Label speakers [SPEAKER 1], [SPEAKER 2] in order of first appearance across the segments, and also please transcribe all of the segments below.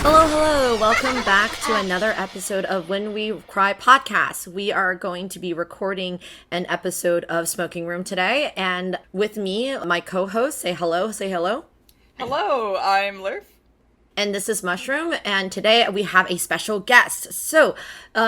[SPEAKER 1] Hello. Welcome back to another episode of When We Cry podcast. We are going to be recording an episode of Smoking Room today. And with me, my co-host, say hello.
[SPEAKER 2] Hello, I'm Lurf.
[SPEAKER 1] And this is Mushroom, and today we have a special guest. So,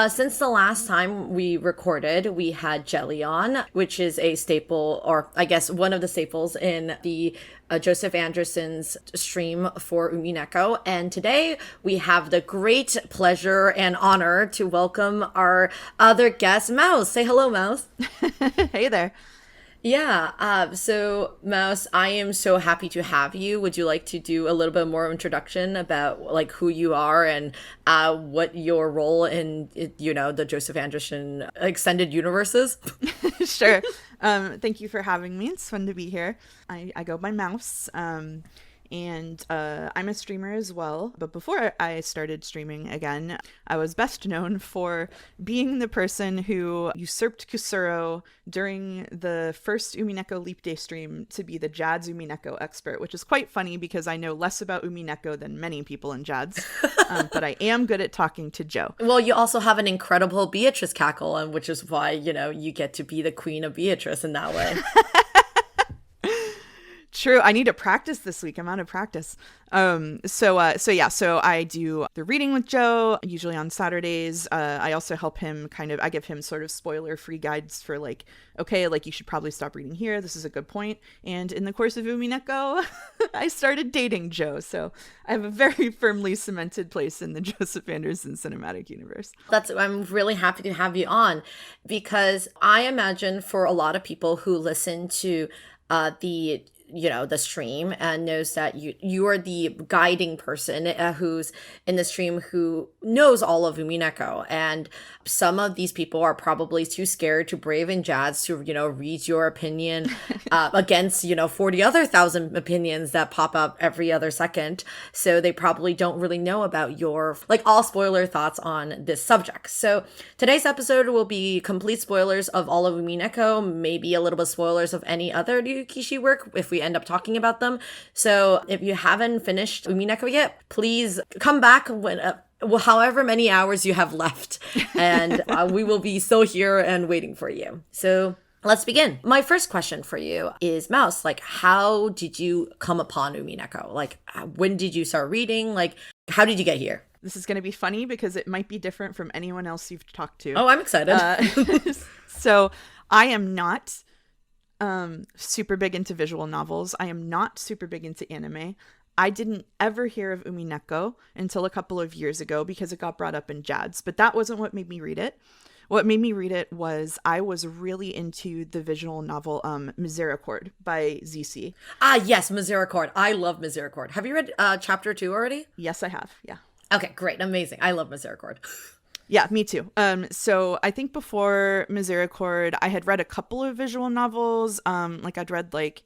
[SPEAKER 1] since the last time we recorded, we had Jelly on, which is a staple, or I guess one of the staples in the Joseph Anderson's stream for Umineko. And today we have the great pleasure and honor to welcome our other guest, Mouse. Say hello, Mouse.
[SPEAKER 3] Hey there.
[SPEAKER 1] Yeah, so Mouse, I am so happy to have you. Would you like to do a little bit more introduction about like who you are and what your role in the Joseph Anderson extended universe is?
[SPEAKER 3] Sure. Thank you for having me. It's fun to be here. I go by Mouse. And I'm a streamer as well. But before I started streaming again, I was best known for being the person who usurped Kusuro during the first Umineko Leap Day stream to be the Jad's Umineko expert, which is quite funny because I know less about Umineko than many people in Jad's. But I am good at talking to Joe.
[SPEAKER 1] Well, you also have an incredible Beatrice cackle, and which is why, you get to be the queen of Beatrice in that way.
[SPEAKER 3] True. I need to practice this week. I'm out of practice. So I do the reading with Joe, usually on Saturdays. I also help him I give him sort of spoiler-free guides for you should probably stop reading here. This is a good point. And in the course of Umineko, I started dating Joe. So I have a very firmly cemented place in the Joseph Anderson cinematic universe.
[SPEAKER 1] I'm really happy to have you on because I imagine for a lot of people who listen to the stream and knows that you are the guiding person who's in the stream who knows all of Umineko. And some of these people are probably too scared to brave in Jazz to, read your opinion against, 40 other thousand opinions that pop up every other second. So they probably don't really know about your, all spoiler thoughts on this subject. So today's episode will be complete spoilers of all of Umineko, maybe a little bit spoilers of any other Ryukishi work if we end up talking about them. So if you haven't finished Umineko yet, please come back when however many hours you have left, and we will be still here and waiting for you. So let's begin. My first question for you is, Mouse, how did you come upon Umineko? When did you start reading? How did you get here?
[SPEAKER 3] This is going to be funny because it might be different from anyone else you've talked to.
[SPEAKER 1] Oh, I'm excited.
[SPEAKER 3] So I am not super big into visual novels. I am not super big into anime. I didn't ever hear of Umineko until a couple of years ago because it got brought up in Jad's, but that wasn't what made me read it. What made me read it was I was really into the visual novel Misericord by ZC.
[SPEAKER 1] Yes, Misericord. I love Misericord. Have you read chapter 2 already?
[SPEAKER 3] Yes, I have. Yeah.
[SPEAKER 1] Okay, great. Amazing. I love Misericord.
[SPEAKER 3] Yeah, me too. So I think before Misericord, I had read a couple of visual novels. I'd read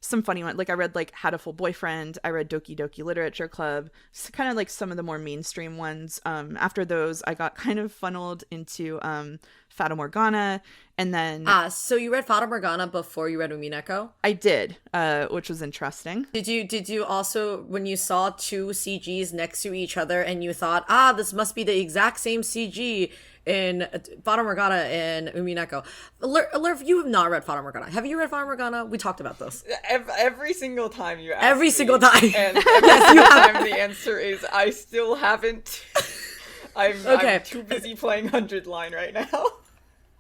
[SPEAKER 3] some funny ones. I read Had a Full Boyfriend. I read Doki Doki Literature Club. So kind of some of the more mainstream ones. After those, I got kind of funneled into Fata Morgana, and then
[SPEAKER 1] so you read Fata Morgana before you read Umineko?
[SPEAKER 3] I did, which was interesting.
[SPEAKER 1] Did you also, when you saw two CGs next to each other and you thought, this must be the exact same CG in Fata Morgana and Umineko? Lurf, you have not read Fata Morgana. Have you read Fata Morgana? We talked about this.
[SPEAKER 2] Every single time you ask
[SPEAKER 1] Every
[SPEAKER 2] me,
[SPEAKER 1] single time.
[SPEAKER 2] And every single time the answer is, I still haven't. I'm too busy playing 100 Line right now.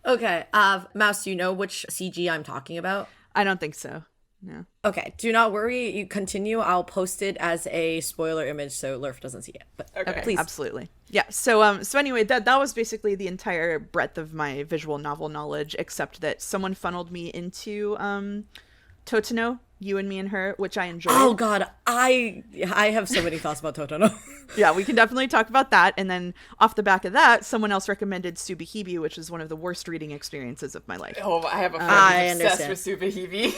[SPEAKER 1] Okay, Mouse, do you know which CG I'm talking about?
[SPEAKER 3] I don't think so. No.
[SPEAKER 1] Okay, do not worry. You continue. I'll post it as a spoiler image so Lurf doesn't see it. But
[SPEAKER 3] okay,
[SPEAKER 1] please.
[SPEAKER 3] Absolutely. Yeah. So anyway, that was basically the entire breadth of my visual novel knowledge, except that someone funneled me into Totino, You and Me and Her, which I enjoyed.
[SPEAKER 1] Oh God, I have so many thoughts about Totino.
[SPEAKER 3] Yeah, we can definitely talk about that. And then off the back of that, someone else recommended Subahibi, which is one of the worst reading experiences of my life.
[SPEAKER 2] Oh, I have a friend who's obsessed with Subahibi.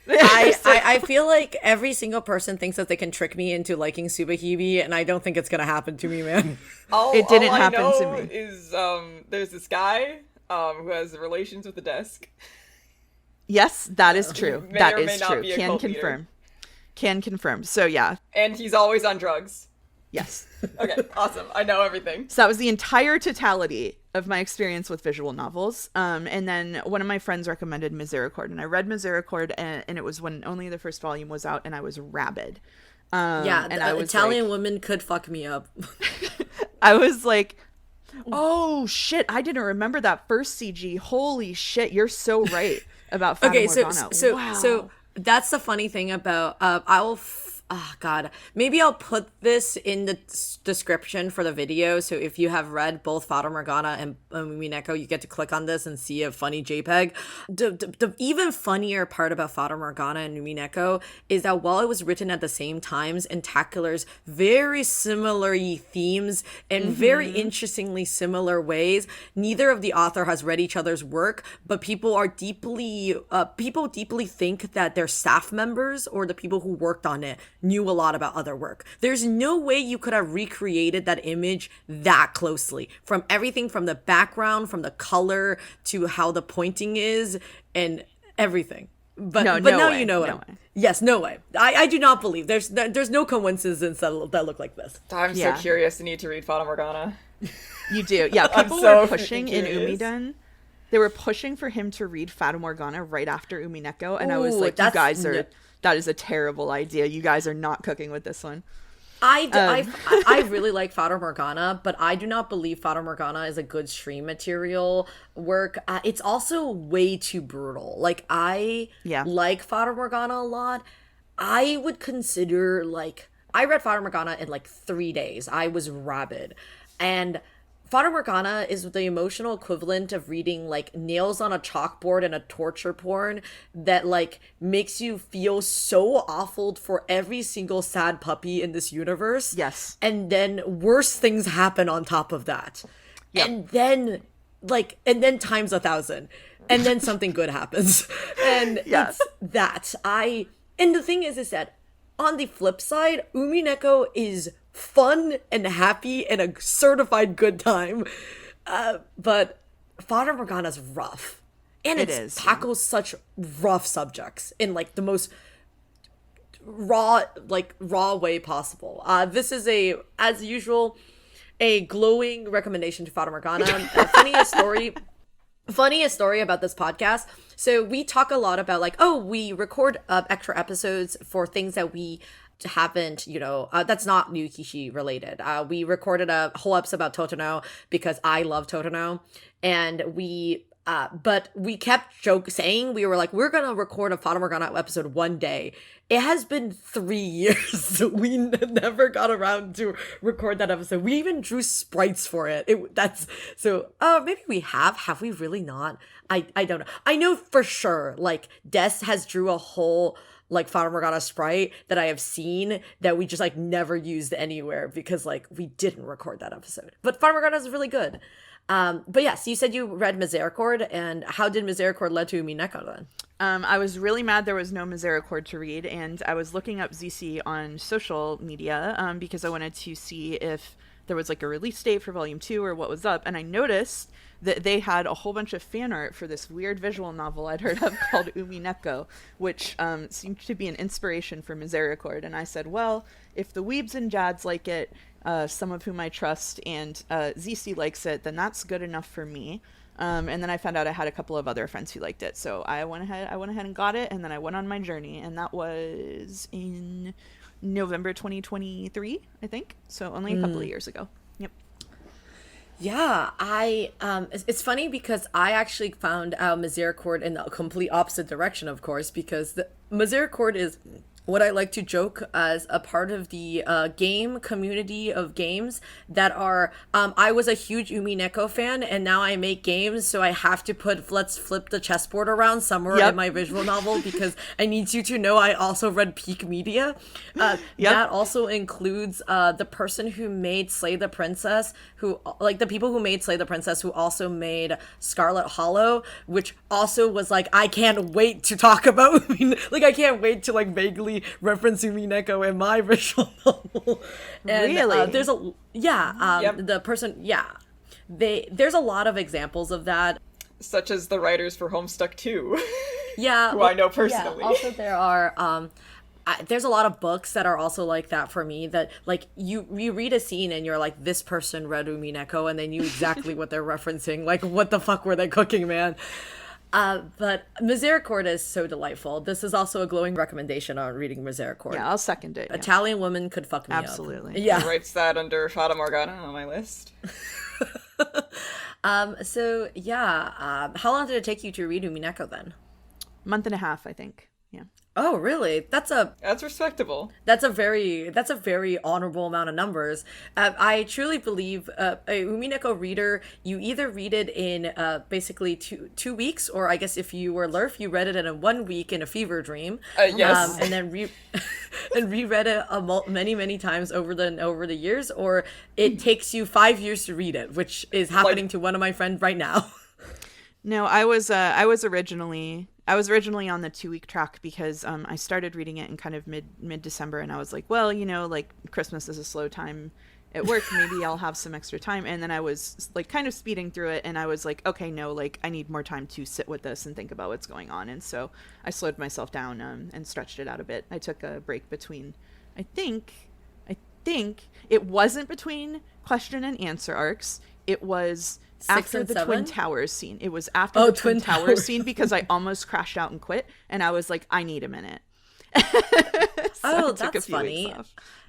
[SPEAKER 1] I feel like every single person thinks that they can trick me into liking Subahibi, and I don't think it's gonna happen to me, man.
[SPEAKER 3] It didn't happen to me.
[SPEAKER 2] Is there's this guy who has relations with the desk.
[SPEAKER 3] Yes, that is true. That is true.
[SPEAKER 2] Can
[SPEAKER 3] confirm. Can confirm. So yeah.
[SPEAKER 2] And he's always on drugs.
[SPEAKER 3] Yes.
[SPEAKER 2] Okay, awesome. I know everything.
[SPEAKER 3] So that was the entire totality of my experience with visual novels. And then one of my friends recommended Misericord, and I read Misericord, and it was when only the first volume was out, and I was rabid.
[SPEAKER 1] Yeah,
[SPEAKER 3] and I was
[SPEAKER 1] Italian women could fuck me up.
[SPEAKER 3] I was like, oh shit, I didn't remember that first CG. Holy shit, you're so right about Fata Morgana. Wow.
[SPEAKER 1] So that's the funny thing about oh god, maybe I'll put this in the description for the video, so if you have read both Fata Morgana and Umineko, you get to click on this and see a funny JPEG. The even funnier part about Fata Morgana and Umineko is that while it was written at the same times, and tackles very similar themes in very interestingly similar ways, neither of the author has read each other's work, but people deeply think that their staff members or the people who worked on it knew a lot about other work. There's no way you could have recreated that image that closely, from everything from the background, from the color to how the pointing is and everything. But now
[SPEAKER 3] way.
[SPEAKER 1] You know it.
[SPEAKER 3] No way.
[SPEAKER 1] Yes, no way. I do not believe there's no coincidences that look like this.
[SPEAKER 2] I'm so curious. I need to read Fata Morgana.
[SPEAKER 3] You do. Yeah, people were pushing in Umiden. They were pushing for him to read Fata Morgana right after Umineko, and I was like, you guys are... That is a terrible idea. You guys are not cooking with this one.
[SPEAKER 1] I really like Fata Morgana, but I do not believe Fata Morgana is a good stream material work. It's also way too brutal. Like, I like Fata Morgana a lot. I would consider, like... I read Fata Morgana in, 3 days. I was rabid. And... Fata Morgana is the emotional equivalent of reading nails on a chalkboard and a torture porn that makes you feel so awful for every single sad puppy in this universe.
[SPEAKER 3] Yes.
[SPEAKER 1] And then worse things happen on top of that. Yep. And then times 1,000. And then something good happens. And it's that. And the thing is that on the flip side, Umineko is fun and happy and a certified good time, but Fata Morgana's rough, and it tackles such rough subjects in the most raw way possible. This is as usual a glowing recommendation to Fata Morgana. Funniest story about this podcast. So we talk a lot about we record extra episodes for things that we haven't, that's not Yukishi related. We recorded a whole episode about Totono because I love Totono, and but we kept saying, we were we're gonna record a Fata Morgana episode one day. It has been 3 years. We never got around to record that episode. We even drew sprites for it. Maybe we have we really not? I don't know. I know for sure Des has drew a whole Fata Morgana sprite that I have seen that we just never used anywhere because we didn't record that episode. But Fata Morgana is really good. But yes, you said you read Misericord, and how did Misericord lead to Umineko then?
[SPEAKER 3] I was really mad there was no Misericord to read, and I was looking up ZC on social media because I wanted to see if there was a release date for volume 2 or what was up, and I noticed that they had a whole bunch of fan art for this weird visual novel I'd heard of called Umineko, which seemed to be an inspiration for Misericord. And I said, well, if the weebs and jads like it, some of whom I trust, and ZC likes it, then that's good enough for me. And then I found out I had a couple of other friends who liked it, so I went ahead and got it, and then I went on my journey, and that was in November 2023, I think. So only a couple of years ago. Yep.
[SPEAKER 1] Yeah, it's funny because I actually found out Misericord in the complete opposite direction, of course, because Misericord is what I like to joke as a part of the game community of games that are, I was a huge Umineko fan, and now I make games, so I have to put let's flip the chessboard around somewhere in my visual novel because I need you to know I also read Peak Media. That also includes the person who made Slay the Princess, who the people who made Slay the Princess who also made Scarlet Hollow, which also was I can't wait to talk about I can't wait to vaguely reference Umineko in my visual novel. And,
[SPEAKER 3] really?
[SPEAKER 1] There's the person, there's a lot of examples of that.
[SPEAKER 2] Such as the writers for Homestuck 2.
[SPEAKER 1] Yeah.
[SPEAKER 2] who I know personally.
[SPEAKER 1] Yeah. Also, there are, there's a lot of books that are also like that for me, that like you read a scene and you're like, this person read Umineko and they knew exactly what they're referencing. Like, what the fuck were they cooking, man? But Misericordia is so delightful. This is also a glowing recommendation on reading Misericordia.
[SPEAKER 3] Yeah, I'll second it. Yeah.
[SPEAKER 1] Italian woman could fuck me
[SPEAKER 3] Absolutely.
[SPEAKER 1] up. Yeah.
[SPEAKER 2] Who writes that under Fata Morgana on my list?
[SPEAKER 1] So yeah, how long did it take you to read Umineko then?
[SPEAKER 3] Month and a half, I think. Yeah.
[SPEAKER 1] Oh, really? That's
[SPEAKER 2] respectable.
[SPEAKER 1] That's a very honorable amount of numbers. I truly believe a Umineko reader, you either read it in basically two weeks, or I guess if you were Lurf, you read it in a 1 week in a fever dream.
[SPEAKER 2] Yes.
[SPEAKER 1] And then reread it many times over the years, or it takes you 5 years to read it, which is happening to one of my friends right now.
[SPEAKER 3] No, I was originally on the 2-week track because I started reading it in kind of mid December, and I was like, well, like Christmas is a slow time at work, maybe I'll have some extra time. And then I was like kind of speeding through it, and I was like, okay, no, like I need more time to sit with this and think about what's going on. And so I slowed myself down and stretched it out a bit. I took a break between, I think it wasn't between question and answer arcs. It was after the Twin Towers scene. It was after the Twin Towers scene, because I almost crashed out and quit, and I was like, I need a minute. So
[SPEAKER 1] that's funny.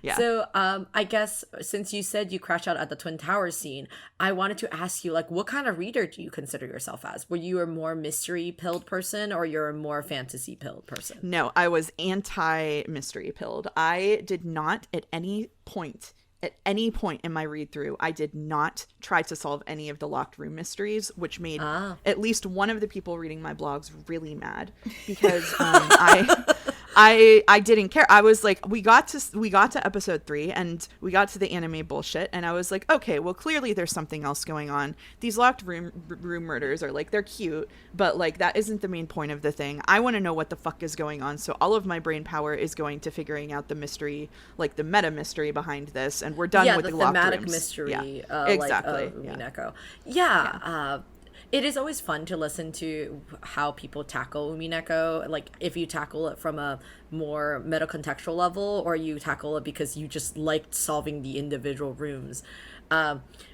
[SPEAKER 3] Yeah.
[SPEAKER 1] So I guess since you said you crashed out at the Twin Towers scene, I wanted to ask you, like, what kind of reader do you consider yourself as? Were you a more mystery pilled person, or you're a more fantasy pilled person?
[SPEAKER 3] No, I was anti-mystery pilled. I did not at any point in my read through, I did not try to solve any of the locked room mysteries, which made at least one of the people reading my blogs really mad, because I didn't care. I was like, we got to episode 3 and we got to the anime bullshit, and I was like, okay, well, clearly there's something else going on. These locked room murders are like, they're cute, but like that isn't the main point of the thing. I want to know what the fuck is going on, so all of my brain power is going to figuring out the mystery, like the meta mystery behind this, and we're done with the locked
[SPEAKER 1] thematic
[SPEAKER 3] rooms.
[SPEAKER 1] mystery.
[SPEAKER 3] Exactly.
[SPEAKER 1] Umineko. Yeah. It is always fun to listen to how people tackle Umineko. Like, if you tackle it from a more meta-contextual level, or you tackle it because you just liked solving the individual rooms.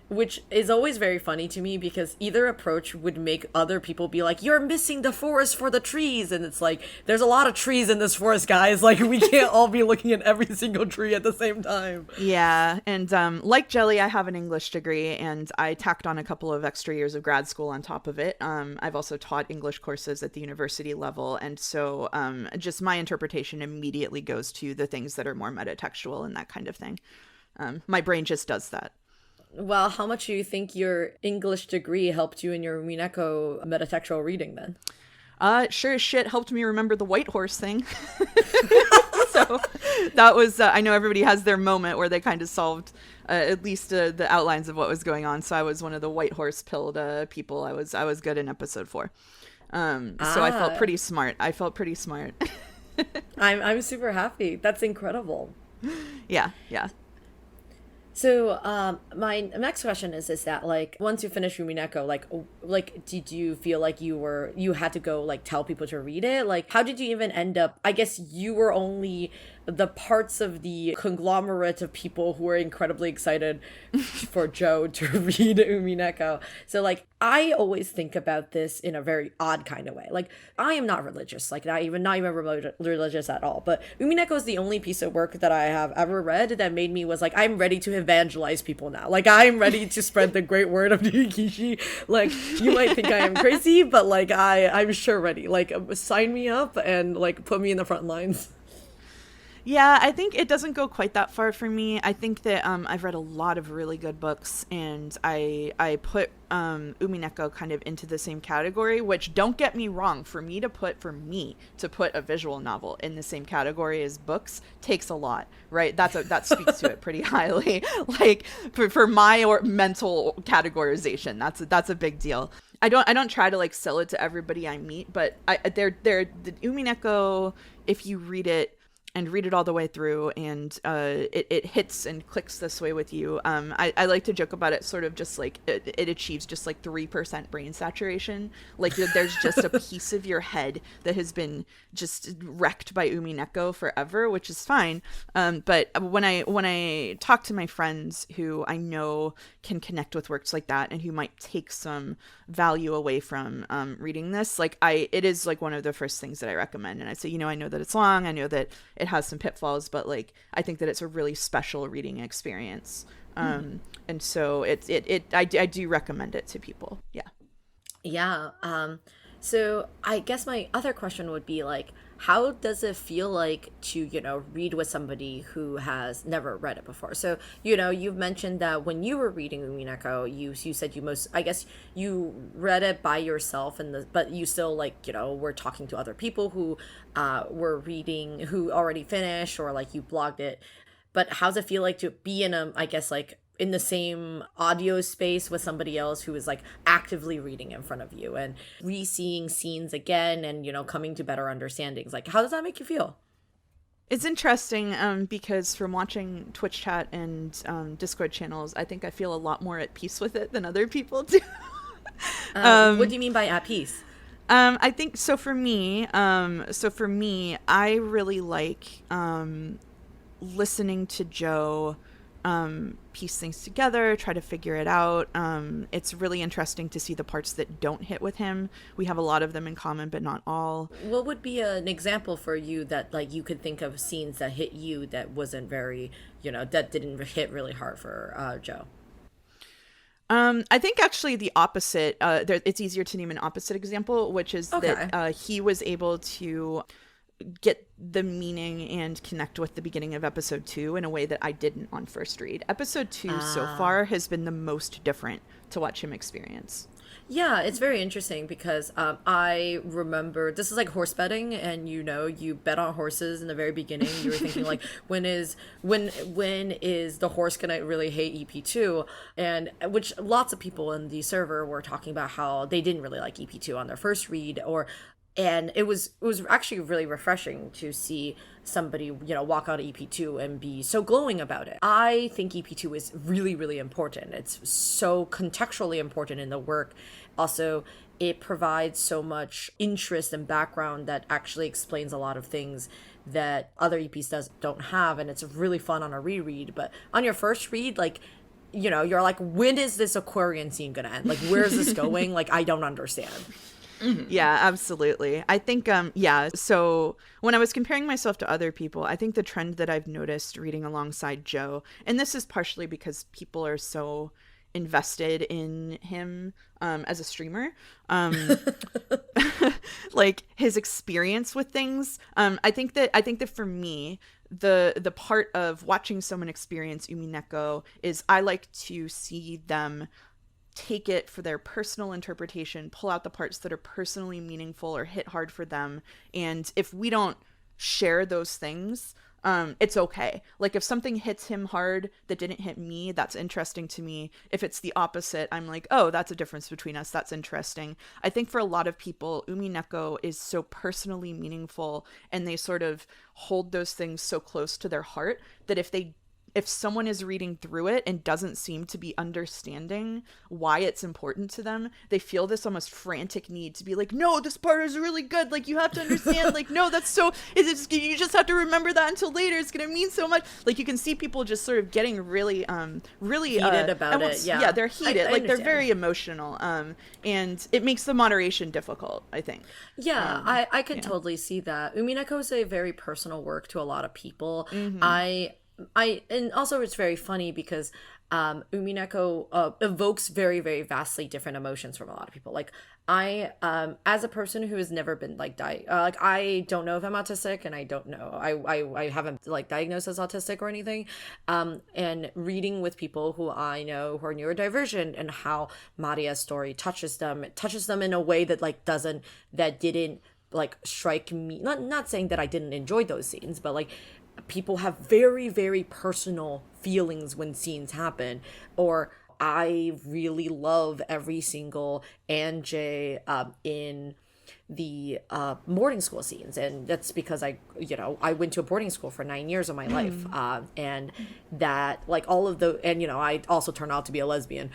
[SPEAKER 1] Which is always very funny to me, because either approach would make other people be like, you're missing the forest for the trees. And it's like, there's a lot of trees in this forest, guys. Like, we can't all be looking at every single tree at the same time.
[SPEAKER 3] Yeah. And like Jelly, I have an English degree, and I tacked on a couple of extra years of grad school on top of it. I've also taught English courses at the university level. And so just my interpretation immediately goes to the things that are more metatextual and that kind of thing. My brain just does that.
[SPEAKER 1] Well, how much do you think your English degree helped you in your Umineko metatextual reading then?
[SPEAKER 3] Sure as shit helped me remember the white horse thing. So that was, I know everybody has their moment where they kind of solved at least the outlines of what was going on. So I was one of the white horse pilled people. I was good in episode 4. So I felt pretty smart.
[SPEAKER 1] I'm super happy. That's incredible.
[SPEAKER 3] Yeah.
[SPEAKER 1] So, my next question is that, like, once you finish Umineko, like, did you feel like you had to go, like, tell people to read it? Like, how did you even end up, I guess you were only the parts of the conglomerate of people who were incredibly excited for Joe to read Umineko. So, like, I always think about this in a very odd kind of way. Like, I am not religious, like, not even religious at all. But Umineko is the only piece of work that I have ever read that made me was like, I'm ready to evangelize people now. Like, I'm ready to spread the great word of Ryukishi. Like, you might think I am crazy, but like, I'm sure ready. Like, sign me up and like put me in the front lines.
[SPEAKER 3] Yeah, I think it doesn't go quite that far for me. I think that I've read a lot of really good books, and I put Umineko kind of into the same category, which, don't get me wrong, for me to put a visual novel in the same category as books takes a lot, right? That speaks to it pretty highly. Like, for my mental categorization, that's a big deal. I don't try to like sell it to everybody I meet, but the Umineko, if you read it and read it all the way through, and it hits and clicks this way with you. I like to joke about it sort of just like it achieves just like 3% brain saturation. Like there's just a piece of your head that has been just wrecked by Umineko forever, which is fine. But when I talk to my friends who I know can connect with works like that and who might take some value away from reading this, like it is like one of the first things that I recommend. And I say, I know that it's long, I know that it has some pitfalls, but like I think that it's a really special reading experience. And so I do recommend it to people.
[SPEAKER 1] Yeah. So I guess my other question would be like, how does it feel like to, read with somebody who has never read it before? So, you've mentioned that when you were reading Umineko, you said I guess you read it by yourself, but you still were talking to other people who were reading, who already finished, or like you blogged it. But how's it feel like to be in in the same audio space with somebody else who is like actively reading in front of you and re-seeing scenes again and, coming to better understandings? Like, how does that make you feel?
[SPEAKER 3] It's interesting because from watching Twitch chat and Discord channels, I think I feel a lot more at peace with it than other people do.
[SPEAKER 1] What do you mean by at peace?
[SPEAKER 3] I think so for me, I really like listening to Joe piece things together, try to figure it out. It's really interesting to see the parts that don't hit with him. We have a lot of them in common, but not all.
[SPEAKER 1] What would be an example for you that like you could think of scenes that hit you that wasn't very, that didn't hit really hard for Joe?
[SPEAKER 3] I think actually the opposite. It's easier to name an opposite example, which is that he was able to get the meaning and connect with the beginning of episode 2 in a way that I didn't on first read. Episode 2 so far has been the most different to watch him experience.
[SPEAKER 1] Yeah, it's very interesting because I remember this is like horse betting, and you bet on horses in the very beginning. You were thinking like, when is the horse gonna really hate EP2? And which lots of people in the server were talking about how they didn't really like EP2 on their first read, and it was actually really refreshing to see somebody, walk out of EP2 and be so glowing about it. I think EP2 is really, really important. It's so contextually important in the work. Also, it provides so much interest and background that actually explains a lot of things that other EPs don't have, and it's really fun on a reread. But on your first read, like, you're like, when is this Aquarian scene gonna end? Like, where's this going? Like, I don't understand.
[SPEAKER 3] Mm-hmm. Yeah, absolutely. I think, so when I was comparing myself to other people, I think the trend that I've noticed reading alongside Joe, and this is partially because people are so invested in him as a streamer, like his experience with things. I think that for me, the part of watching someone experience Umineko is I like to see them take it for their personal interpretation, pull out the parts that are personally meaningful or hit hard for them. And if we don't share those things, it's okay. Like if something hits him hard that didn't hit me, that's interesting to me. If it's the opposite, I'm like, oh, that's a difference between us. That's interesting. I think for a lot of people, Umineko is so personally meaningful and they sort of hold those things so close to their heart that if someone is reading through it and doesn't seem to be understanding why it's important to them, they feel this almost frantic need to be like, no, this part is really good. Like, you have to understand, like, no, that's so, you just have to remember that until later. It's going to mean so much. Like, you can see people just sort of getting really
[SPEAKER 1] heated about it. Yeah.
[SPEAKER 3] Yeah, they're heated. Like, they're very emotional. And it makes the moderation difficult, I think.
[SPEAKER 1] Yeah, I could totally see that. Umineko is a very personal work to a lot of people.
[SPEAKER 3] Mm-hmm.
[SPEAKER 1] And also it's very funny because Umineko evokes very, very vastly different emotions from a lot of people. Like I, as a person who has never been like I don't know if I'm autistic, and I don't know, I haven't like diagnosed as autistic or anything. And reading with people who I know who are neurodivergent and how Maria's story touches them in a way that didn't like strike me. Not saying that I didn't enjoy those scenes, but like, people have very, very personal feelings when scenes happen. Or I really love every single Anjay in the boarding school scenes, and that's because I went to a boarding school for 9 years of my life, and that like all of the, and I also turned out to be a lesbian,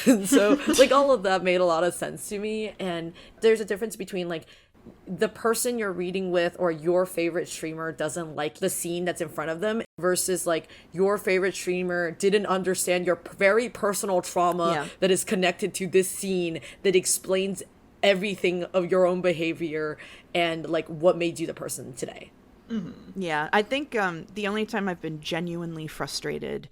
[SPEAKER 1] and so like all of that made a lot of sense to me. And there's a difference between like the person you're reading with or your favorite streamer doesn't like the scene that's in front of them versus like your favorite streamer didn't understand your very personal trauma that is connected to this scene that explains everything of your own behavior and like what made you the person today.
[SPEAKER 3] Yeah, I think the only time I've been genuinely frustrated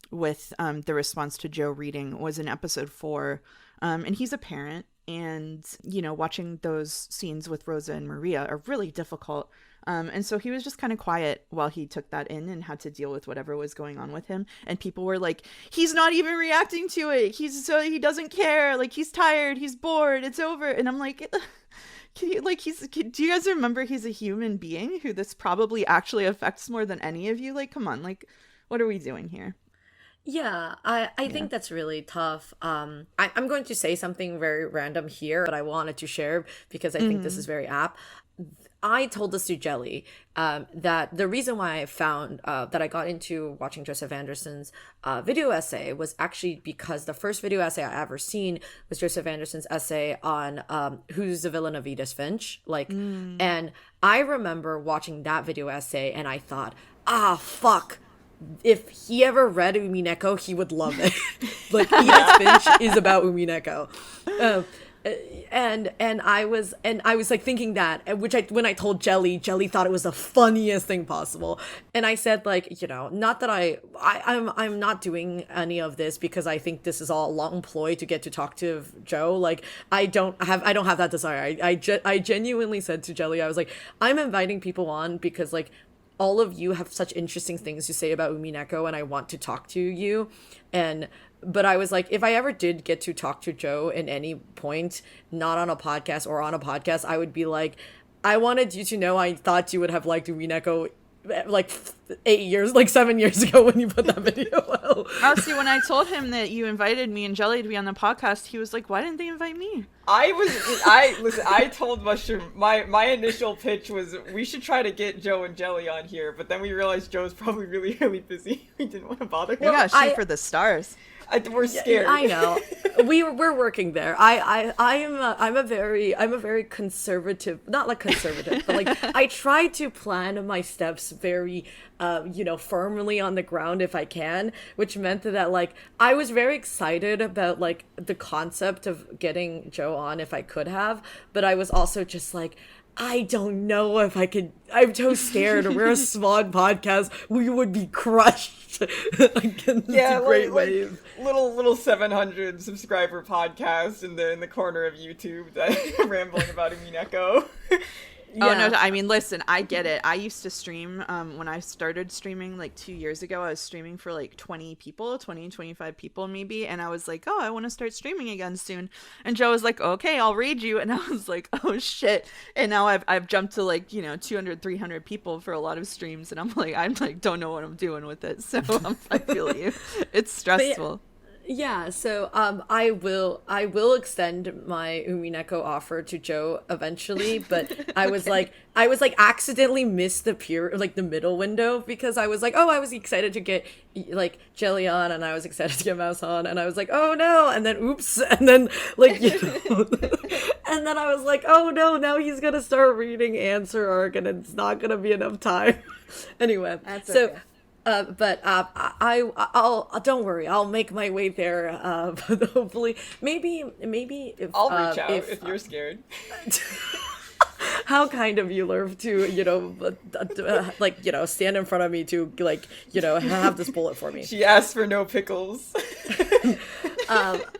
[SPEAKER 3] with the response to Joe reading was in episode 4, and he's a parent. And, watching those scenes with Rosa and Maria are really difficult. And so he was just kind of quiet while he took that in and had to deal with whatever was going on with him. And people were like, he's not even reacting to it. He doesn't care. Like, he's tired. He's bored. It's over. And I'm like, do you guys remember he's a human being who this probably actually affects more than any of you? Like, come on. Like, what are we doing here?
[SPEAKER 1] Yeah, I think that's really tough. I'm going to say something very random here, but I wanted to share because I think this is very apt. I told this to Jelly that the reason why I found that I got into watching Joseph Anderson's video essay was actually because the first video essay I ever seen was Joseph Anderson's essay on who's the villain of Edith Finch. And I remember watching that video essay and I thought, fuck. If he ever read Umineko, he would love it. Like Edith Finch is about Umineko, and I was like thinking that, when I told Jelly thought it was the funniest thing possible, and I said like not that I'm not doing any of this because I think this is all a long ploy to get to talk to Joe. Like I don't have that desire. I genuinely said to Jelly, I was like, I'm inviting people on because like all of you have such interesting things to say about Umineko and I want to talk to you. But I was like, if I ever did get to talk to Joe at any point, not on a podcast or on a podcast, I would be like, I wanted you to know I thought you would have liked Umineko like 7 years ago when you put that video out.
[SPEAKER 3] Oh, see, when I told him that you invited me and Jelly to be on the podcast, he was like, why didn't they invite me?
[SPEAKER 2] I told Mushroom, my initial pitch was we should try to get Joe and Jelly on here, but then we realized Joe's probably really, really busy. We didn't want to bother him.
[SPEAKER 3] We gotta shoot for the stars.
[SPEAKER 2] We're scared.
[SPEAKER 1] I know. We're working there. I'm a very conservative, not like conservative, but like I try to plan my steps very firmly on the ground if I can, which meant that like I was very excited about like the concept of getting Joe on if I could have, but I was also just like, I don't know if I could. I'm so scared. We're a small podcast. We would be crushed. Great wave.
[SPEAKER 2] Little 700 subscriber podcast in the corner of YouTube that rambling about Umineko.
[SPEAKER 3] Yeah. Oh, no, I mean, listen, I get it. I used to stream, when I started streaming like 2 years ago, I was streaming for like 20 people, 20, 25 people maybe. And I was like, oh, I want to start streaming again soon. And Joe was like, okay, I'll read you. And I was like, oh shit. And now I've jumped to like, 200, 300 people for a lot of streams. And I'm like, don't know what I'm doing with it. So I feel you. It's stressful.
[SPEAKER 1] Yeah, so I will extend my Umineko offer to Joe eventually, but I was like accidentally missed the middle window because I was like, oh, I was excited to get like Jelly on and I was excited to get Mouse on and I was like, oh no, and then oops, and then like and then I was like, oh no, now he's gonna start reading Answer Arc and it's not gonna be enough time. Anyway,
[SPEAKER 3] that's
[SPEAKER 1] so.
[SPEAKER 3] Okay.
[SPEAKER 1] I'll don't worry. I'll make my way there. But hopefully, maybe if
[SPEAKER 2] I'll reach out if you're scared.
[SPEAKER 1] How kind of you, Lerv, to stand in front of me to have this bullet for me.
[SPEAKER 2] She asked for no pickles.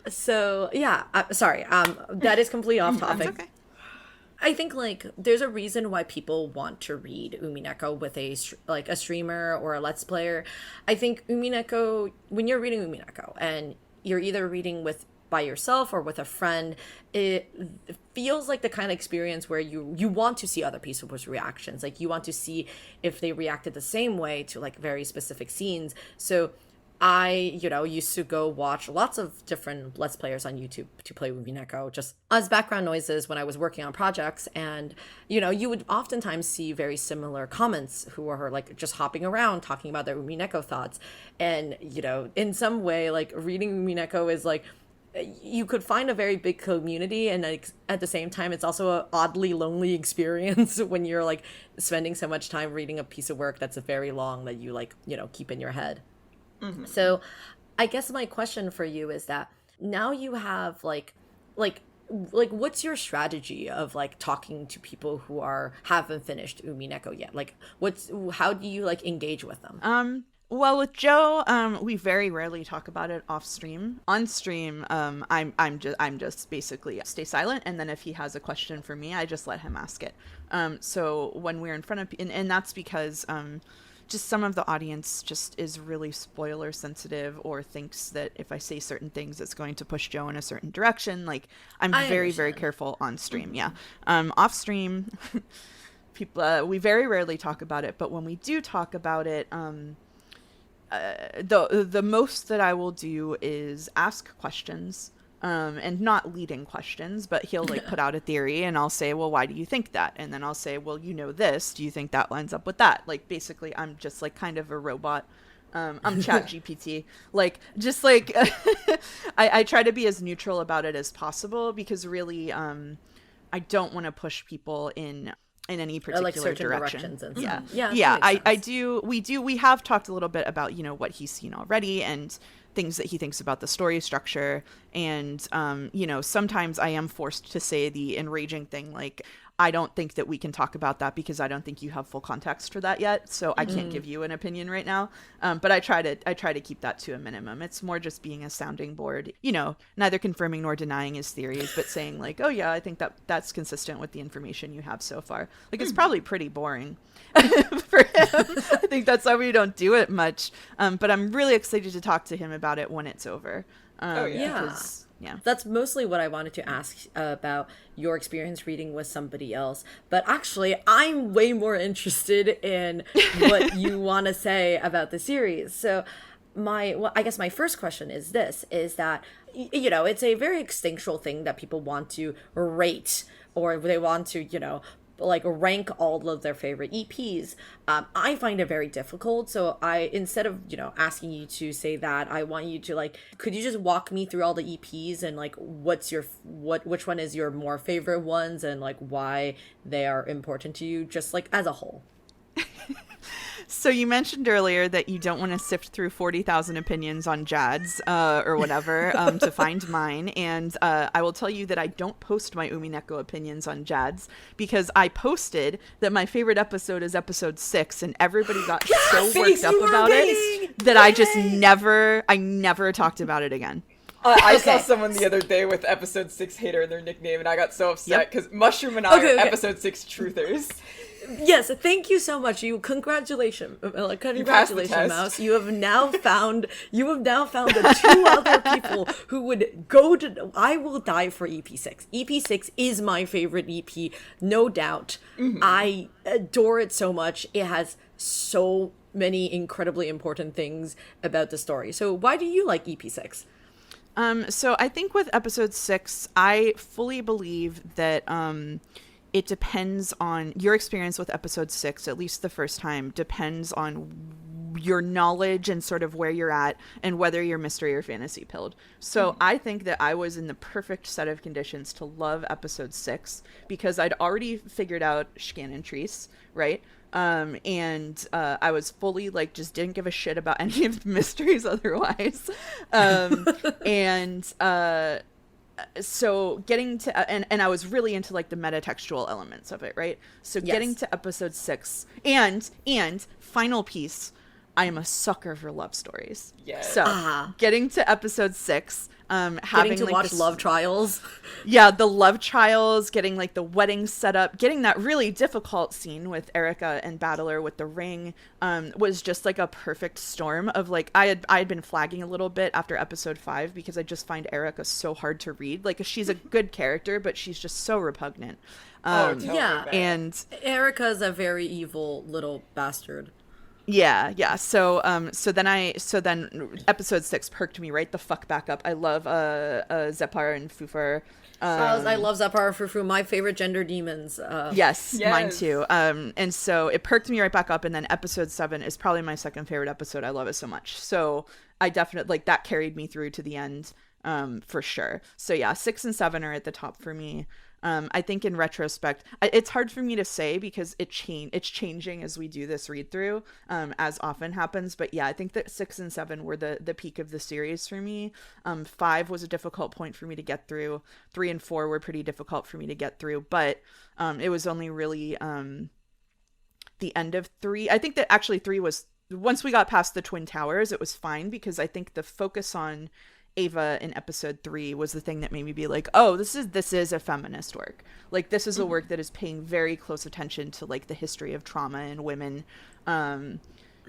[SPEAKER 1] So yeah, sorry. That is completely off topic.
[SPEAKER 3] That's okay.
[SPEAKER 1] I think like there's a reason why people want to read Umineko with a streamer or a let's player. I think Umineko, when you're reading Umineko and you're either reading by yourself or with a friend, it feels like the kind of experience where you want to see other people's reactions. Like you want to see if they reacted the same way to like very specific scenes. So I, used to go watch lots of different Let's Players on YouTube to play Umineko just as background noises when I was working on projects. And, you would oftentimes see very similar comments who are like just hopping around talking about their Umineko thoughts. And, in some way, like reading Umineko is like, you could find a very big community, and at the same time it's also an oddly lonely experience when you're like spending so much time reading a piece of work that's very long that you like keep in your head. So I guess my question for you is that now you have like what's your strategy of like talking to people who haven't finished Umineko yet? Like how do you like engage with them?
[SPEAKER 3] Well, with Joe, we very rarely talk about it off stream. On stream, I'm just basically stay silent, and then if he has a question for me, I just let him ask it. So when we're in front of, and that's because just some of the audience just is really spoiler sensitive, or thinks that if I say certain things, it's going to push Joe in a certain direction. Like I'm very, very careful on stream. Yeah, off stream, people we very rarely talk about it, but when we do talk about it, the most that I will do is ask questions, and not leading questions, but he'll like put out a theory and I'll say, well, why do you think that? And then I'll say, well, this, do you think that lines up with that? Like basically I'm just like kind of a robot. I'm Chat GPT, like just like I try to be as neutral about it as possible, because really I don't want to push people in any particular
[SPEAKER 1] like certain
[SPEAKER 3] direction.
[SPEAKER 1] Directions and
[SPEAKER 3] yeah we have talked a little bit about what he's seen already and things that he thinks about the story structure, and sometimes I am forced to say the enraging thing, like I don't think that we can talk about that because I don't think you have full context for that yet, so I can't give you an opinion right now. But I try to keep that to a minimum. It's more just being a sounding board, neither confirming nor denying his theories, but saying like, oh yeah, I think that's consistent with the information you have so far. Like it's probably pretty boring for him. I think that's why we don't do it much. But I'm really excited to talk to him about it when it's over. Because, yeah.
[SPEAKER 1] That's mostly what I wanted to ask about your experience reading with somebody else. But actually, I'm way more interested in what you want to say about the series. So I guess my first question is this, is that, it's a very instinctual thing that people want to rate, or they want to, like rank all of their favorite EPs. I find it very difficult. So instead of, asking you to say that, I want you to like, could you just walk me through all the EPs and like, which one is your more favorite ones and like why they are important to you, just like as a whole?
[SPEAKER 3] So you mentioned earlier that you don't want to sift through 40,000 opinions on Jad's or whatever to find mine. And I will tell you that I don't post my Umineko opinions on Jad's, because I posted that my favorite episode is episode 6, and everybody got so worked up about it that I just never talked about it again.
[SPEAKER 2] I saw someone the other day with episode 6 hater in their nickname, and I got so upset because Mushroom and I are episode 6 truthers.
[SPEAKER 1] Yes, thank you so much. Congratulations, Mouse. You have now found the two other people who would go to. I will die for EP6. EP6 is my favorite EP, no doubt. I adore it so much. It has so many incredibly important things about the story. So why do you like EP6?
[SPEAKER 3] So I think with episode 6, I fully believe that it depends on your experience with episode 6, at least the first time, depends on your knowledge and sort of where you're at and whether you're mystery or fantasy pilled. So I think that I was in the perfect set of conditions to love episode 6 because I'd already figured out Shkan and Treese, right? And I was fully like just didn't give a shit about any of the mysteries otherwise. So getting to and I was really into like the metatextual elements of it, right? So getting to episode 6 and final piece, I am a sucker for love stories. Yes. So getting to episode 6, having
[SPEAKER 1] getting to
[SPEAKER 3] like
[SPEAKER 1] watch love trials.
[SPEAKER 3] Yeah, the love trials, getting like the wedding set up, getting that really difficult scene with Erica and Battler with the ring, was just like a perfect storm of like I had been flagging a little bit after episode 5 because I just find Erica so hard to read. Like she's a good character, but she's just so repugnant.
[SPEAKER 2] Tell me about it.
[SPEAKER 3] And
[SPEAKER 1] Erica's a very evil little bastard.
[SPEAKER 3] Yeah. So then episode 6 perked me right the fuck back up. I love Zepar and Fufar.
[SPEAKER 1] I love Zapara and Fufu, my favorite gender demons.
[SPEAKER 3] Yes, mine
[SPEAKER 2] Yes.
[SPEAKER 3] too. And so it perked me right back up, and then episode 7 is probably my second favorite episode. I love it so much. So I definitely, like, that carried me through to the end, for sure. So yeah, 6 and 7 are at the top for me. I think in retrospect, it's hard for me to say because it's changing as we do this read through, as often happens. But yeah, I think that 6 and 7 were the peak of the series for me. 5 was a difficult point for me to get through. 3 and 4 were pretty difficult for me to get through, but it was only really the end of 3. I think that actually 3 was, once we got past the Twin Towers, it was fine because I think the focus on Ava in episode 3 was the thing that made me be like, oh, this is a feminist work. Like, this is a work that is paying very close attention to, like, the history of trauma and women,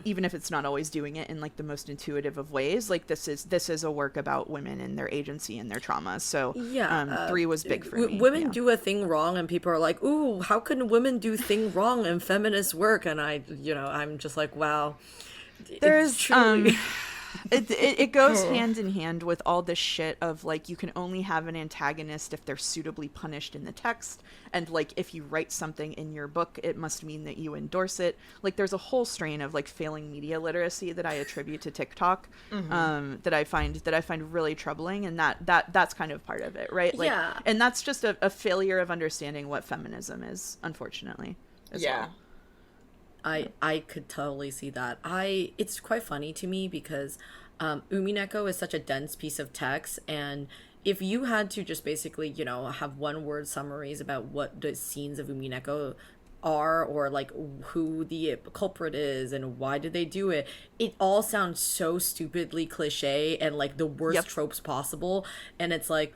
[SPEAKER 3] even if it's not always doing it in, like, the most intuitive of ways. Like, this is a work about women and their agency and their trauma. So 3 was big for me.
[SPEAKER 1] Women do a thing wrong and people are like, ooh, how can women do thing wrong in feminist work? And I'm just like, wow.
[SPEAKER 3] There's
[SPEAKER 1] truly...
[SPEAKER 3] It goes hand in hand with all this shit of, like, you can only have an antagonist if they're suitably punished in the text, and, like, if you write something in your book, it must mean that you endorse it. Like, there's a whole strain of, like, failing media literacy that I attribute to TikTok, that I find really troubling, and that's kind of part of it, right? Like,
[SPEAKER 1] Yeah.
[SPEAKER 3] and that's just a failure of understanding what feminism is, unfortunately, as well.
[SPEAKER 1] I could totally see that. It's quite funny to me because Umineko is such a dense piece of text, and if you had to just basically, have one word summaries about what the scenes of Umineko are, or like who the culprit is and why did they do it, it all sounds so stupidly cliche and like the worst tropes possible. And it's like,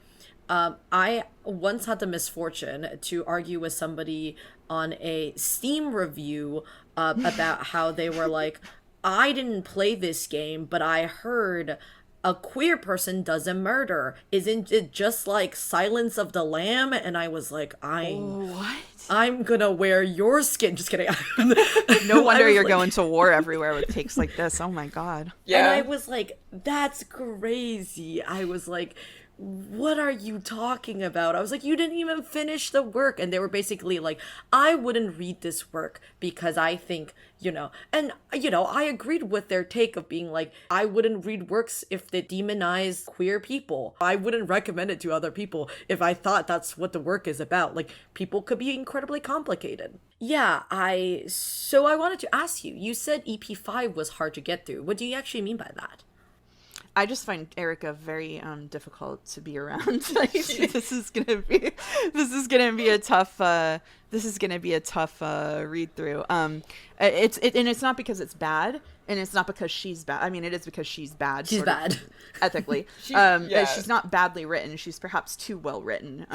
[SPEAKER 1] I once had the misfortune to argue with somebody on a Steam review about how they were like, I didn't play this game, but I heard a queer person does a murder. Isn't it just like Silence of the Lamb? And I was like, I'm gonna wear your skin. Just kidding.
[SPEAKER 3] No wonder you're going to war everywhere with takes like this. Oh my god.
[SPEAKER 1] Yeah. And I was like, that's crazy. I was like, what are you talking about? I was like, you didn't even finish the work. And they were basically like, I wouldn't read this work because I think, and, I agreed with their take of being like, I wouldn't read works if they demonize queer people. I wouldn't recommend it to other people if I thought that's what the work is about. Like, people could be incredibly complicated. Yeah, so I wanted to ask you, you said EP5 was hard to get through. What do you actually mean by that?
[SPEAKER 3] I just find Erica very difficult to be around. Like, this is gonna be a tough read through. It's not because it's bad, and it's not because she's bad. I mean, it is because she's bad.
[SPEAKER 1] She's bad
[SPEAKER 3] ethically. She's not badly written. She's perhaps too well written.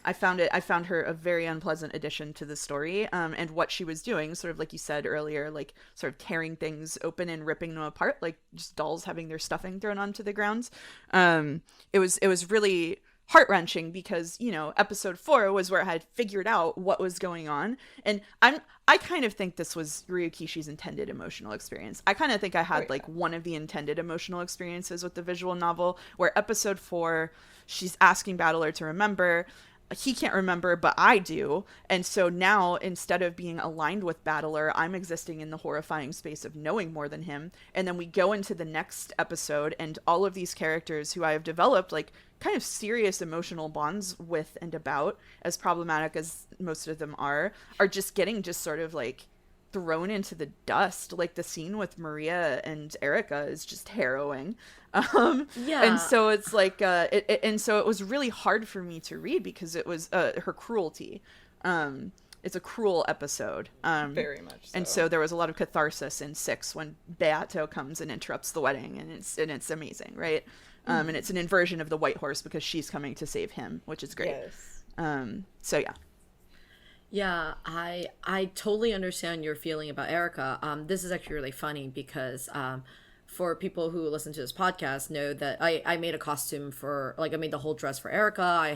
[SPEAKER 3] I found her a very unpleasant addition to the story, and what she was doing, sort of like you said earlier, like sort of tearing things open and ripping them apart, like just dolls having their stuffing thrown onto the ground. It was really heart-wrenching because, episode 4 was where I had figured out what was going on, and I kind of think this was Ryukishi's intended emotional experience. I kind of think I had like one of the intended emotional experiences with the visual novel, where episode 4, she's asking Battler to remember. He can't remember, but I do. And so now, instead of being aligned with Battler, I'm existing in the horrifying space of knowing more than him. And then we go into the next episode, and all of these characters who I have developed, like, kind of serious emotional bonds with and about, as problematic as most of them are just getting just sort of, like, thrown into the dust. Like, the scene with Maria and Erica is just harrowing. And so it's like and so it was really hard for me to read because it was her cruelty. It's a cruel episode,
[SPEAKER 2] very much so.
[SPEAKER 3] And so there was a lot of catharsis in 6 when Beato comes and interrupts the wedding, and it's amazing, right? And it's an inversion of the white horse because she's coming to save him, which is great. So yeah.
[SPEAKER 1] Yeah, I totally understand your feeling about Erica. This is actually really funny because for people who listen to this podcast know that I made a costume for, like, I made the whole dress for Erica. I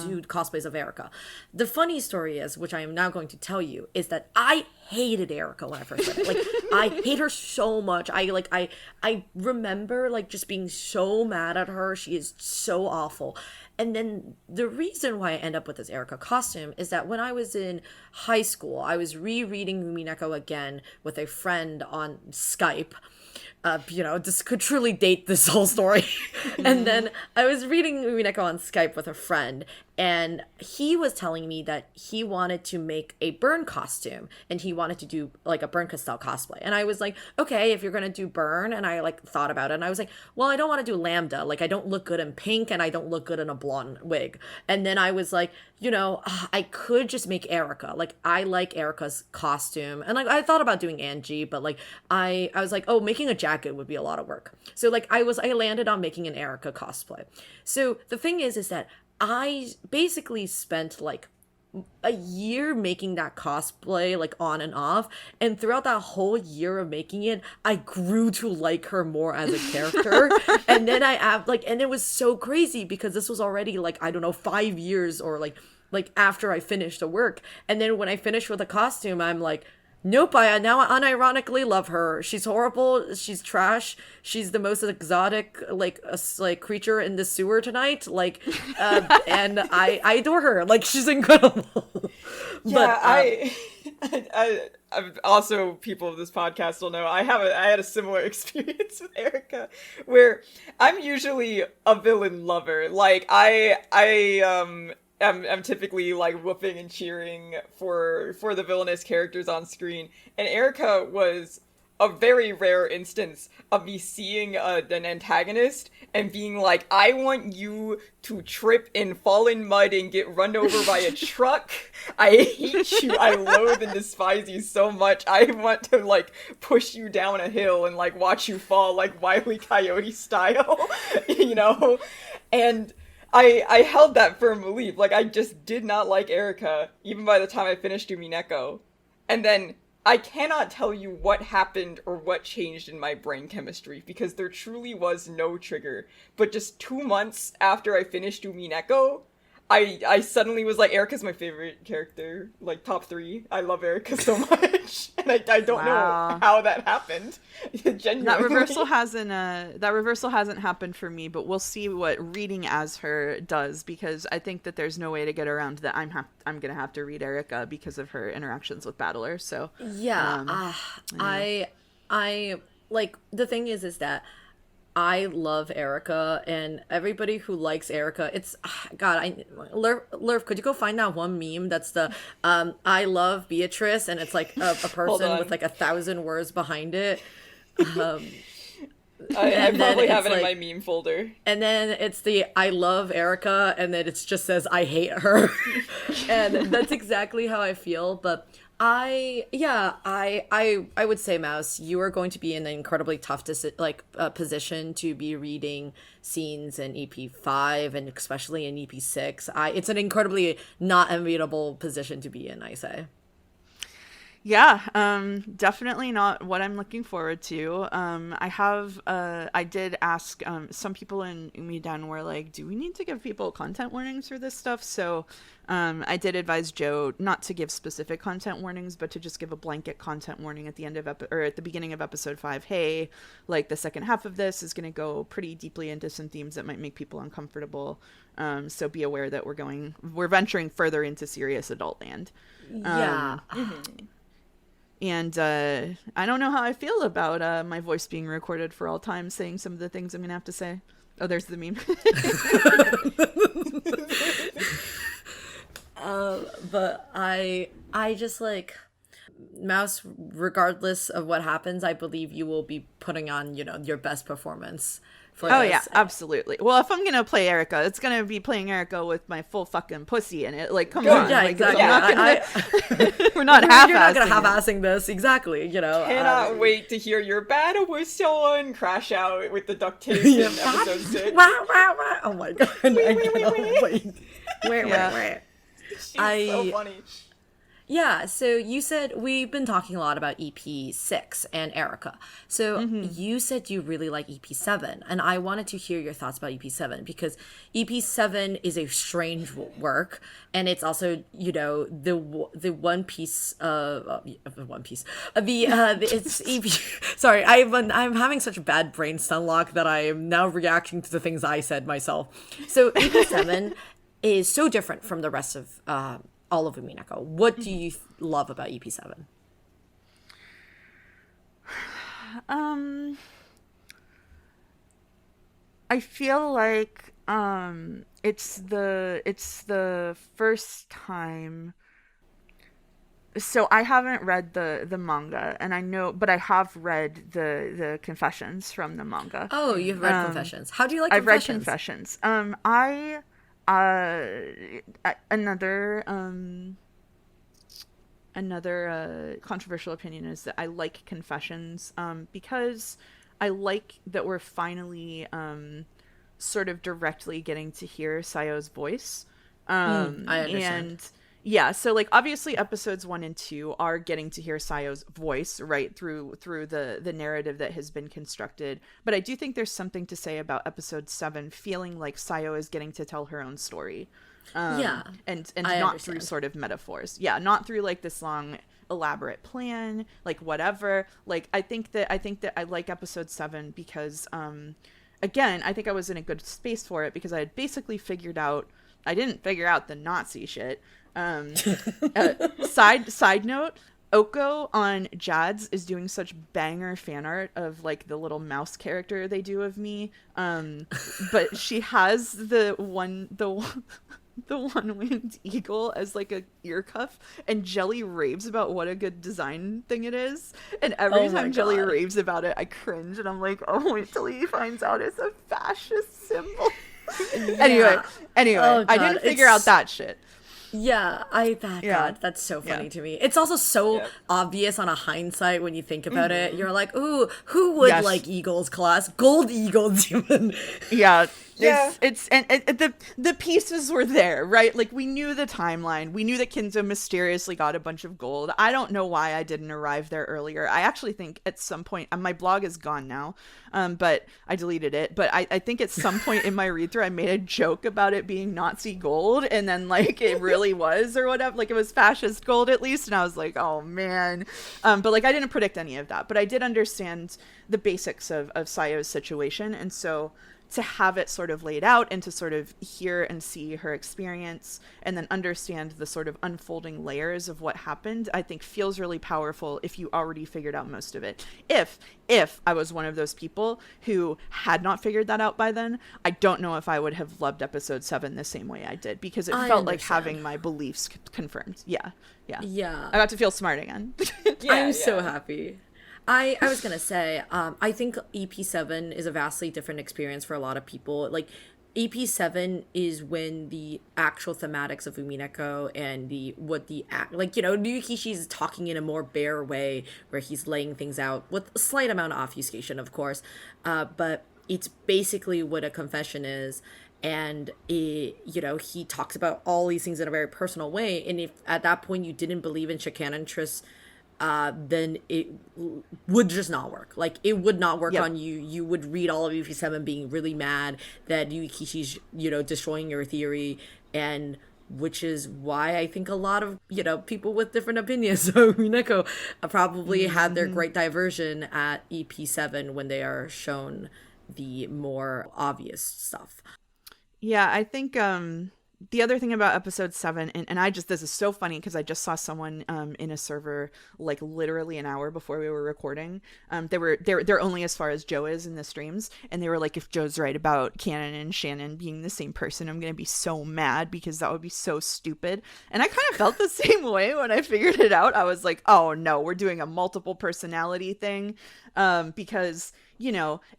[SPEAKER 1] do cosplays of Erica. The funny story is, which I am now going to tell you, is that I hated Erica when I first read it. Like, I hate her so much. I remember, like, just being so mad at her. She is so awful. And then the reason why I end up with this Erica costume is that when I was in high school, I was rereading Umineko again with a friend on Skype. This could truly date this whole story. And then I was reading Umineko on Skype with a friend, and he was telling me that he wanted to make a Burn costume, and he wanted to do like a Burn style cosplay. And I was like, okay, if you're gonna do Burn, and I like thought about it, and I was like, well, I don't want to do Lambda. Like, I don't look good in pink, and I don't look good in a blonde wig. And then I was like, I could just make Erica. Like, I like Erica's costume, and like I thought about doing Angie, but like I was like, oh, making a jacket would be a lot of work. So like I landed on making an Erica cosplay. So the thing is that I basically spent like a year making that cosplay, like on and off, and throughout that whole year of making it, I grew to like her more as a character. And then and it was so crazy because this was already like, I don't know, 5 years or like after I finished the work. And then when I finished with the costume, I'm like, nope, I now unironically love her. She's horrible. She's trash. She's the most exotic, like creature in the sewer tonight. Like, and I adore her. Like, she's incredible.
[SPEAKER 2] Yeah, I'm also, people of this podcast will know I had a similar experience with Erica, where I'm usually a villain lover. Like, I'm typically like whooping and cheering for the villainous characters on screen, and Erica was a very rare instance of me seeing an antagonist and being like, I want you to trip and fall in mud and get run over by a truck. I hate you. I loathe and despise you so much. I want to like push you down a hill and like watch you fall like Wile E. Coyote style, and I held that firm belief. Like, I just did not like Erica, even by the time I finished Umineko. And then I cannot tell you what happened or what changed in my brain chemistry, because there truly was no trigger. But just 2 months after I finished Umineko, I suddenly was like, Erica's my favorite character, like top 3. I love Erica so much, and I don't know how that happened. Genuinely.
[SPEAKER 3] That reversal hasn't happened for me, but we'll see what reading as her does, because I think that there's no way to get around that. I'm gonna have to read Erica because of her interactions with Battler. So
[SPEAKER 1] yeah, I like, the thing is that I love Erica, and everybody who likes Erica, it's God. Lerf, could you go find that one meme that's the I love Beatrice, and it's like a person with like 1,000 words behind it.
[SPEAKER 2] I probably have it in my meme folder.
[SPEAKER 1] And then it's the I love Erica, and then it just says I hate her, and that's exactly how I feel. But I would say, Mouse, you are going to be in an incredibly tough position to be reading scenes in EP5 and especially in EP6. It's an incredibly not enviable position to be in, I say.
[SPEAKER 3] Yeah, definitely not what I'm looking forward to. I did ask, some people in Umidan were like, do we need to give people content warnings for this stuff? So I did advise Joe not to give specific content warnings, but to just give a blanket content warning at the end of or at the beginning of episode 5. Hey, like, the second half of this is going to go pretty deeply into some themes that might make people uncomfortable. So be aware that we're venturing further into serious adult land.
[SPEAKER 1] Yeah.
[SPEAKER 3] And I don't know how I feel about my voice being recorded for all time, saying some of the things I'm going to have to say. Oh, there's the meme.
[SPEAKER 1] But I just like, Mouse, regardless of what happens, I believe you will be putting on, your best performance for this.
[SPEAKER 3] Yeah, absolutely. Well, if I'm going to play Erica, it's going to be playing Erica with my full fucking pussy in it. Like, come on.
[SPEAKER 1] Yeah,
[SPEAKER 3] like,
[SPEAKER 1] exactly.
[SPEAKER 3] We're not half-assing.
[SPEAKER 1] You're not going to half-assing this. Exactly,
[SPEAKER 2] Cannot wait to hear your battle with someone crash out with the duct tape in episode 6.
[SPEAKER 1] Wow, wow, wow. Oh my god. I cannot wait. Wait.
[SPEAKER 2] She's so funny.
[SPEAKER 1] Yeah, so you said we've been talking a lot about EP6 and Erica. So you said you really like EP7, and I wanted to hear your thoughts about EP7 because EP7 is a strange work, and it's also, the One Piece One Piece it's EP. Sorry, I'm having such bad brain stun lock that I am now reacting to the things I said myself. So EP7 is so different from the rest of all of Umineko. What do you love about EP7?
[SPEAKER 3] I feel like it's the first time. So I haven't read the manga, and I know, but I have read the confessions from the manga.
[SPEAKER 1] Oh, you've read Confessions. How do you like
[SPEAKER 3] I've read
[SPEAKER 1] Confessions?
[SPEAKER 3] Confessions. Another controversial opinion is that I like Confessions because I like that we're finally sort of directly getting to hear Sayo's voice.
[SPEAKER 1] I understand.
[SPEAKER 3] And yeah, so like obviously episodes 1 and 2 are getting to hear Sayo's voice right through the narrative that has been constructed, but I do think there's something to say about episode 7 feeling like Sayo is getting to tell her own story. And not
[SPEAKER 1] understand.
[SPEAKER 3] through sort of metaphors. Yeah, not through like this long elaborate plan, like whatever. Like I think that I like episode 7 because again, I think I was in a good space for it because I had basically I didn't figure out the Nazi shit. Side note, Oko on Jad's is doing such banger fan art of like the little mouse character they do of me. But she has the one-winged eagle as like a ear cuff, and Jelly raves about what a good design thing it is. And every time Jelly raves about it, I cringe, and I'm like, oh, wait till he finds out it's a fascist symbol.
[SPEAKER 1] Yeah.
[SPEAKER 3] Anyway,
[SPEAKER 1] Oh,
[SPEAKER 3] I didn't figure out that shit.
[SPEAKER 1] Yeah, God, that's so funny to me. It's also so obvious on a hindsight when you think about it. You're like, ooh, who would like eagles class? Gold eagles even.
[SPEAKER 3] Yeah. It's the pieces were there, right? Like we knew the timeline. We knew that Kinzo mysteriously got a bunch of gold. I don't know why I didn't arrive there earlier. I actually think at some point, my blog is gone now, but I deleted it. But I think at some point in my read through, I made a joke about it being Nazi gold, and then like it really was or whatever. Like it was fascist gold at least, and I was like, oh man. But like I didn't predict any of that, but I did understand the basics of Sayo's situation, and so to have it sort of laid out and to sort of hear and see her experience and then understand the sort of unfolding layers of what happened, I think feels really powerful if you already figured out most of it. If I was one of those people who had not figured that out by then, I don't know if I would have loved episode 7 the same way I did, because it felt like having my beliefs confirmed. Yeah. I got to feel smart again.
[SPEAKER 1] I'm so happy. I was gonna say, I think EP7 is a vastly different experience for a lot of people. Like, EP7 is when the actual thematics of Umineko and Ryukishi's talking in a more bare way, where he's laying things out with a slight amount of obfuscation, of course, but it's basically what a confession is. And he talks about all these things in a very personal way. And if at that point you didn't believe in Chicanan Tris, then it would just not work. Like, it would not work on you. You would read all of EP7 being really mad that Yukishi's, destroying your theory, and which is why I think a lot of, people with different opinions of Umineko probably had their great diversion at EP7 when they are shown the more obvious stuff.
[SPEAKER 3] Yeah, I think the other thing about episode 7, and this is so funny because I just saw someone in a server like literally an hour before we were recording. They're only as far as Joe is in the streams, and they were like, if Joe's right about Canon and Shannon being the same person, I'm gonna be so mad because that would be so stupid. And I kind of felt the same way when I figured it out. I was like, oh no, we're doing a multiple personality thing, because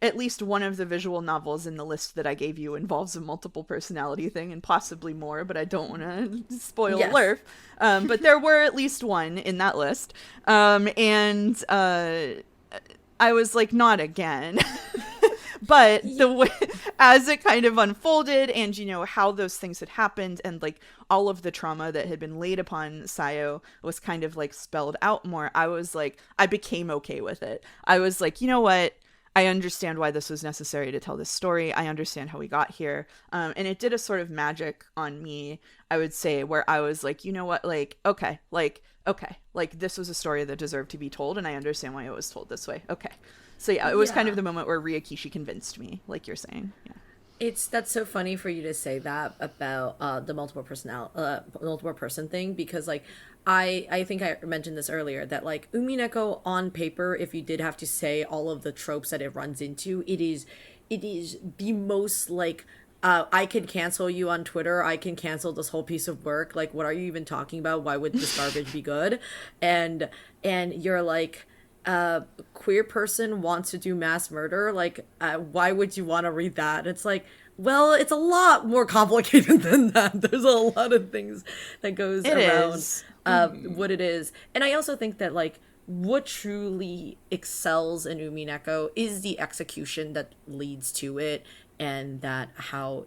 [SPEAKER 3] at least one of the visual novels in the list that I gave you involves a multiple personality thing, and possibly more, but I don't want to spoil alert. But there were at least one in that list. And I was like, not again. But the way, as it kind of unfolded, and how those things had happened, and like all of the trauma that had been laid upon Sayo was kind of like spelled out more, I was like, I became okay with it. I was like, you know what, I understand why this was necessary to tell this story. I understand how we got here. And it did a sort of magic on me, I would say, where I was like, you know what, like, okay, this was a story that deserved to be told, and I understand why it was told this way. Okay. So yeah, it was kind of the moment where Ryakishi convinced me, like you're saying. Yeah.
[SPEAKER 1] That's so funny for you to say that about the multiple person thing, because like I think I mentioned this earlier, that like Umineko on paper, if you did have to say all of the tropes that it runs into, it is the most like I can cancel you on Twitter. I can cancel this whole piece of work. Like, what are you even talking about? Why would this garbage be good? And you're like, queer person wants to do mass murder. Like, why would you want to read that? It's like, well, it's a lot more complicated than that. There's a lot of things that goes around what it is. And I also think that like what truly excels in Umineko is the execution that leads to it, and that how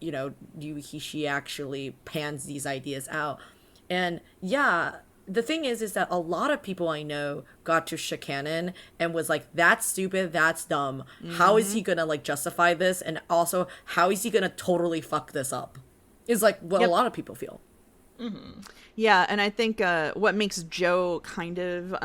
[SPEAKER 1] Yuichi actually pans these ideas out. And yeah, the thing is that a lot of people I know got to Shikanon and was like, that's stupid, that's dumb. How is he gonna like justify this? And also, how is he gonna totally fuck this up? Is like what a lot of people feel.
[SPEAKER 3] Yeah, and I think what makes Joe kind of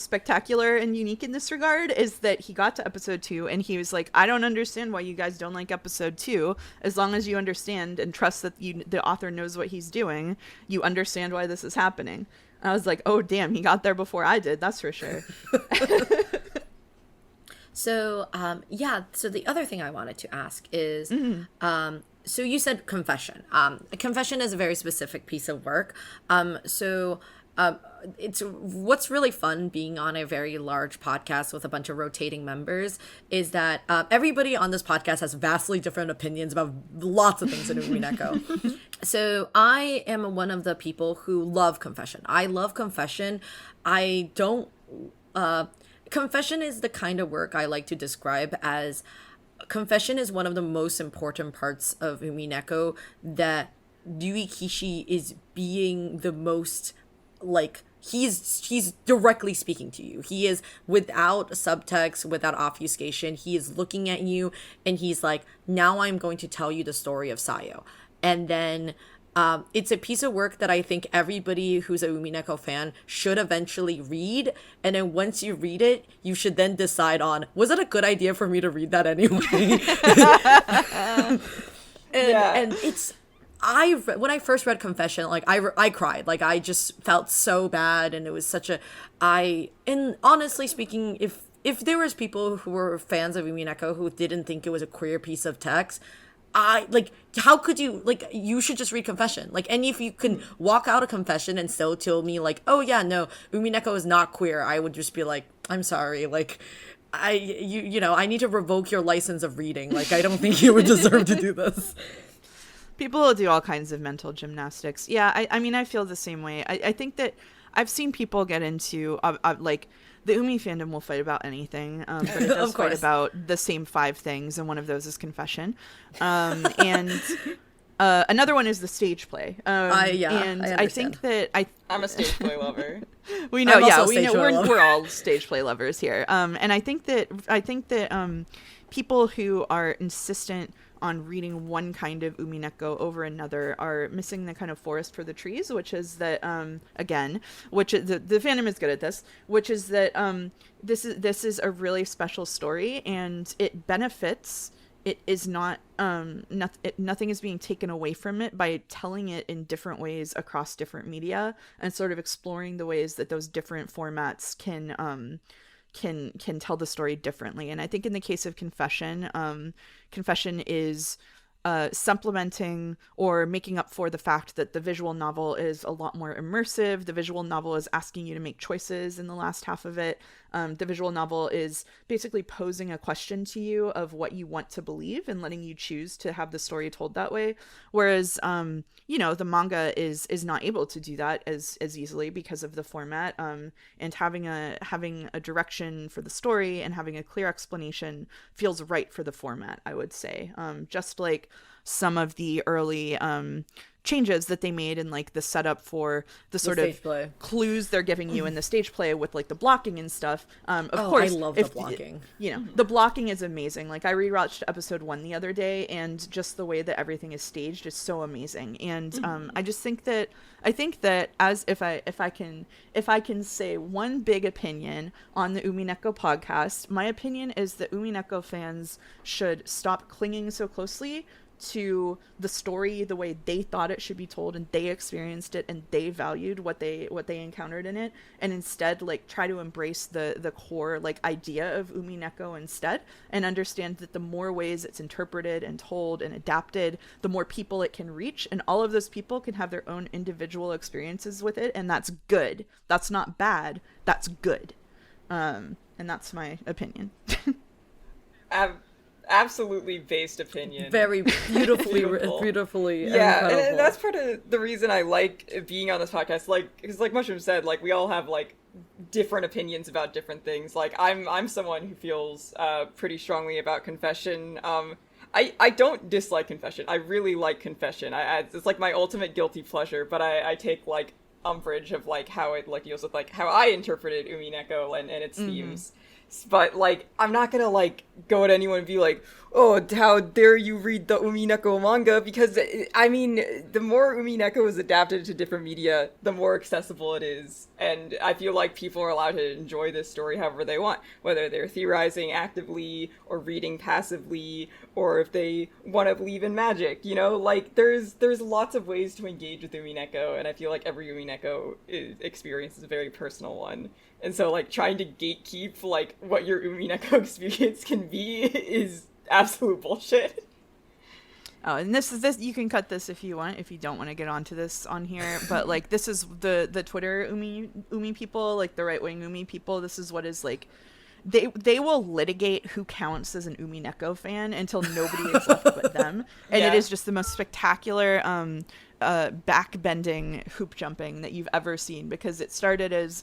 [SPEAKER 3] spectacular and unique in this regard is that he got to episode 2 and he was like, I don't understand why you guys don't like episode 2. As long as you understand and trust that the author knows what he's doing, you understand why this is happening. I was like, oh, damn, he got there before I did. That's for sure.
[SPEAKER 1] So, so the other thing I wanted to ask is, so you said confession. Confession is a very specific piece of work. It's what's really fun being on a very large podcast with a bunch of rotating members is that everybody on this podcast has vastly different opinions about lots of things in Umineko. So I am one of the people who love confession. I love confession. I don't confession is the kind of work I like to describe as confession is one of the most important parts of Umineko, that Ryukishi is being the most like he's directly speaking to you. He is without subtext, without obfuscation. He is looking at you and he's like, now I'm going to tell you the story of Sayo. And then it's a piece of work that I think everybody who's a Umineko fan should eventually read. And then once you read it, you should then decide on, was it a good idea for me to read that anyway? And it's, when I first read Confession, like I cried, like I just felt so bad. And it was such and honestly speaking, if there was people who were fans of Umineko who didn't think it was a queer piece of text, how could you, like, you should just read Confession. Like, and if you can walk out of Confession and still tell me like, oh yeah, no, Umineko is not queer, I would just be like, I'm sorry, like, I need to revoke your license of reading. Like, I don't think you would deserve to do this.
[SPEAKER 3] People will do all kinds of mental gymnastics. Yeah, I mean, I feel the same way. I think that I've seen people get into, like, the Umi fandom will fight about anything, but it does fight about the same 5 things, and one of those is confession. And another one is the stage play. And I think that
[SPEAKER 2] I'm a stage play lover.
[SPEAKER 3] We know, we're all stage play lovers here. And I think that people who are insistent on reading one kind of Umineko over another are missing the kind of forest for the trees, which is that which is the fandom is good at this, which is that this is a really special story and it benefits. It is not nothing is being taken away from it by telling it in different ways across different media and sort of exploring the ways that those different formats can tell the story differently. And I think in the case of Confession, Confession is supplementing or making up for the fact that the visual novel is a lot more immersive. The visual novel is asking you to make choices in the last half of it. The visual novel is basically posing a question to you of what you want to believe and letting you choose to have the story told that way. Whereas, the manga is not able to do that as easily because of the format. And having a direction for the story and having a clear explanation feels right for the format, I would say. Just like some of the early changes that they made in like the setup for the sort of
[SPEAKER 1] play
[SPEAKER 3] clues they're giving you in the stage play with like the blocking and stuff. Of course,
[SPEAKER 1] I love the blocking.
[SPEAKER 3] The blocking is amazing. Like I rewatched episode 1 the other day, and just the way that everything is staged is so amazing. And I think that as if I can say one big opinion on the Umineko podcast, my opinion is that Umineko fans should stop clinging so closely to the story the way they thought it should be told, and they experienced it and they valued what they encountered in it, and instead like try to embrace the core like idea of Umineko instead, and understand that the more ways it's interpreted and told and adapted, the more people it can reach, and all of those people can have their own individual experiences with it, and that's good. That's not bad, that's good. And that's my opinion.
[SPEAKER 2] Absolutely based opinion.
[SPEAKER 1] Very beautifully
[SPEAKER 2] yeah,
[SPEAKER 1] incredible.
[SPEAKER 2] and that's part of the reason I like being on this podcast, like, because like Mushroom said, like we all have like different opinions about different things. Like I'm someone who feels pretty strongly about confession. I don't dislike confession. I really like confession. It's like my ultimate guilty pleasure, but I take like umbrage of like how it like deals with like how I interpreted Umineko and its themes. But, like, I'm not gonna, like, go at anyone and be like, oh, how dare you read the Umineko manga, because, I mean, the more Umineko is adapted to different media, the more accessible it is, and I feel like people are allowed to enjoy this story however they want, whether they're theorizing actively, or reading passively, or if they want to believe in magic, like, there's lots of ways to engage with Umineko, and I feel like every Umineko experience is a very personal one. And so, like, trying to gatekeep, like, what your Umineko experience can be is absolute bullshit.
[SPEAKER 3] Oh, and this you can cut this if you want, if you don't want to get onto this on here, but, like, this is the Twitter Umi people, like, the right-wing Umi people, this is what is, like, they will litigate who counts as an Umineko fan until nobody is left but them. And It is just the most spectacular back-bending hoop jumping that you've ever seen, because it started as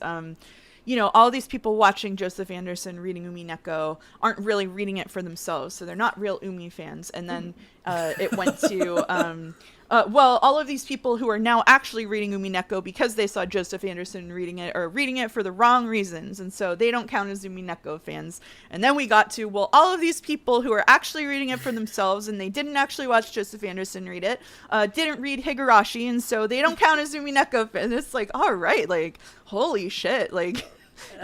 [SPEAKER 3] all these people watching Joseph Anderson reading Umineko aren't really reading it for themselves, so they're not real Umi fans. And then it went to, all of these people who are now actually reading Umineko because they saw Joseph Anderson reading it, or reading it for the wrong reasons, and so they don't count as Umineko fans. And then we got to, all of these people who are actually reading it for themselves, and they didn't actually watch Joseph Anderson read it, didn't read Higurashi, and so they don't count as Umineko fans. It's like, all right, like, holy shit, like...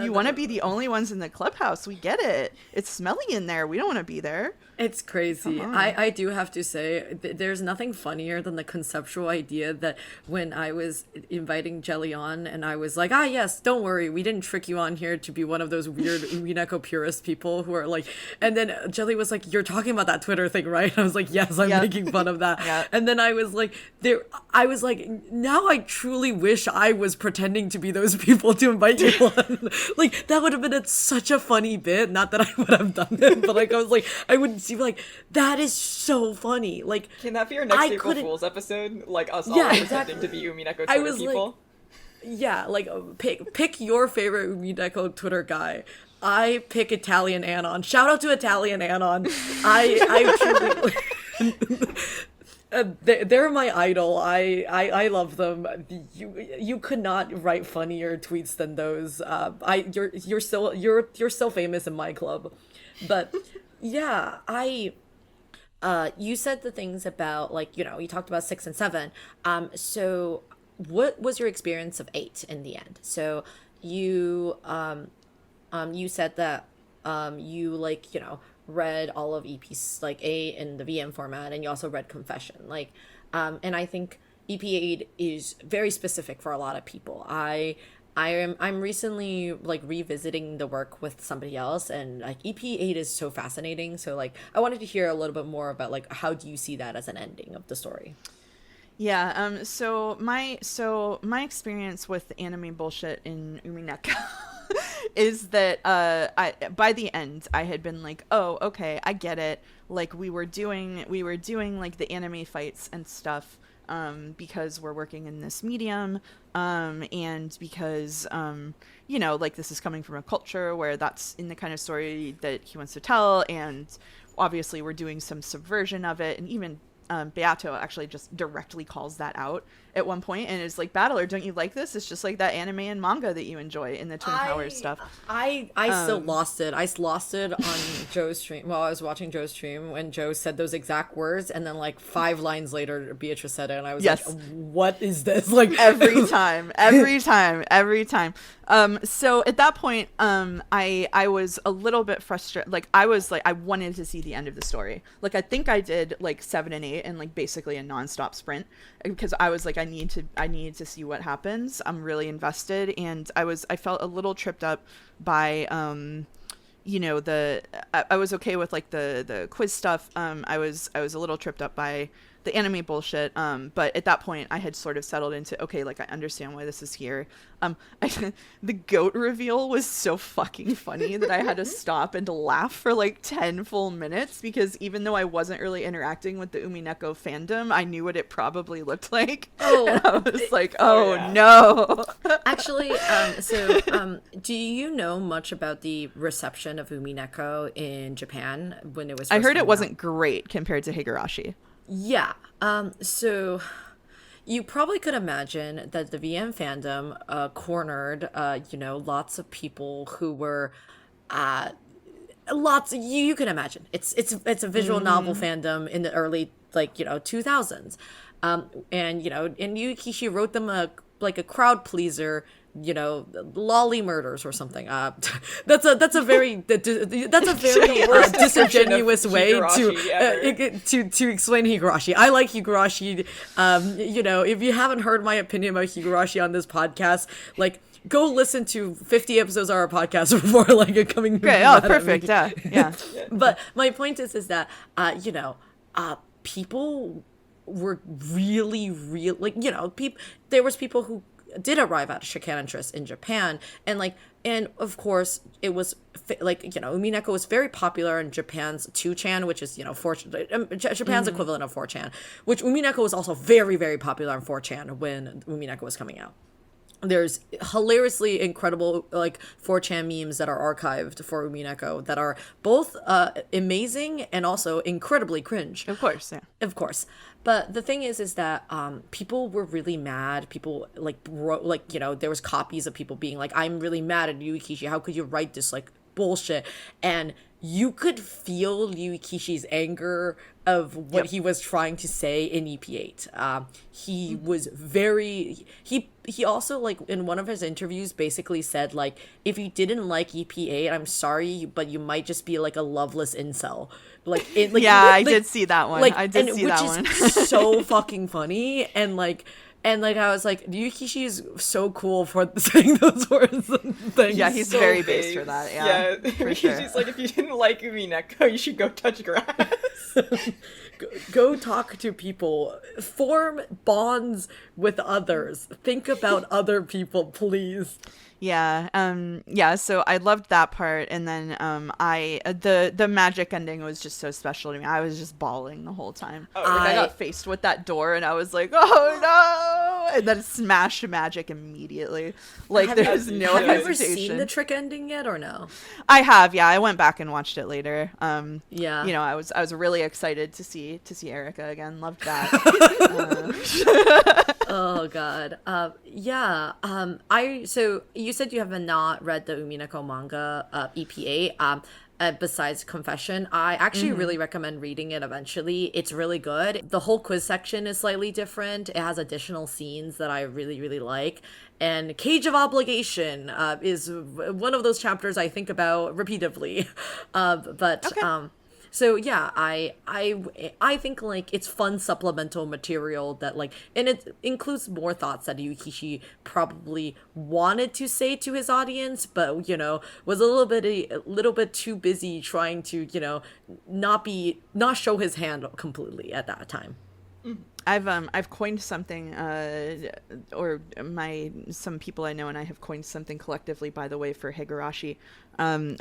[SPEAKER 3] You want to be the only ones in the clubhouse. We get it. It's smelly in there. We don't want to be there.
[SPEAKER 1] It's crazy. I do have to say, there's nothing funnier than the conceptual idea that when I was inviting Jelly on and I was like, yes, don't worry, we didn't trick you on here to be one of those weird Umineko purist people who are like, and then Jelly was like, you're talking about that Twitter thing, right? I was like, yes, I'm making fun of that. Yep. And then I was like, now I truly wish I was pretending to be those people to invite you on. Like, that would have been such a funny bit. Not that I would have done it, but like, I was like, I would see like, that is so funny. Like,
[SPEAKER 2] can that be your next April Fool's episode? Like us all pretending to be Umineko Twitter people? Like,
[SPEAKER 1] pick your favorite Umineko Twitter guy. I pick Italian Anon. Shout out to Italian Anon. I truly... they're my idol. I love them. You could not write funnier tweets than those. You're still famous in my club. But yeah, you said the things about, like, you talked about 6 and 7. So what was your experience of 8 in the end? So you said that you read all of EP like 8 in the VM format, and you also read Confession. And I think EP8 is very specific for a lot of people. I'm recently revisiting the work with somebody else, and EP8 is so fascinating. So I wanted to hear a little bit more about how do you see that as an ending of the story?
[SPEAKER 3] Yeah. So my experience with anime bullshit in Umineko is that I by the end I had been like, oh, okay, I get it. Like we were doing like the anime fights and stuff because we're working in this medium, and because like this is coming from a culture where that's in the kind of story that he wants to tell, and obviously we're doing some subversion of it, and even Beato actually just directly calls that out at one point and is like, Battler, don't you like this? It's just like that anime and manga that you enjoy in the Twin Towers stuff.
[SPEAKER 1] I still lost it. I lost it on Joe's stream. Well, I was watching Joe's stream when Joe said those exact words, and then like 5 lines later, Beatrice said it, and I was like, what is this? Like
[SPEAKER 3] every time. So at that point, I was a little bit frustrated. Like I wanted to see the end of the story. Like I think I did like 7 and 8 and like basically a nonstop sprint, because I was like, I need to see what happens. I'm really invested, and I felt a little tripped up by I was okay with like the quiz stuff. I was a little tripped up by the anime bullshit, but at that point I had sort of settled into, okay, like I understand why this is here. The goat reveal was so fucking funny that I had to stop and to laugh for like 10 full minutes, because even though I wasn't really interacting with the Umineko fandom, I knew what it probably looked like. And I was like, no.
[SPEAKER 1] Actually, do you know much about the reception of Umineko in Japan when it was
[SPEAKER 3] I heard it
[SPEAKER 1] out?
[SPEAKER 3] wasn't great compared to Higurashi.
[SPEAKER 1] Yeah. So you probably could imagine that the VM fandom cornered, lots of people who were you can imagine. It's a visual novel fandom in the early 2000s. And Yukishi wrote them a crowd pleaser, lolly murders or something. That's a very disingenuous way to explain Higurashi. I like Higurashi. If you haven't heard my opinion about Higurashi on this podcast, like, go listen to 50 episodes of our podcast before coming.
[SPEAKER 3] Great. Oh, perfect. Yeah.
[SPEAKER 1] But my point is that people were really there was people who did arrive at Shikana interest in Japan, and of course it was Umineko was very popular in Japan's 2chan, which is Japan's equivalent of 4chan, which Umineko was also very, very popular on 4chan when Umineko was coming out. There's hilariously incredible 4chan memes that are archived for Umineko that are both amazing and also incredibly cringe.
[SPEAKER 3] Of course, yeah.
[SPEAKER 1] Of course. But the thing is that people were really mad. People there was copies of people being like, I'm really mad at Yukishi. How could you write this bullshit? And you could feel Yukishi's anger of what he was trying to say in EP8. He was very... He also, in one of his interviews, basically said, if you didn't like EP8, I'm sorry, but you might just be, a loveless incel.
[SPEAKER 3] I did see that one. Which
[SPEAKER 1] is so fucking funny. And I was like, Yukishi is so cool for saying those words and things.
[SPEAKER 3] Yeah, he's so very based for that. Yeah,
[SPEAKER 2] for sure. He's like, if you didn't like Umineko, you should go touch grass.
[SPEAKER 1] Go talk to people. Form bonds with others. Think about other people, please.
[SPEAKER 3] Yeah. So I loved that part, and then the magic ending was just so special to me. I was just bawling the whole time. I got faced with that door, and I was like, oh no! And then smash magic immediately. There's no hesitation.
[SPEAKER 1] Have you ever seen the trick ending yet, or no?
[SPEAKER 3] I have. Yeah, I went back and watched it later.
[SPEAKER 1] Yeah.
[SPEAKER 3] I was really excited to see Erica again. Loved that.
[SPEAKER 1] Oh god. So you said you have not read the Umineko manga EP8. Besides Confession, I actually really recommend reading it eventually. It's really good. The whole quiz section is slightly different. It has additional scenes that I really, really like. And Cage of Obligation is one of those chapters I think about repeatedly. So yeah, I think it's fun supplemental material that and it includes more thoughts that Yukishi probably wanted to say to his audience, but was a little bit too busy trying to not show his hand completely at that time.
[SPEAKER 3] I've coined something, or some people I know and I have coined something collectively, by the way, for Higurashi.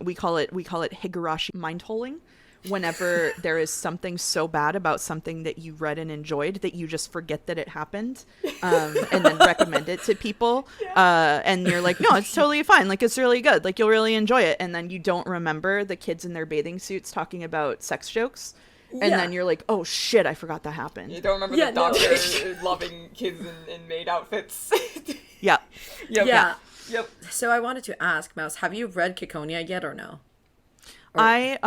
[SPEAKER 3] We call it Higurashi mind holing. Whenever there is something so bad about something that you read and enjoyed that you just forget that it happened, and then recommend it to people, and you're like, no, it's totally fine, like it's really good, like you'll really enjoy it, and then you don't remember the kids in their bathing suits talking about sex jokes. And then you're like, oh shit, I forgot that happened.
[SPEAKER 2] You don't remember the doctor loving kids in maid outfits.
[SPEAKER 3] Yeah.
[SPEAKER 2] Yep.
[SPEAKER 1] So I wanted to ask, Mouse, have you read Ciconia yet or no?
[SPEAKER 3] I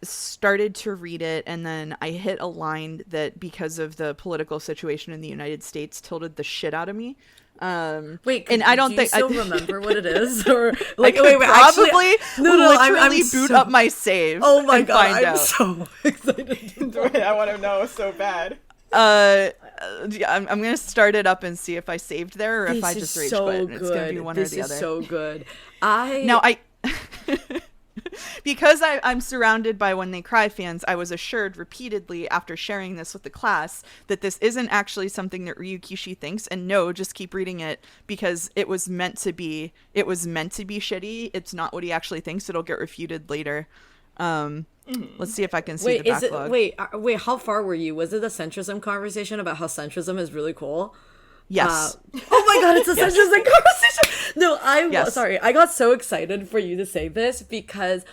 [SPEAKER 3] started to read it, and then I hit a line that, because of the political situation in the United States, tilted the shit out of me.
[SPEAKER 1] Wait,
[SPEAKER 3] and I don't
[SPEAKER 1] do
[SPEAKER 3] think
[SPEAKER 1] you still remember what it is, or like
[SPEAKER 3] wait,
[SPEAKER 1] actually,
[SPEAKER 3] probably literally boot up my save.
[SPEAKER 1] Oh my
[SPEAKER 3] and
[SPEAKER 1] god,
[SPEAKER 3] find
[SPEAKER 1] I'm
[SPEAKER 3] out.
[SPEAKER 1] so excited.
[SPEAKER 2] I want to know so bad.
[SPEAKER 3] I'm gonna start it up and see if I saved there or if I just rage quit. It's gonna be one or the other.
[SPEAKER 1] This is so good.
[SPEAKER 3] Because I'm surrounded by When They Cry fans, I was assured repeatedly after sharing this with the class that this isn't actually something that Ryukishi thinks, and no, just keep reading it because it was meant to be shitty. It's not what he actually thinks. It'll get refuted later. Let's see if I can see the backlog.
[SPEAKER 1] Wait, how far were you? Was it the centrism conversation about how centrism is really cool?
[SPEAKER 3] Yes.
[SPEAKER 1] Oh my god, it's a centrism conversation. No,
[SPEAKER 3] Yes.
[SPEAKER 1] sorry. I got so excited for you to say this because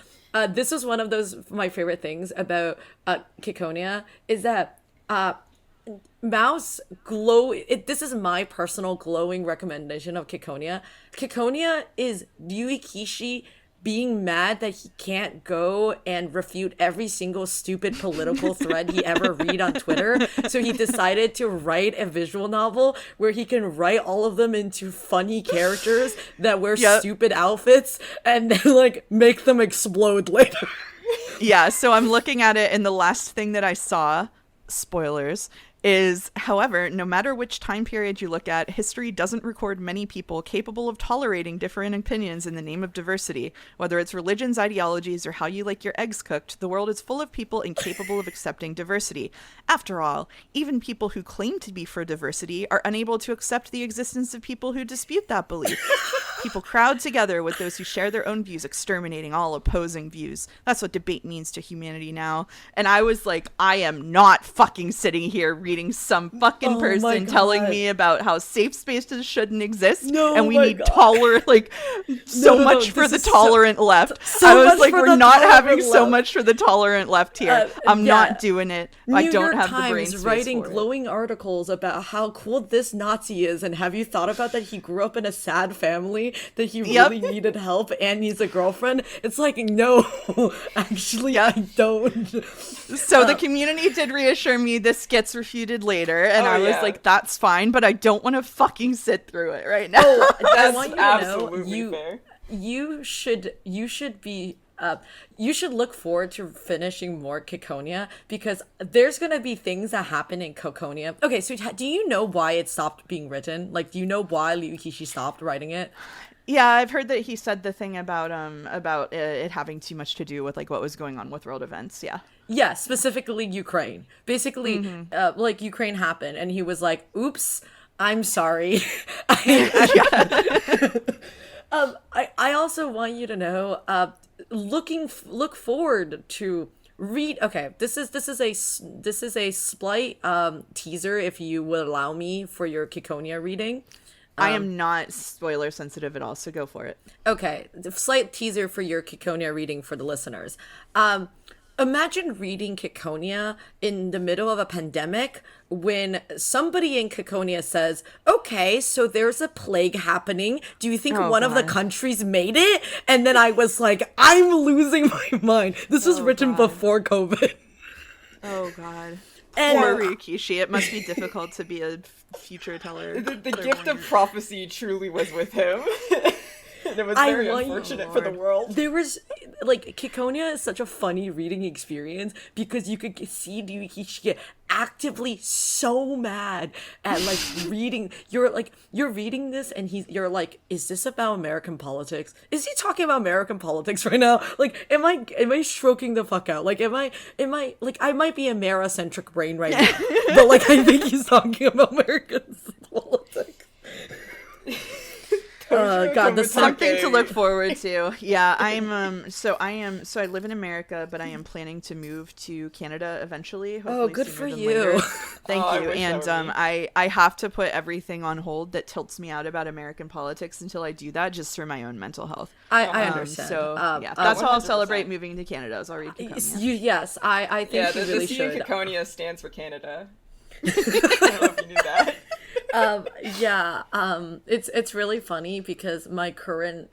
[SPEAKER 1] this was one of my favorite things about Ciconia is that Mouse this is my personal glowing recommendation of Ciconia. Ciconia is Ryukishi being mad that he can't go and refute every single stupid political thread he ever read on Twitter. So he decided to write a visual novel where he can write all of them into funny characters that wear stupid outfits and then like make them explode later.
[SPEAKER 3] Yeah, so I'm looking at it, and the last thing that I saw, spoilers, is, however, no matter which time period you look at, history doesn't record many people capable of tolerating different opinions in the name of diversity. Whether it's religions, ideologies, or how you like your eggs cooked, the world is full of people incapable of accepting diversity. After all, even people who claim to be for diversity are unable to accept the existence of people who dispute that belief. People crowd together with those who share their own views, exterminating all opposing views. That's what debate means to humanity now. And I was like, I am not fucking sitting here reading some fucking person telling me about how safe spaces shouldn't exist, and we need much for the tolerant left. I was like, we're not having so much for the tolerant left here. I'm not doing it. I don't have the brain space
[SPEAKER 1] writing
[SPEAKER 3] for
[SPEAKER 1] glowing articles about how cool this Nazi is, and have you thought about that he grew up in a sad family, that he really needed help and needs a girlfriend? It's like, no, actually, I don't.
[SPEAKER 3] So the community did reassure me this gets refuted later, and I was like, that's fine, but I don't want to fucking sit through it right now.
[SPEAKER 1] I want you to
[SPEAKER 2] absolutely
[SPEAKER 1] know
[SPEAKER 2] fair.
[SPEAKER 1] you should look forward to finishing more Ciconia, because there's going to be things that happen in Ciconia. Okay, so do you know why it stopped being written? Like, do you know why Ryukishi stopped writing it?
[SPEAKER 3] Yeah, I've heard that he said the thing about it having too much to do with like what was going on with world events. Yeah,
[SPEAKER 1] specifically Ukraine. Basically, like Ukraine happened, and he was like, "Oops, I'm sorry." I also want you to know, look forward to read. Okay, this is a slight teaser, if you would allow me, for your Ciconia reading.
[SPEAKER 3] I am not spoiler sensitive at all, so go for it.
[SPEAKER 1] Okay, the slight teaser for your Ciconia reading for the listeners. Imagine reading Ciconia in the middle of a pandemic when somebody in Ciconia says, okay, so there's a plague happening. Do you think one of the countries made it? And then I was like, I'm losing my mind. This was written before COVID.
[SPEAKER 3] Oh, God.
[SPEAKER 1] And
[SPEAKER 3] poor Ryukishi. It must be difficult to be a future teller.
[SPEAKER 2] The gift of prophecy truly was with him. And it was very unfortunate for the world.
[SPEAKER 1] There was, like, Ciconia is such a funny reading experience because you could see Ryukishi get actively so mad at like reading. You're reading this and you're like, is this about American politics? Is he talking about American politics right now? Like, am I stroking the fuck out? Like, am I like, I might be a Mara-centric brain right now, but like I think he's talking about American politics. God, this
[SPEAKER 3] something to look forward to. Yeah, so I live in America, but I am planning to move to Canada eventually. Hopefully
[SPEAKER 1] good
[SPEAKER 3] sooner
[SPEAKER 1] for
[SPEAKER 3] than
[SPEAKER 1] you.
[SPEAKER 3] later. Thank
[SPEAKER 2] Oh,
[SPEAKER 3] you.
[SPEAKER 2] I wish
[SPEAKER 3] And
[SPEAKER 2] that were me.
[SPEAKER 3] I have to put everything on hold that tilts me out about American politics until I do that, just for my own mental health.
[SPEAKER 1] I understand.
[SPEAKER 3] So yeah, that's how I'll
[SPEAKER 2] 100%.
[SPEAKER 3] celebrate moving to Canada. Is I'll read Ciconia.
[SPEAKER 1] Yes, I think
[SPEAKER 2] Yeah,
[SPEAKER 1] you
[SPEAKER 2] the
[SPEAKER 1] really
[SPEAKER 2] C in
[SPEAKER 1] should.
[SPEAKER 2] Ciconia stands for Canada. I don't know if you knew that.
[SPEAKER 1] It's really funny because my current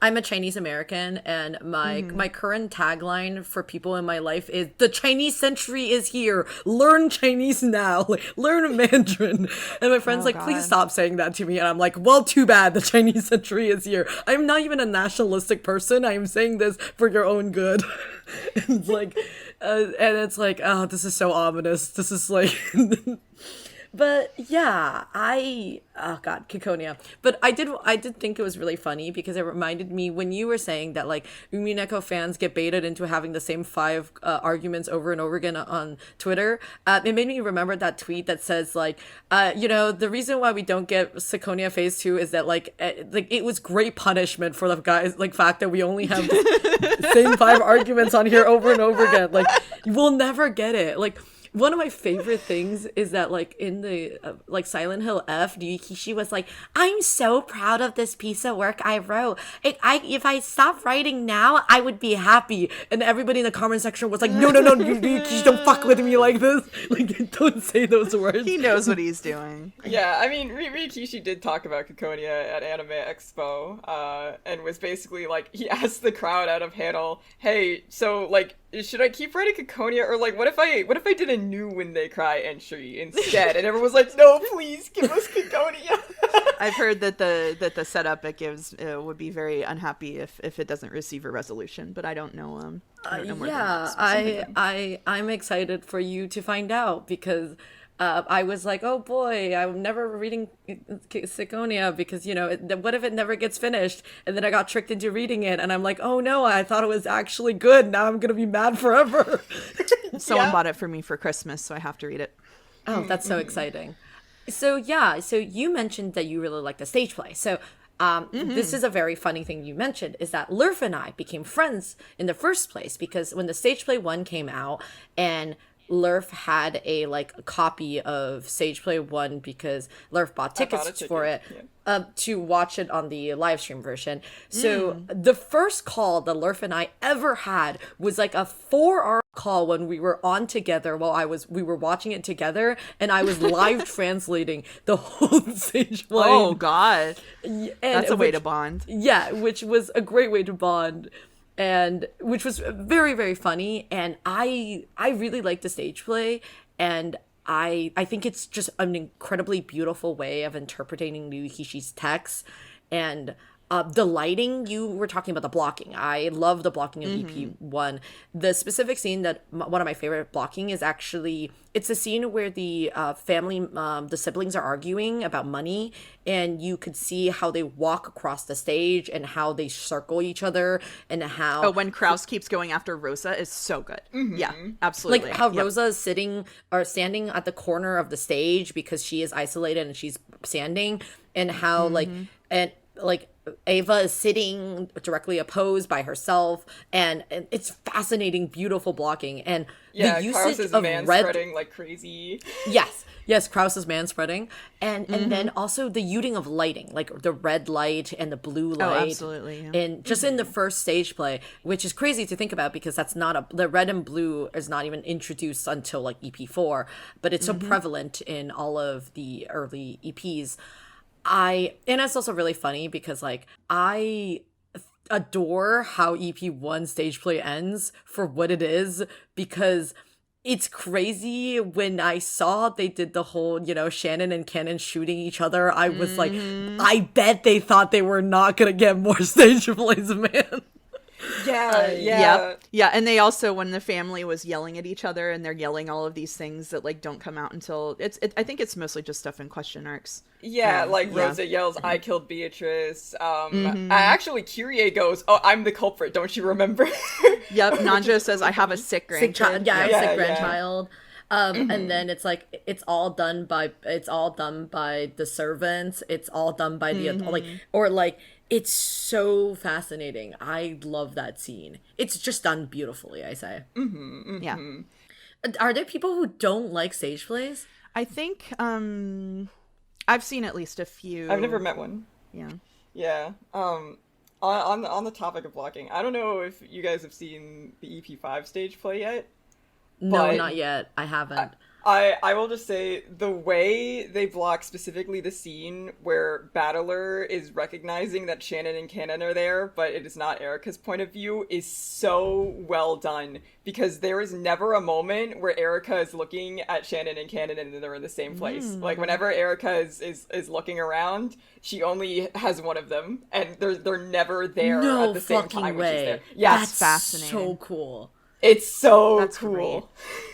[SPEAKER 1] I'm a Chinese American, and my current tagline for people in my life is the Chinese century is here. Learn Chinese now. Like, learn Mandarin. And my friend's like, please
[SPEAKER 3] God.
[SPEAKER 1] stop saying that to me. And I'm like, well, too bad. The Chinese century is here. I'm not even a nationalistic person. I am saying this for your own good. It's like, and it's like, oh, this is so ominous. This is like. But yeah, oh god, Ciconia. But I did think it was really funny because it reminded me when you were saying that like Umineko fans get baited into having the same 5 arguments over and over again on Twitter. It made me remember that tweet that says like, the reason why we don't get Ciconia Phase 2 is that like it was great punishment for the guys, like fact that we only have the same 5 arguments on here over and over again. Like, we'll never get it. Like, one of my favorite things is that, like, in the, like, Silent Hill F, Ryukishi was like, I'm so proud of this piece of work I wrote. If I stopped writing now, I would be happy. And everybody in the comment section was like, no, Ryukishi, don't fuck with me like this. Like, don't say those words.
[SPEAKER 3] He knows what he's doing.
[SPEAKER 2] Yeah, I mean, Rikishi did talk about Ciconia at Anime Expo, and was basically like, he asked the crowd out of panel, hey, so, like, should I keep writing Ciconia, or like, what if I did a new When They Cry entry instead? And everyone was like, no, please give us Ciconia.
[SPEAKER 3] I've heard that the setup it gives would be very unhappy if it doesn't receive a resolution, but I don't know. I don't know more than that specifically.
[SPEAKER 1] I'm excited for you to find out because I was like, oh boy, I'm never reading Ciconia because, what if it never gets finished? And then I got tricked into reading it and I'm like, oh no, I thought it was actually good. Now I'm going to be mad forever.
[SPEAKER 3] Someone bought it for me for Christmas, so I have to read it.
[SPEAKER 1] Oh, that's so exciting. So you mentioned that you really like the stage play. So this is a very funny thing you mentioned, is that Lurf and I became friends in the first place because when the stage play 1 came out and Lurf had a copy of Sage Play 1 because Lurf bought tickets for it to watch it on the live stream version. So the first call that Lurf and I ever had was like a 4-hour call when we were on together while we were watching it together, and I was live translating the whole Sage Play.
[SPEAKER 3] Oh god. That's a way to bond.
[SPEAKER 1] Yeah, which was a great way to bond. And which was very, very funny, and I really like the stage play, and I think it's just an incredibly beautiful way of interpreting Ryukishi's text, and the lighting, you were talking about the blocking. I love the blocking of EP1. The specific scene that one of my favorite blocking is actually, it's a scene where the family, the siblings are arguing about money, and you could see how they walk across the stage and how they circle each other and how...
[SPEAKER 3] Oh, when Kraus keeps going after Rosa is so good. Yeah, absolutely.
[SPEAKER 1] Like how Rosa is standing at the corner of the stage because she is isolated and she's standing, and how Ava is sitting directly opposed by herself, and it's fascinating, beautiful blocking, and the usage of
[SPEAKER 2] man-spreading like crazy.
[SPEAKER 1] Yes, Kraus is man-spreading, and then also the using of lighting, like the red light and the blue light.
[SPEAKER 3] Oh, absolutely. Yeah.
[SPEAKER 1] And just in the first stage play, which is crazy to think about because that's not the red and blue is not even introduced until like EP4, but it's so prevalent in all of the early EPs. And it's also really funny because like I adore how EP1 stage play ends for what it is, because it's crazy. When I saw they did the whole, Shannon and Cannon shooting each other, I was like, I bet they thought they were not gonna get more stage plays, man.
[SPEAKER 3] Yeah, and they also, when the family was yelling at each other, and they're yelling all of these things that like don't come out until I think it's mostly just stuff in question arcs.
[SPEAKER 2] Rosa yells, "I killed Beatrice." Actually, Kyrie goes, "Oh, I'm the culprit. Don't you remember?"
[SPEAKER 3] Yep. Nanjo says, "I have a sick grandchild."
[SPEAKER 1] I have a sick grandchild. And then it's like it's all done by the servants. It's all done by the it's so fascinating. I love that scene. It's just done beautifully, I say.
[SPEAKER 3] Yeah.
[SPEAKER 1] Are there people who don't like stage plays?
[SPEAKER 3] I think I've seen at least a few.
[SPEAKER 2] I've never met one. Yeah. On the topic of blocking, I don't know if you guys have seen the EP5 stage play yet.
[SPEAKER 1] No, not yet. I haven't.
[SPEAKER 2] I will just say the way they block specifically the scene where Battler is recognizing that Shannon and Cannon are there, but it is not Erica's point of view, is so well done, because there is never a moment where Erica is looking at Shannon and Cannon and they're in the same place. Like whenever Erica is looking around, she only has one of them, and they're never there at the same time.
[SPEAKER 1] Way.
[SPEAKER 2] Which is there. Yeah,
[SPEAKER 1] that's
[SPEAKER 3] fascinating.
[SPEAKER 1] So cool.
[SPEAKER 2] It's so
[SPEAKER 3] That's
[SPEAKER 2] cool.
[SPEAKER 3] Great.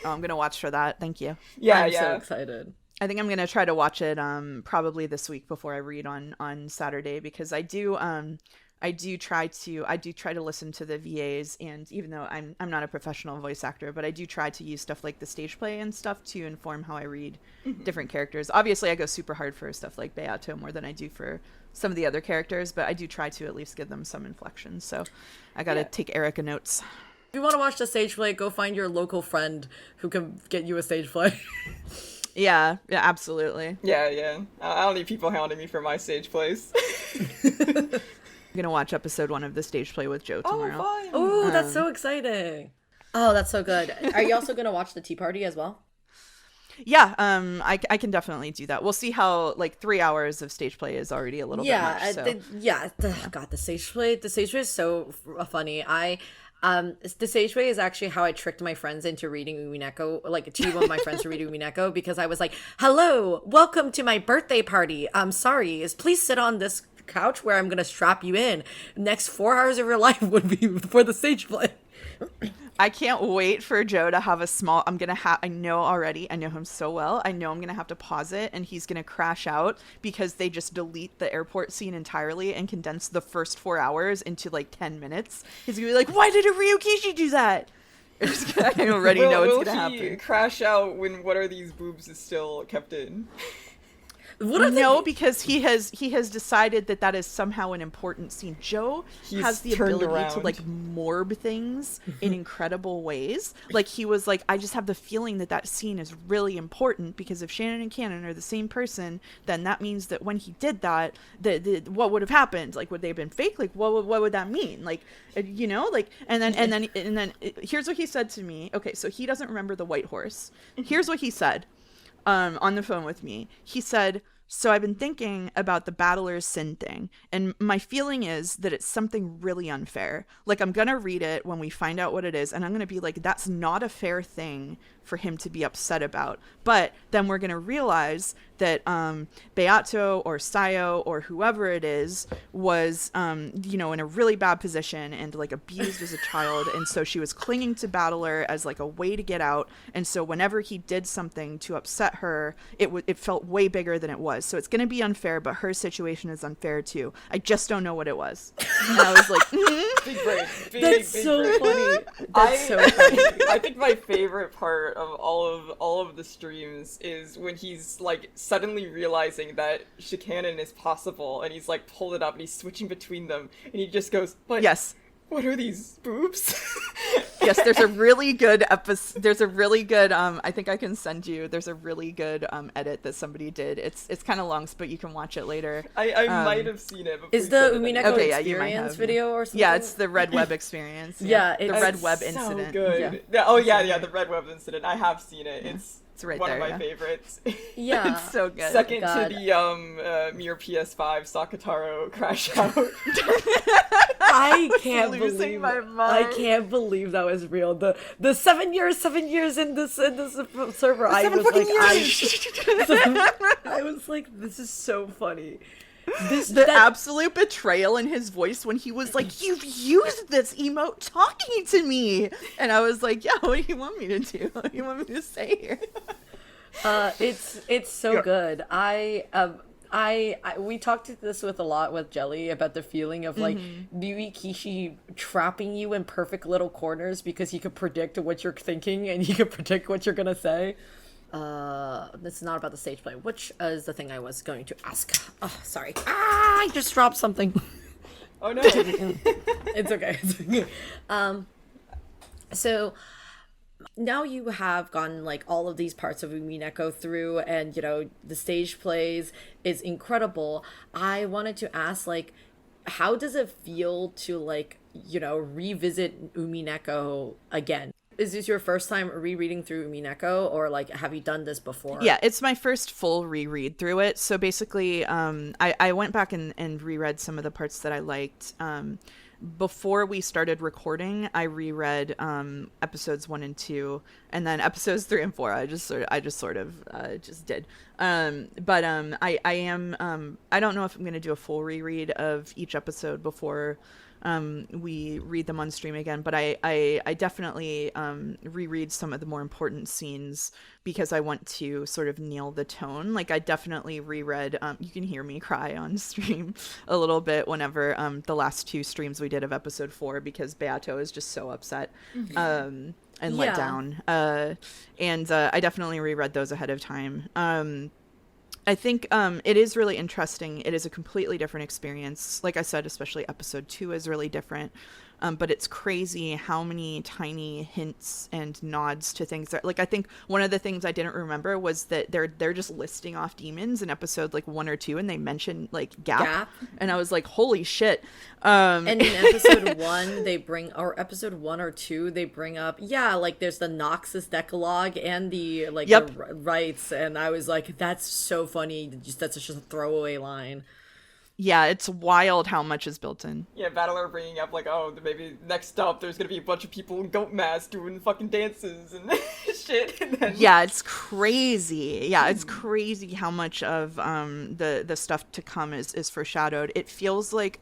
[SPEAKER 3] Oh, I'm gonna watch for that. Thank you.
[SPEAKER 1] I'm so excited.
[SPEAKER 3] I think I'm gonna try to watch it probably this week before I read on Saturday, because I do try to listen to the VAs, and even though I'm not a professional voice actor, but I do try to use stuff like the stage play and stuff to inform how I read different characters. Obviously I go super hard for stuff like Beato more than I do for some of the other characters, but I do try to at least give them some inflection. So I gotta take Erica notes.
[SPEAKER 1] If you want to watch the stage play, go find your local friend who can get you a stage play.
[SPEAKER 3] Yeah, absolutely.
[SPEAKER 2] Yeah. I don't need people hounding me for my stage plays.
[SPEAKER 3] I'm gonna watch episode 1 of the stage play with Joe tomorrow.
[SPEAKER 1] Oh, that's so exciting. Oh, that's so good. Are you also gonna watch the tea party as well?
[SPEAKER 3] Yeah, I can definitely do that. We'll see how 3 hours of stage play is already a little bit much. So.
[SPEAKER 1] God, the stage play is so funny. The stage play is actually how I tricked my friends into reading Umineko, two of my friends to read Umineko, because I was like, "Hello, welcome to my birthday party. I'm sorry, please sit on this couch where I'm gonna strap you in. Next 4 hours of your life would be for the stage play."
[SPEAKER 3] I can't wait for Joe to have I know him so well. I know I'm going to have to pause it, and he's going to crash out because they just delete the airport scene entirely and condense the first 4 hours into 10 minutes. He's going to be like, "Why did a Ryukishi do that?" I already know it's going to happen.
[SPEAKER 2] Will he crash out when "What Are These Boobs" is still kept in?
[SPEAKER 3] Because he has decided that is somehow an important scene. Joe has the ability to morb things in incredible ways. He was like, "I just have the feeling that scene is really important, because if Shannon and Cannon are the same person, then that means that when he did that, what would have happened? Would they have been fake? What would that mean? And then here's what he said to me. Okay, so he doesn't remember the white horse. Here's what he said. On the phone with me. He said, "So I've been thinking about the Battler's Sin thing, and my feeling is that it's something really unfair. I'm going to read it when we find out what it is, and I'm going to be like, that's not a fair thing for him to be upset about. But then we're going to realize that Beato or Sayo or whoever it is was, in a really bad position and abused as a child. And so she was clinging to Battler as a way to get out. And so whenever he did something to upset her, it felt way bigger than it was. So it's going to be unfair, but her situation is unfair too. I just don't know what it was." And I was like,
[SPEAKER 2] Big brain.
[SPEAKER 1] That's
[SPEAKER 2] big
[SPEAKER 1] so
[SPEAKER 2] brain.
[SPEAKER 1] funny. That's so funny.
[SPEAKER 2] I think my favorite part of all of the streams is when he's suddenly realizing that Shikanon is possible, and he's pulled it up and he's switching between them, and he just goes, "But
[SPEAKER 3] yes.
[SPEAKER 2] What are these boobs?"
[SPEAKER 3] Yes, there's a really good episode. There's a really good, I think I can send you. There's a really good edit that somebody did. It's kind of long, but you can watch it later.
[SPEAKER 2] I might have seen it.
[SPEAKER 1] Is the Umineko experience video or something?
[SPEAKER 3] Yeah, it's the Red Web experience.
[SPEAKER 1] Yeah,
[SPEAKER 3] the Red Web incident.
[SPEAKER 2] So good.
[SPEAKER 3] Yeah.
[SPEAKER 2] The Red Web incident. I have seen it.
[SPEAKER 3] Yeah. It's right
[SPEAKER 2] one
[SPEAKER 3] there,
[SPEAKER 2] of my favorites.
[SPEAKER 1] Yeah.
[SPEAKER 3] It's so good.
[SPEAKER 2] Second to the Mir PS5 Sakataro crash out.
[SPEAKER 1] I can't
[SPEAKER 3] losing
[SPEAKER 1] believe
[SPEAKER 3] my mind.
[SPEAKER 1] I can't believe that was real. The 7 years in this server. I was like, this is so funny.
[SPEAKER 3] The absolute betrayal in his voice when he was like, "You've used this emote talking to me," and I was like, "Yeah, what do you want me to do? What do you want me to say here?"
[SPEAKER 1] It's so good. We talked this with a lot with Jelly about the feeling of like Ryui Kishi trapping you in perfect little corners because he could predict what you're thinking and he could predict what you're gonna say. This is not about the stage play, which is the thing I was going to ask. Oh, sorry. I just dropped something.
[SPEAKER 2] Oh no.
[SPEAKER 1] It's okay. So now you have gotten like all of these parts of Umineko through, and you know the stage plays is incredible. I wanted to ask, like, how does it feel to like, you know, revisit Umineko again? Is this your first time rereading through Umineko, or like have you done this before?
[SPEAKER 3] Yeah, it's my first full reread through it. So basically, I went back and reread some of the parts that I liked. Before we started recording, I reread episodes 1 and 2, and then episodes 3 and 4. I just sort of did. But I don't know if I'm gonna do a full reread of each episode before we read them on stream again, but I definitely reread some of the more important scenes because I want to sort of nail the tone. Like, I definitely reread, you can hear me cry on stream a little bit whenever the last 2 streams we did of episode 4, because Beato is just so upset and let down. And I definitely reread those ahead of time. I think it is really interesting. It is a completely different experience. Like I said, especially episode 2 is really different. But it's crazy how many tiny hints and nods to things that, like, I think one of the things I didn't remember was that they're just listing off demons in episode like 1 or 2, and they mention like Gap. And I was like, holy shit.
[SPEAKER 1] And in episode 1 they bring, or episode 1 or 2 they bring up, like there's the Noxus Decalogue and the like the rights, and I was like, that's so funny. That's just a throwaway line.
[SPEAKER 3] Yeah, it's wild how much is built in.
[SPEAKER 2] Yeah, Battler bringing up, like, oh, maybe next up there's gonna be a bunch of people in goat masks doing fucking dances and shit. And then...
[SPEAKER 3] Yeah, it's crazy. Yeah, it's crazy how much of the stuff to come is foreshadowed. It feels like...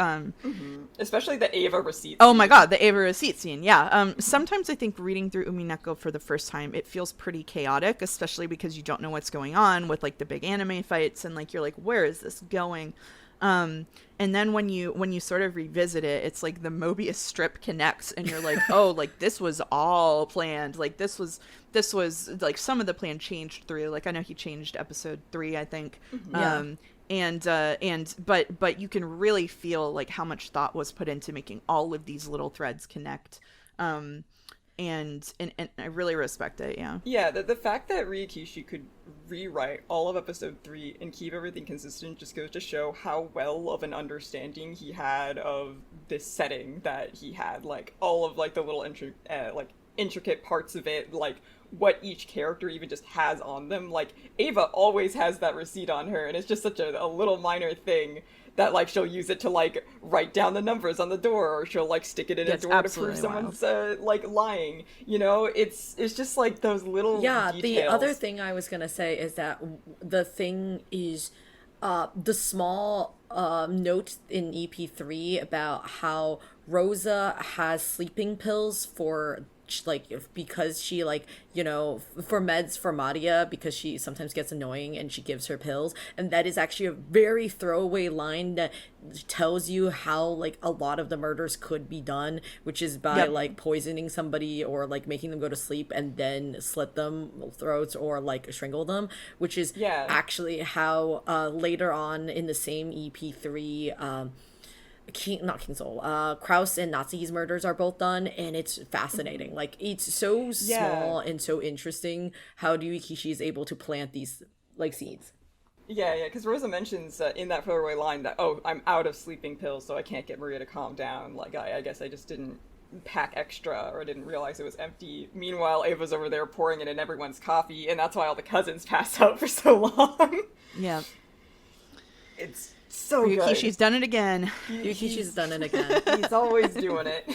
[SPEAKER 2] Especially the Ava receipt
[SPEAKER 3] scene. My god, the Ava receipt scene, yeah. Sometimes I think reading through Umineko for the first time, it feels pretty chaotic, especially because you don't know what's going on with, like, the big anime fights, and, like, you're like, where is this going? And then when you sort of revisit it, it's like the Mobius strip connects, and you're like, oh, like this was all planned. Like this was like some of the plan changed through. Like I know he changed episode 3, I think. But you can really feel like how much thought was put into making all of these little threads connect. And I really respect it, yeah.
[SPEAKER 2] Yeah, the fact that Ryukishi could rewrite all of episode 3 and keep everything consistent just goes to show how well of an understanding he had of this setting that he had. Like, all of, like, the little intricate parts of it, like, what each character even just has on them. Like, Ava always has that receipt on her, and it's just such a little minor thing that, like, she'll use it to, like, write down the numbers on the door, or she'll, like, stick it in a door to prove someone's, like, lying. You know, it's just, like, those little details.
[SPEAKER 1] The other thing I was gonna say is that the thing is, the small note in EP3 about how Rosa has sleeping pills for, like, because she, like, you know, for meds for Madia, because she sometimes gets annoying and she gives her pills, and that is actually a very throwaway line that tells you how, like, a lot of the murders could be done, which is by like poisoning somebody or like making them go to sleep and then slit them throats or like strangle them, which is actually how later on in the same EP3 Kraus and Natsuki's murders are both done, and it's fascinating. Like, it's so small and so interesting how Ryukishi is able to plant these, like, seeds.
[SPEAKER 2] Yeah, because Rosa mentions in that throwaway line that, oh, I'm out of sleeping pills, so I can't get Maria to calm down. Like, I guess I just didn't pack extra, or I didn't realize it was empty. Meanwhile, Ava's over there pouring it in everyone's coffee, and that's why all the cousins pass out for so long.
[SPEAKER 3] Yeah.
[SPEAKER 2] It's so good.
[SPEAKER 3] Ryukishi's done it again.
[SPEAKER 1] Ryukishi's done it again.
[SPEAKER 2] He's always doing it.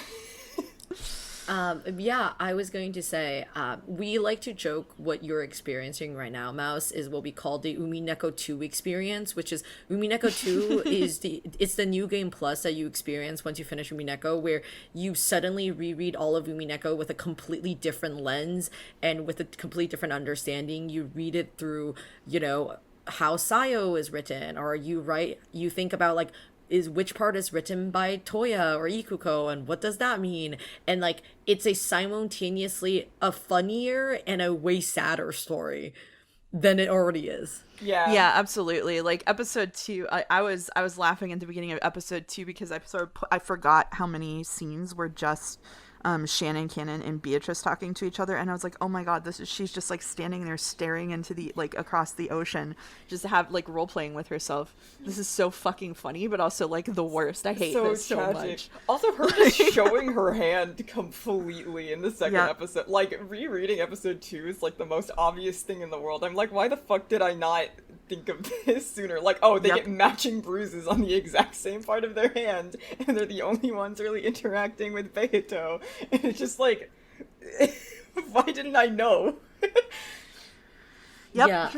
[SPEAKER 1] Yeah, I was going to say, we like to joke what you're experiencing right now, Mouse, is what we call the Umineko 2 experience, which is Umineko 2 is it's the new game plus that you experience once you finish Umineko, where you suddenly reread all of Umineko with a completely different lens and with a complete different understanding. You read it through, how Sayo is written, or you think about like is which part is written by Toya or Ikuko and what does that mean? And like it's a simultaneously a funnier and a way sadder story than it already is.
[SPEAKER 3] Yeah, absolutely. Like episode 2, I was laughing at the beginning of episode 2 because I forgot how many scenes were just Shannon Cannon and Beatrice talking to each other, and I was like, oh my god, she's just like standing there staring into the like across the ocean, just have like role playing with herself. This is so fucking funny, but also like the worst. I hate this so much.
[SPEAKER 2] Also, her just showing her hand completely in the second episode. Like rereading episode 2 is like the most obvious thing in the world. I'm like, why the fuck did I not think of this sooner? Like, oh, they get matching bruises on the exact same part of their hand, and they're the only ones really interacting with Beito. And it's just like, why didn't I know?
[SPEAKER 3] Yep.
[SPEAKER 1] Yeah.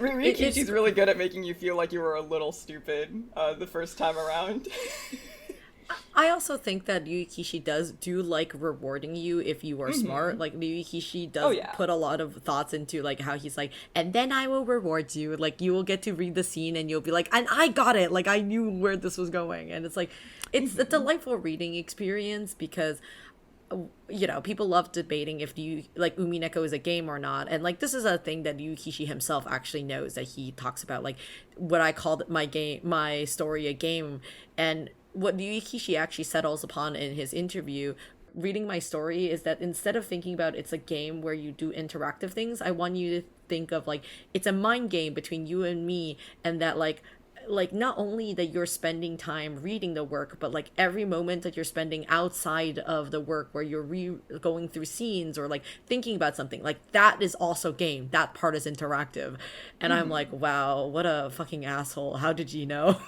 [SPEAKER 2] Reread Kishi's really good at making you feel like you were a little stupid the first time around.
[SPEAKER 1] I also think that Ryukishi do like rewarding you if you are smart. Like Ryukishi does put a lot of thoughts into like how he's like, and then I will reward you. Like you will get to read the scene and you'll be like, and I got it. Like I knew where this was going. And it's like, it's a delightful reading experience because people love debating if like Umineko is a game or not, and like this is a thing that Yukishi himself actually knows, that he talks about like what I called my story a game, and what Yukishi actually settles upon in his interview reading my story is that instead of thinking about it's a game where you do interactive things, I want you to think of like it's a mind game between you and me, and that like not only that you're spending time reading the work, but like every moment that you're spending outside of the work where you're going through scenes or like thinking about something, like that is also game. That part is interactive. And I'm like, wow, what a fucking asshole. How did you know?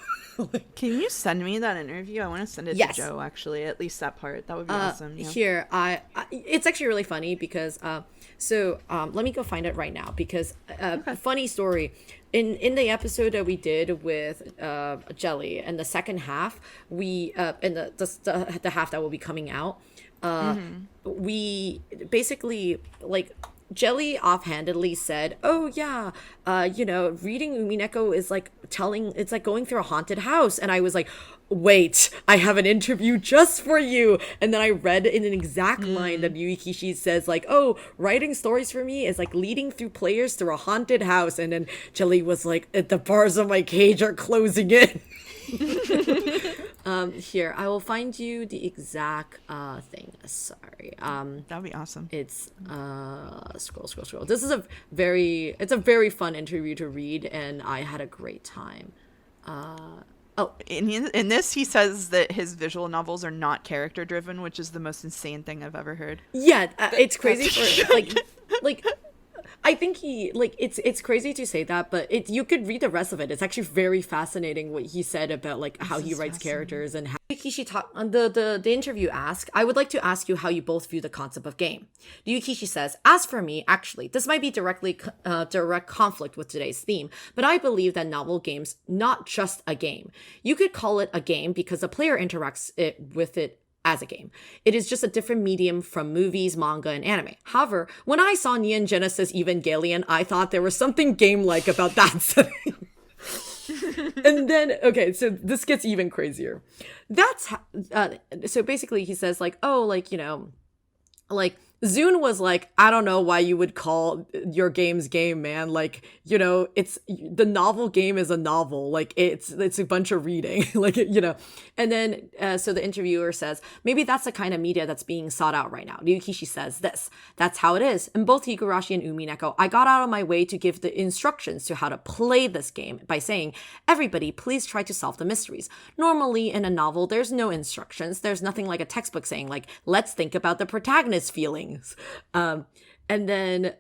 [SPEAKER 3] Can you send me that interview? I want to send it to Joe, actually, at least that part. That would be awesome. Yeah.
[SPEAKER 1] Here, it's actually really funny because let me go find it right now because funny story. In the episode that we did with Jelly, and the second half, we in the half that will be coming out, we basically like Jelly offhandedly said, "Oh yeah, reading Umineko is like it's like going through a haunted house," and I was like, wait, I have an interview just for you. And then I read in an exact line that Yukishi says like, oh, writing stories for me is like leading through players through a haunted house. And then Jelly was like, the bars of my cage are closing in. Here, I will find you the exact thing. Sorry.
[SPEAKER 3] That'd be awesome.
[SPEAKER 1] It's scroll. This is a very fun interview to read, and I had a great time.
[SPEAKER 3] In this, he says that his visual novels are not character driven, which is the most insane thing I've ever heard.
[SPEAKER 1] Yeah, it's crazy for like I think he like it's crazy to say that, but you could read the rest of it. It's actually very fascinating what he said about like how he writes characters and how Yukishi talk on the interview asked, I would like to ask you how you both view the concept of game. Yukishi says, as for me, actually, this might be direct conflict with today's theme, but I believe that novel games not just a game. You could call it a game because the player interacts with it as a game. It is just a different medium from movies, manga, and anime. However, when I saw Neon Genesis Evangelion, I thought there was something game-like about that setting. And then, okay, so this gets even crazier. So basically he says like, oh, like, like Zune was like, I don't know why you would call your games game, man. Like, it's the novel game is a novel. Like it's a bunch of reading, like, and then, so the interviewer says, maybe that's the kind of media that's being sought out right now. Ryukishi says this, that's how it is. In both Higurashi and Umineko, I got out of my way to give the instructions to how to play this game by saying, everybody, please try to solve the mysteries. Normally in a novel, there's no instructions. There's nothing like a textbook saying like, let's think about the protagonist's feelings. And then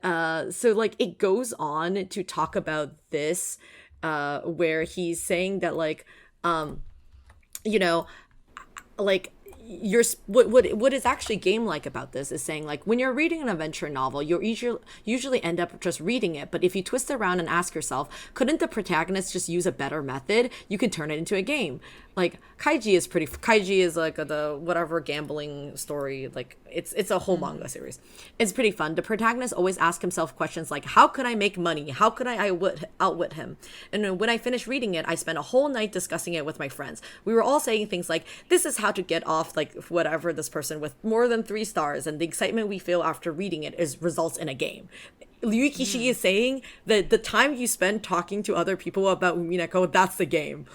[SPEAKER 1] so like it goes on to talk about this where he's saying that like like what is actually game like about this is saying, like, when you're reading an adventure novel, you usually end up just reading it, but if you twist around and ask yourself, couldn't the protagonist just use a better method, you can turn it into a game. Like Kaiji is like the whatever gambling story, like it's a whole manga series. It's pretty fun. The protagonist always asks himself questions like, how could I make money, how could I outwit him? And when I finished reading it, I spent a whole night discussing it with my friends. We were all saying things like, this is how to get off like whatever this person with more than 3 stars, and the excitement we feel after reading it is results in a game. Ryukishi is saying that the time you spend talking to other people about Umineko, that's the game.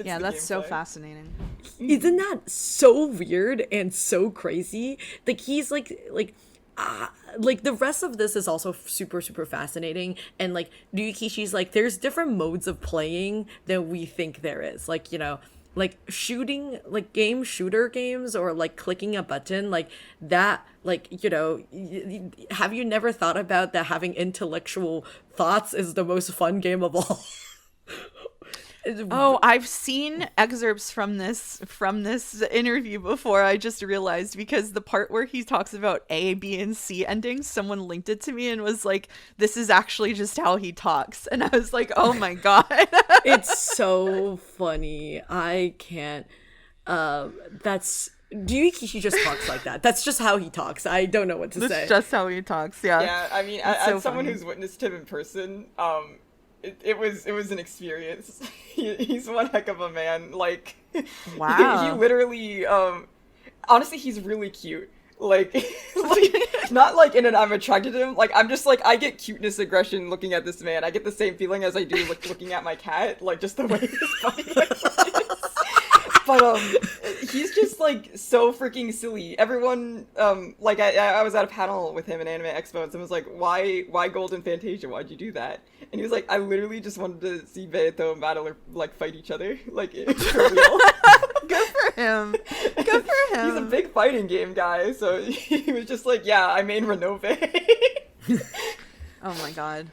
[SPEAKER 3] Yeah, that's so fascinating.
[SPEAKER 1] Isn't that so weird and so crazy? Like, he's like the rest of this is also super, super fascinating. And like Ryukishi's like, there's different modes of playing than we think there is. Like, you know, like shooting, like shooter games, or like clicking a button, like that, like, you know, have you never thought about that having intellectual thoughts is the most fun game of all?
[SPEAKER 3] Oh, I've seen excerpts from this interview before. I just realized, because the part where he talks about A, B, and C endings, someone linked it to me and was like, this is actually just how he talks. And I was like, oh my God.
[SPEAKER 1] It's so funny. I can't. That's Ryukishi just talks like that. That's just how he talks. I don't know what to say.
[SPEAKER 3] That's just how he talks. Yeah.
[SPEAKER 2] Yeah. I mean, as someone who's witnessed him in person, it was an experience. He's one heck of a man. Like,
[SPEAKER 3] wow.
[SPEAKER 2] He literally, honestly, he's really cute. Like, not like in an I'm attracted to him. Like, I'm just like, I get cuteness aggression looking at this man. I get the same feeling as I do looking at my cat. Like, just the way his body language is. But he's just like so freaking silly. Everyone, like I was at a panel with him in Anime Expo, and someone was like, why Golden Fantasia? Why'd you do that? And he was like, I literally just wanted to see Beto and Madeline like fight each other, like for real.
[SPEAKER 3] Good for him. Good for him.
[SPEAKER 2] He's a big fighting game guy, so he was just like, yeah, I main Renove.
[SPEAKER 3] Oh my God.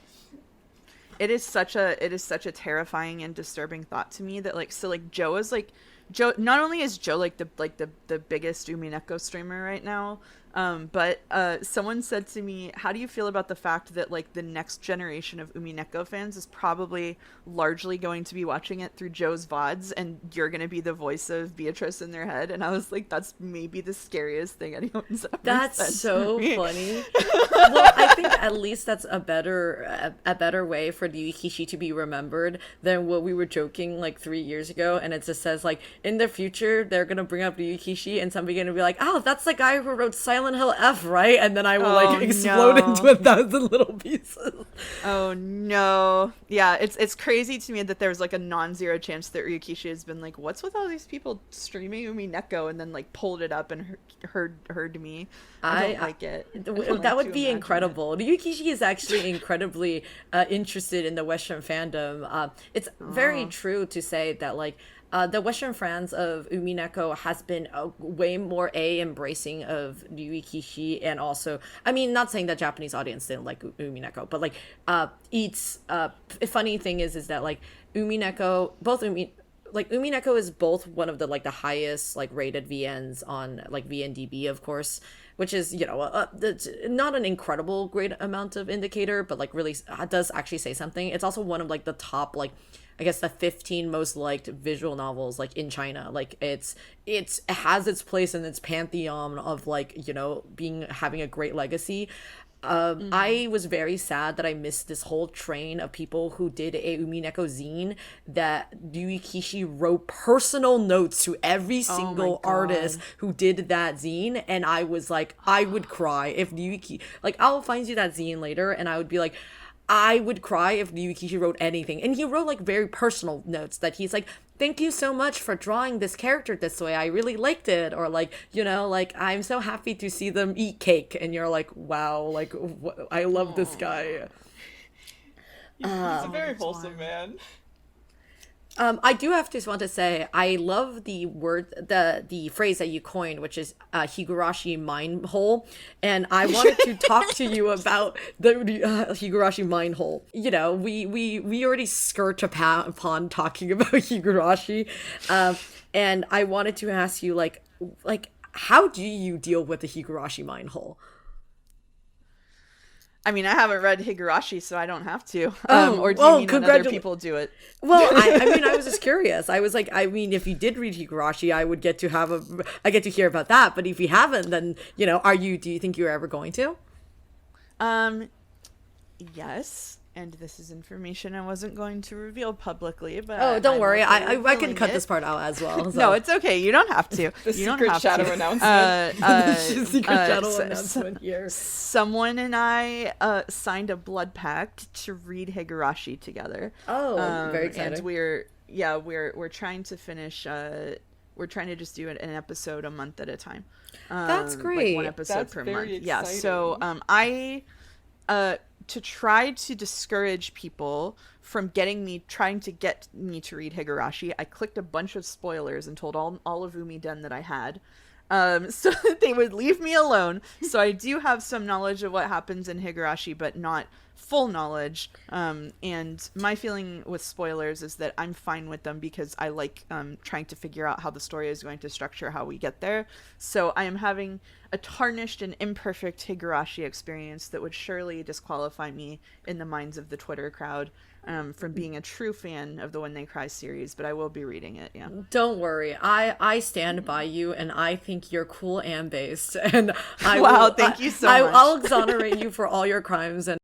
[SPEAKER 3] It is such a terrifying and disturbing thought to me that, like, so like Joe, not only is Joe like the biggest Umineko streamer right now, but someone said to me, how do you feel about the fact that like the next generation of Umineko fans is probably largely going to be watching it through Joe's VODs, and you're going to be the voice of Beatrice in their head? And I was like, that's maybe the scariest thing anyone's ever
[SPEAKER 1] That's
[SPEAKER 3] said
[SPEAKER 1] so
[SPEAKER 3] to me.
[SPEAKER 1] funny. Well, I think at least that's a better way for Ryukishi to be remembered than what we were joking like 3 years ago. And it just says like, in the future they're gonna bring up Ryukishi and somebody's gonna be like, oh, that's the guy who wrote Silent Hill F, right? And then I will like explode into 1,000 little pieces.
[SPEAKER 3] Oh no. Yeah, it's crazy to me that there's like a non-zero chance that Ryukishi has been like, what's with all these people streaming Umineko, and then like pulled it up and heard me. I don't like it.
[SPEAKER 1] That would be incredible. Ryukishi is actually incredibly interested in the Western fandom. It's very true to say that like the Western fans of Umineko has been way more embracing of Ryukishi, and also, I mean, not saying that Japanese audience didn't like Umineko, but like it's funny thing is that like Umineko, Umineko is both one of the like the highest like rated VNs on like VNDB, of course, which is, you know, it's not an incredible great amount of indicator, but like really does actually say something. It's also one of like the top, like, I guess the 15 most liked visual novels like in China. Like it has its place in its pantheon of like, you know, having a great legacy. I was very sad that I missed this whole train of people who did a Umineko zine that Ryukishi wrote personal notes to every single artist who did that zine, and I was like, I would cry if Ryukishi, like, I'll find you that zine later, and I would be like, I would cry if Ryukishi wrote anything. And he wrote like very personal notes that he's like, thank you so much for drawing this character this way. I really liked it. Or like, you know, like, I'm so happy to see them eat cake. And you're like, wow, like, I love this guy.
[SPEAKER 2] He's a very wholesome man.
[SPEAKER 1] I do have to want to say, I love the word, the phrase that you coined, which is Higurashi mind hole. And I wanted to talk to you about the Higurashi mind hole. You know, we already skirt upon talking about Higurashi. And I wanted to ask you, like, like, how do you deal with the Higurashi mind hole?
[SPEAKER 3] I mean, I haven't read Higurashi, so I don't have to.
[SPEAKER 1] Oh,
[SPEAKER 3] Or do you
[SPEAKER 1] well,
[SPEAKER 3] mean when other people do it?
[SPEAKER 1] Well, I mean, I was just curious. I was like, I mean, if you did read Higurashi, I get to hear about that. But if you haven't, then, you know, do you think you're ever going to?
[SPEAKER 3] Yes. And this is information I wasn't going to reveal publicly, but
[SPEAKER 1] Oh, don't worry. I can
[SPEAKER 3] feeling
[SPEAKER 1] cut
[SPEAKER 3] it.
[SPEAKER 1] this part out as well. So.
[SPEAKER 3] No, it's okay. You don't have to.
[SPEAKER 2] The
[SPEAKER 3] You don't
[SPEAKER 2] secret
[SPEAKER 3] have
[SPEAKER 2] shadow
[SPEAKER 3] to.
[SPEAKER 2] announcement.
[SPEAKER 1] Secret shadow announcement here.
[SPEAKER 3] Someone and I signed a blood pact to read Higurashi together.
[SPEAKER 1] Oh, very exciting.
[SPEAKER 3] And we're trying to finish. We're trying to just do an episode a month at a time.
[SPEAKER 1] That's great.
[SPEAKER 3] Like one episode
[SPEAKER 2] That's
[SPEAKER 3] per
[SPEAKER 2] very
[SPEAKER 3] month. Yeah.
[SPEAKER 2] exciting.
[SPEAKER 3] So I to try to discourage people from trying to get me to read Higurashi, I clicked a bunch of spoilers and told all of Umiden that I had, so that they would leave me alone. So I do have some knowledge of what happens in Higurashi, but not full knowledge. And my feeling with spoilers is that I'm fine with them because I like trying to figure out how the story is going to structure how we get there. So I am having a tarnished and imperfect Higurashi experience that would surely disqualify me in the minds of the Twitter crowd from being a true fan of the When They Cry series, but I will be reading it. Yeah.
[SPEAKER 1] Don't worry. I stand by you, and I think you're cool and based. And
[SPEAKER 3] Thank you so much.
[SPEAKER 1] I'll exonerate you for all your crimes. And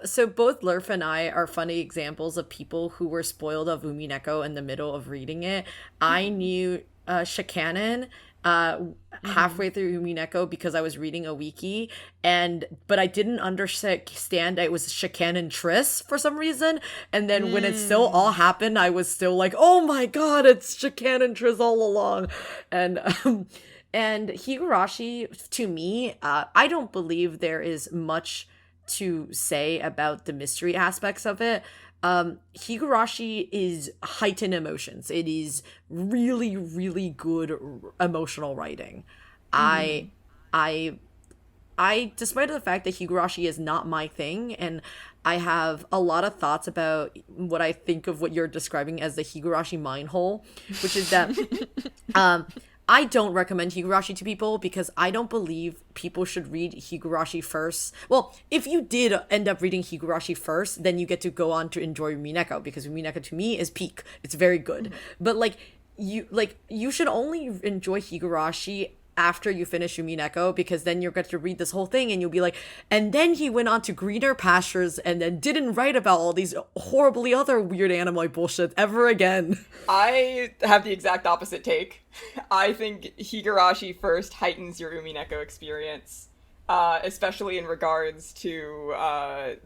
[SPEAKER 1] so both Lurf and I are funny examples of people who were spoiled of Umineko in the middle of reading it. I knew Shikanen halfway through Umineko because I was reading a wiki, but I didn't understand it was Shikanen Triss for some reason. And then when it still all happened, I was still like, oh my god, it's Shikanen Triss all along. And Higurashi, to me, I don't believe there is much to say about the mystery aspects of it. Higurashi is heightened emotions. It is really, really good emotional writing. I despite the fact that Higurashi is not my thing, and I have a lot of thoughts about what I think of what you're describing as the Higurashi mind hole, which is that I don't recommend Higurashi to people because I don't believe people should read Higurashi first. Well, if you did end up reading Higurashi first, then you get to go on to enjoy Umineko because Umineko to me is peak. It's very good. But you should only enjoy Higurashi after you finish Umineko, because then you're going to read this whole thing and you'll be like, and then he went on to greener pastures and then didn't write about all these horribly other weird anime bullshit ever again.
[SPEAKER 2] I have the exact opposite take. I think Higurashi first heightens your Umineko experience, especially in regards to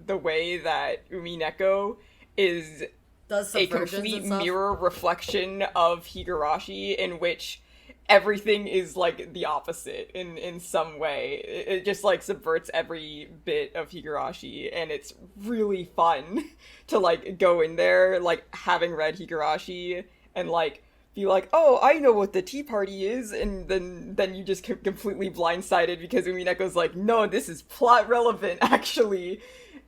[SPEAKER 2] the way that Umineko is a complete mirror reflection of Higurashi, in which everything is like the opposite in some way. It just like subverts every bit of Higurashi, and it's really fun to like go in there like having read Higurashi and like be like, oh, I know what the tea party is, and then you just completely blindsided because Umineko's like, no, this is plot relevant actually,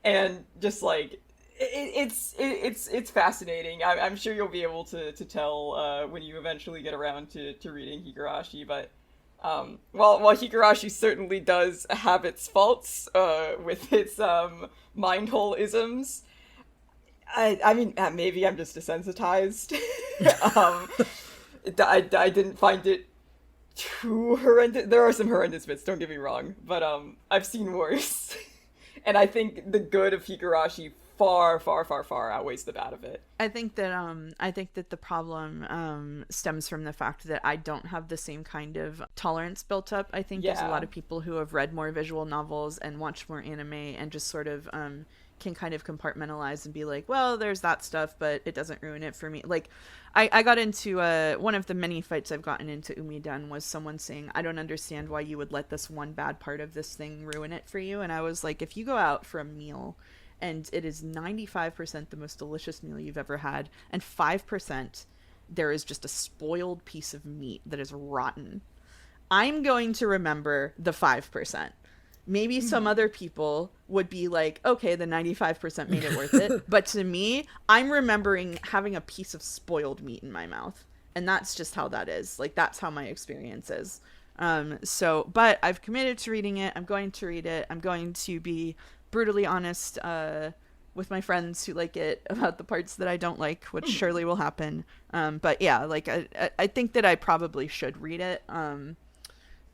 [SPEAKER 2] and just like it's fascinating. I'm sure you'll be able to tell when you eventually get around to reading Higurashi, but while Higurashi certainly does have its faults with its mind hole isms, I mean, maybe I'm just desensitized. I didn't find it too horrendous. There are some horrendous bits, don't get me wrong, but I've seen worse. And I think the good of Higurashi far outweighs the bad of it.
[SPEAKER 3] I think that the problem stems from the fact that I don't have the same kind of tolerance built up. I think there's a lot of people who have read more visual novels and watched more anime and just sort of can kind of compartmentalize and be like, well, there's that stuff, but it doesn't ruin it for me. Like, I got into one of the many fights I've gotten into Umiden was someone saying, I don't understand why you would let this one bad part of this thing ruin it for you. And I was like, if you go out for a meal and it is 95% the most delicious meal you've ever had, and 5% there is just a spoiled piece of meat that is rotten, I'm going to remember the 5%. Maybe some other people would be like, okay, the 95% made it worth it. But to me, I'm remembering having a piece of spoiled meat in my mouth. And that's just how that is. Like, that's how my experience is. But I've committed to reading it. I'm going to read it. I'm going to be brutally honest with my friends who like it about the parts that I don't like, which surely will happen. But yeah, like I think that I probably should read it. So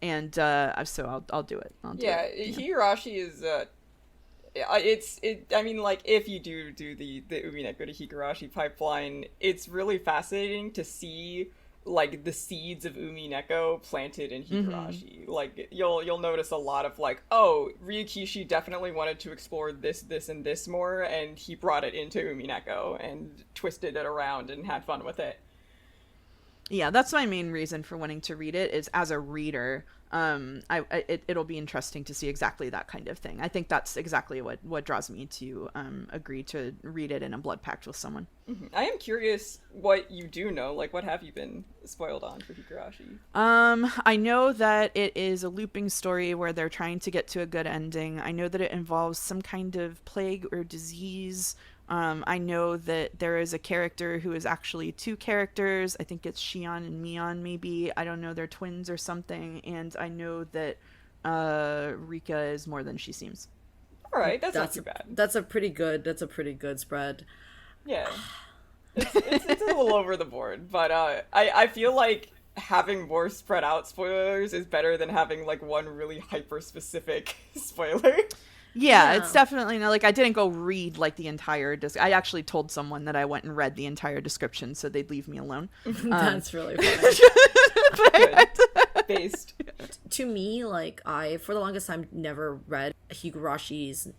[SPEAKER 3] I'll do it.
[SPEAKER 2] Higurashi is I mean, like, if you do the Umineko to Higurashi pipeline, it's really fascinating to see like the seeds of Umineko planted in Higurashi. Mm-hmm. Like, you'll notice a lot of like, oh, Ryukishi definitely wanted to explore this, and this more, and he brought it into Umineko and twisted it around and had fun with it.
[SPEAKER 3] Yeah, that's my main reason for wanting to read it, is as a reader. It'll be interesting to see exactly that kind of thing. I think that's exactly what draws me to agree to read it in a blood pact with someone.
[SPEAKER 2] Mm-hmm. I am curious what you do know. Like, what have you been spoiled on for Higurashi?
[SPEAKER 3] I know that it is a looping story where they're trying to get to a good ending. I know that it involves some kind of plague or disease. I know that there is a character who is actually two characters. I think it's Shion and Mion, maybe. I don't know, they're twins or something. And I know that Rika is more than she seems.
[SPEAKER 2] All right, that's not too bad.
[SPEAKER 1] That's a pretty good spread.
[SPEAKER 2] Yeah, it's a little over the board, but I feel like having more spread out spoilers is better than having like one really hyper specific spoiler.
[SPEAKER 3] Yeah, it's definitely like I didn't go read like the entire I actually told someone that I went and read the entire description so they'd leave me alone.
[SPEAKER 1] That's really funny.
[SPEAKER 2] Based.
[SPEAKER 1] To me, like, I for the longest time never read Higurashi's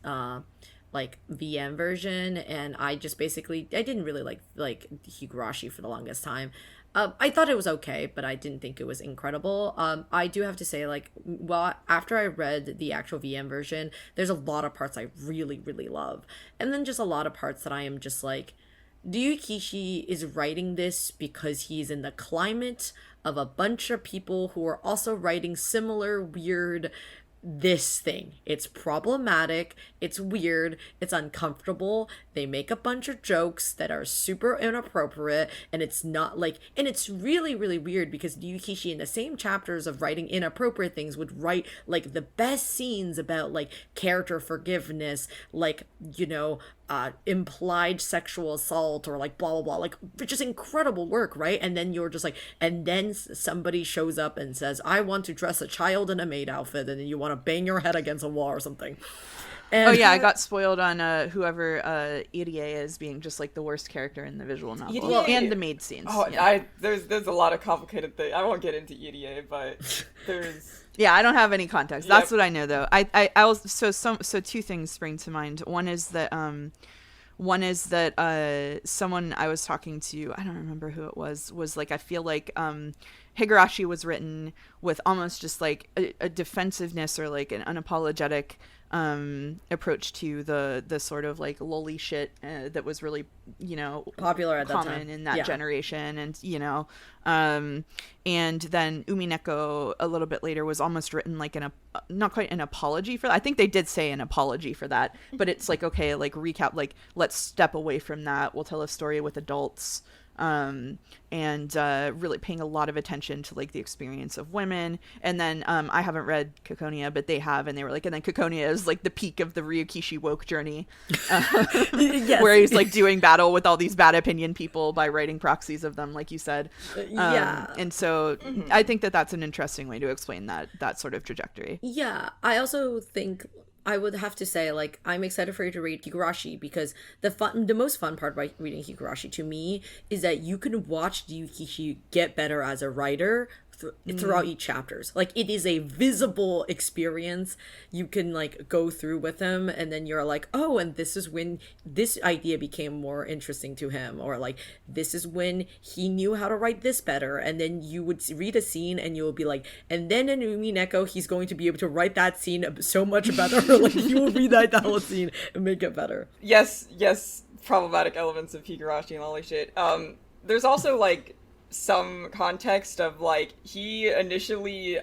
[SPEAKER 1] like VM version, and I just basically I didn't really like Higurashi for the longest time. I thought it was okay, but I didn't think it was incredible. I do have to say, like, well, after I read the actual VM version, there's a lot of parts I really, really love. And then just a lot of parts that I am just like, Ryukishi is writing this because he's in the climate of a bunch of people who are also writing similar weird this thing. It's problematic, it's weird, it's uncomfortable, they make a bunch of jokes that are super inappropriate, and it's not like, and it's really, really weird because Yukishi in the same chapters of writing inappropriate things would write like the best scenes about like character forgiveness, like, you know, implied sexual assault or like blah blah blah, like just incredible work, right? And then you're just like, and then somebody shows up and says, I want to dress a child in a maid outfit, and then you want to bang your head against a wall or something. And
[SPEAKER 3] I got spoiled on whoever Irie is being just like the worst character in the visual novel.
[SPEAKER 2] Irie.
[SPEAKER 3] And the maid scenes.
[SPEAKER 2] There's a lot of complicated things. I won't get into Irie, but there's
[SPEAKER 3] yeah, I don't have any context. That's what I know though. I also so two things spring to mind. One is that someone I was talking to, I don't remember who it was like, I feel like Higurashi was written with almost just like a defensiveness or like an unapologetic approach to the sort of like lolly shit that was really, you know,
[SPEAKER 1] popular at that
[SPEAKER 3] common
[SPEAKER 1] time
[SPEAKER 3] in that generation, and you know, and then Umineko a little bit later was almost written like not quite an apology for that. I think they did say an apology for that, but it's like, okay, like recap, like let's step away from that, we'll tell a story with adults, and really paying a lot of attention to like the experience of women. And then I haven't read Ciconia, but they have, and they were like, and then Ciconia is like the peak of the Ryukishi woke journey, yes. Where he's like doing battle with all these bad opinion people by writing proxies of them, like you said. And so I think that that's an interesting way to explain that sort of trajectory.
[SPEAKER 1] Yeah, I also think I would have to say, like, I'm excited for you to read Higurashi because the most fun part about reading Higurashi to me is that you can watch Ryukishi get better as a writer throughout each chapters. Like, it is a visible experience you can like go through with him, and then you're like, oh, and this is when this idea became more interesting to him, or like this is when he knew how to write this better. And then you would read a scene and you will be like, and then in Umineko he's going to be able to write that scene so much better. Like, you will read that whole scene and make it better.
[SPEAKER 2] Yes, problematic elements of Higurashi and all this shit. There's also like some context of like, he initially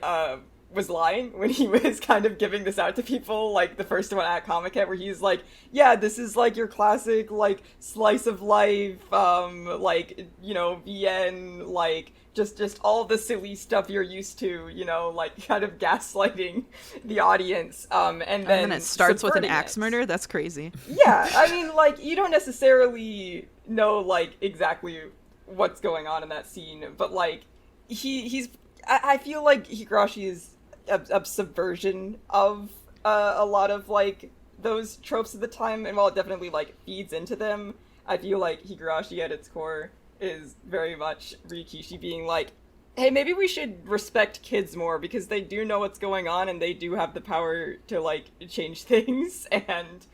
[SPEAKER 2] was lying when he was kind of giving this out to people, like the first one at Comic-Con, where he's like, yeah, this is like your classic like slice of life, like, you know, VN, like just all the silly stuff you're used to, you know, like kind of gaslighting the audience, and then
[SPEAKER 3] it starts with an
[SPEAKER 2] subverting
[SPEAKER 3] axe
[SPEAKER 2] it.
[SPEAKER 3] murder. That's crazy.
[SPEAKER 2] Yeah, I mean, like, you don't necessarily know like exactly what's going on in that scene, but like he's I feel like Higurashi is a subversion of a lot of like those tropes of the time, and while it definitely like feeds into them, I feel like Higurashi at its core is very much Rikishi being like, hey, maybe we should respect kids more because they do know what's going on and they do have the power to like change things and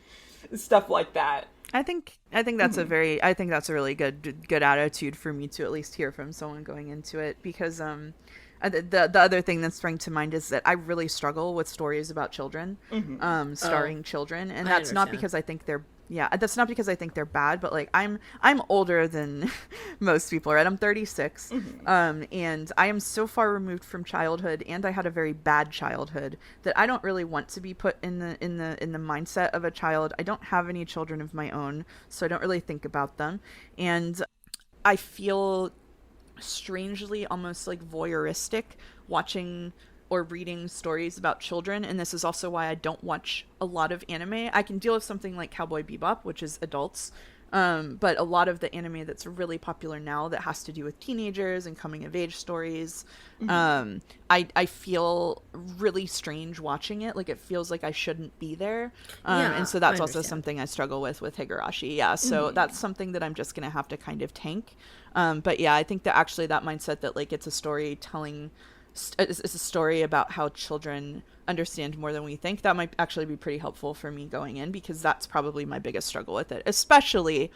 [SPEAKER 2] stuff like that.
[SPEAKER 3] I think that's a really good attitude for me to at least hear from someone going into it, because the other thing that's sprang to mind is that I really struggle with stories about children, starring children, and that's not because I think they're that's not because I think they're bad, but like I'm older than most people, right? I'm 36, and I am so far removed from childhood, and I had a very bad childhood that I don't really want to be put in the mindset of a child. I don't have any children of my own, so I don't really think about them, and I feel strangely almost like voyeuristic watching or reading stories about children, and this is also why I don't watch a lot of anime. I can deal with something like Cowboy Bebop, which is adults, but a lot of the anime that's really popular now that has to do with teenagers and coming of age stories, I feel really strange watching it. Like, it feels like I shouldn't be there, and so that's also something I struggle with Higurashi. So that's something that I'm just gonna have to kind of tank. But yeah, I think that actually that mindset that like it's a storytelling, it's a story about how children understand more than we think, that might actually be pretty helpful for me going in, because that's probably my biggest struggle with it, especially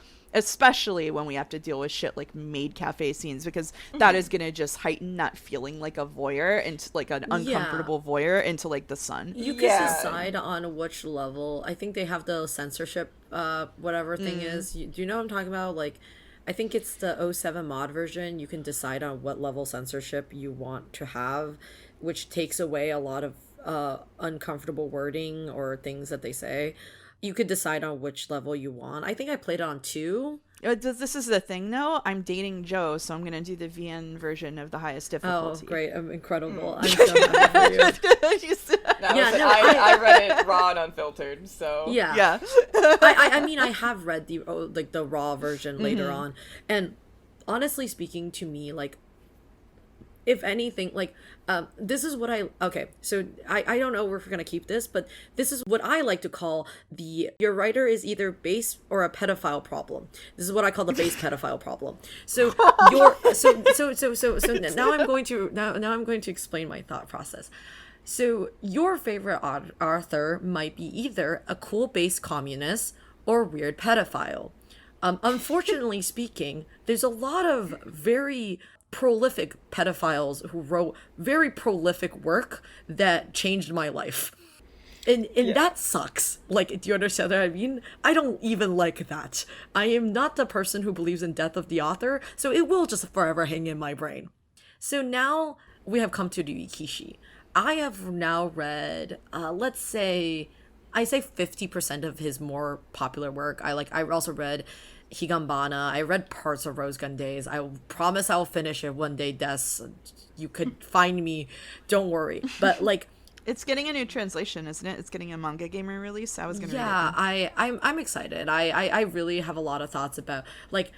[SPEAKER 3] when we have to deal with shit like maid cafe scenes, because that is gonna just heighten that feeling like a voyeur, into like an uncomfortable voyeur into like the sun.
[SPEAKER 1] You can decide on which level. I think they have the censorship whatever thing is. Do you know what I'm talking about? Like, I think it's the '07 mod version. You can decide on what level censorship you want to have, which takes away a lot of uncomfortable wording or things that they say. You could decide on which level you want. I think I played it on 2.
[SPEAKER 3] This is the thing, though. I'm dating Joe, so I'm going to do the VN version of the highest difficulty.
[SPEAKER 1] Oh, great. I'm incredible. I'm so happy for you.
[SPEAKER 2] I read it raw and unfiltered, so...
[SPEAKER 3] Yeah.
[SPEAKER 1] I mean, I have read the raw version later on. And honestly speaking, to me, like, if anything, like, this is what so I don't know if we're gonna keep this, but this is what I like to call your writer is either base or a pedophile problem. This is what I call the base pedophile problem. So now I'm going to explain my thought process. So your favorite author might be either a cool base communist or a weird pedophile. Unfortunately speaking, there's a lot of very prolific pedophiles who wrote very prolific work that changed my life. And that sucks. Like, do you understand what I mean? I don't even like that. I am not the person who believes in death of the author, so it will just forever hang in my brain. So now we have come to Rikishi. I have now read, let's say, I say 50% of his more popular work. I also read Higambana. I read parts of Rose Gun Days. I promise I'll finish it one day, Des. You could find me. Don't worry. But like,
[SPEAKER 3] it's getting a new translation, isn't it? It's getting a Manga Gamer release. I was gonna read it.
[SPEAKER 1] I'm excited. I really have a lot of thoughts about like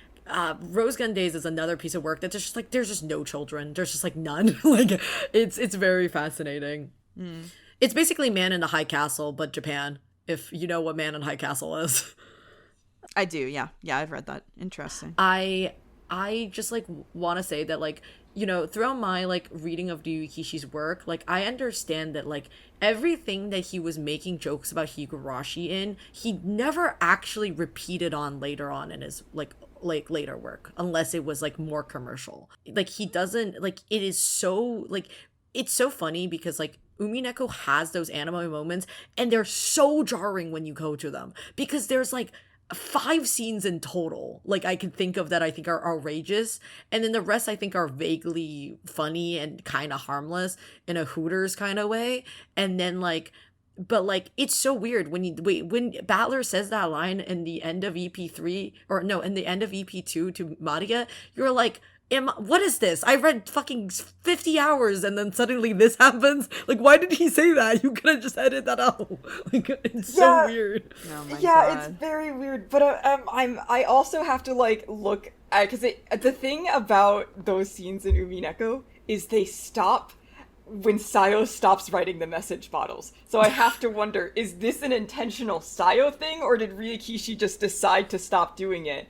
[SPEAKER 1] Rose Gun Days is another piece of work that's just like there's just no children. There's just like none. Like it's very fascinating. It's basically Man in the High Castle, but Japan. If you know what Man in High Castle is.
[SPEAKER 3] I do, yeah, I've read that. Interesting.
[SPEAKER 1] I just like want to say that, like, you know, throughout my like reading of Ryukishi's work, like I understand that like everything that he was making jokes about Higurashi in, he never actually repeated on later on in his like later work, unless it was like more commercial. Like he doesn't like it is so like it's so funny because like Umineko has those anime moments and they're so jarring when you go to them because there's like 5 scenes in total, like, I can think of that I think are outrageous, and then the rest I think are vaguely funny and kind of harmless in a Hooters kind of way. And then like, but like, it's so weird when you wait when Battler says that line in the end of EP3, or no, in the end of EP2 to Maria, you're like, what is this? I read fucking 50 hours and then suddenly this happens. Like, why did he say that? You could have just edited that out. Like, it's so weird.
[SPEAKER 3] Oh my
[SPEAKER 2] Yeah,
[SPEAKER 3] God.
[SPEAKER 2] it's very weird. But I also have to like look at, because the thing about those scenes in Umineko is they stop when Sayo stops writing the message bottles. So I have to wonder, is this an intentional Sayo thing, or did Ryakishi just decide to stop doing it?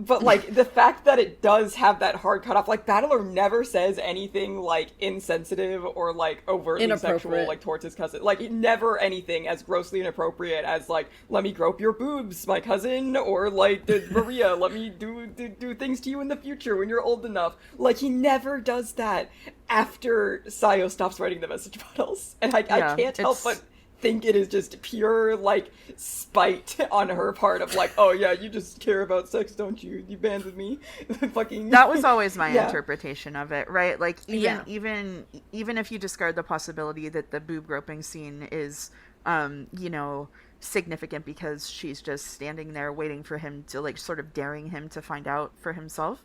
[SPEAKER 2] But, like, the fact that it does have that hard cutoff, like, Battler never says anything, like, insensitive or, like, overtly sexual, like, towards his cousin. Like, never anything as grossly inappropriate as, like, let me grope your boobs, my cousin, or, like, Maria, let me do things to you in the future when you're old enough. Like, he never does that after Sayo stops writing the message bottles. And I can't help but think it is just pure, like, spite on her part of, like, oh yeah, you just care about sex, don't you? You banded me. Fucking.
[SPEAKER 3] That was always my interpretation of it, right? Like, even if you discard the possibility that the boob groping scene is, you know, significant because she's just standing there waiting for him to, like, sort of daring him to find out for himself.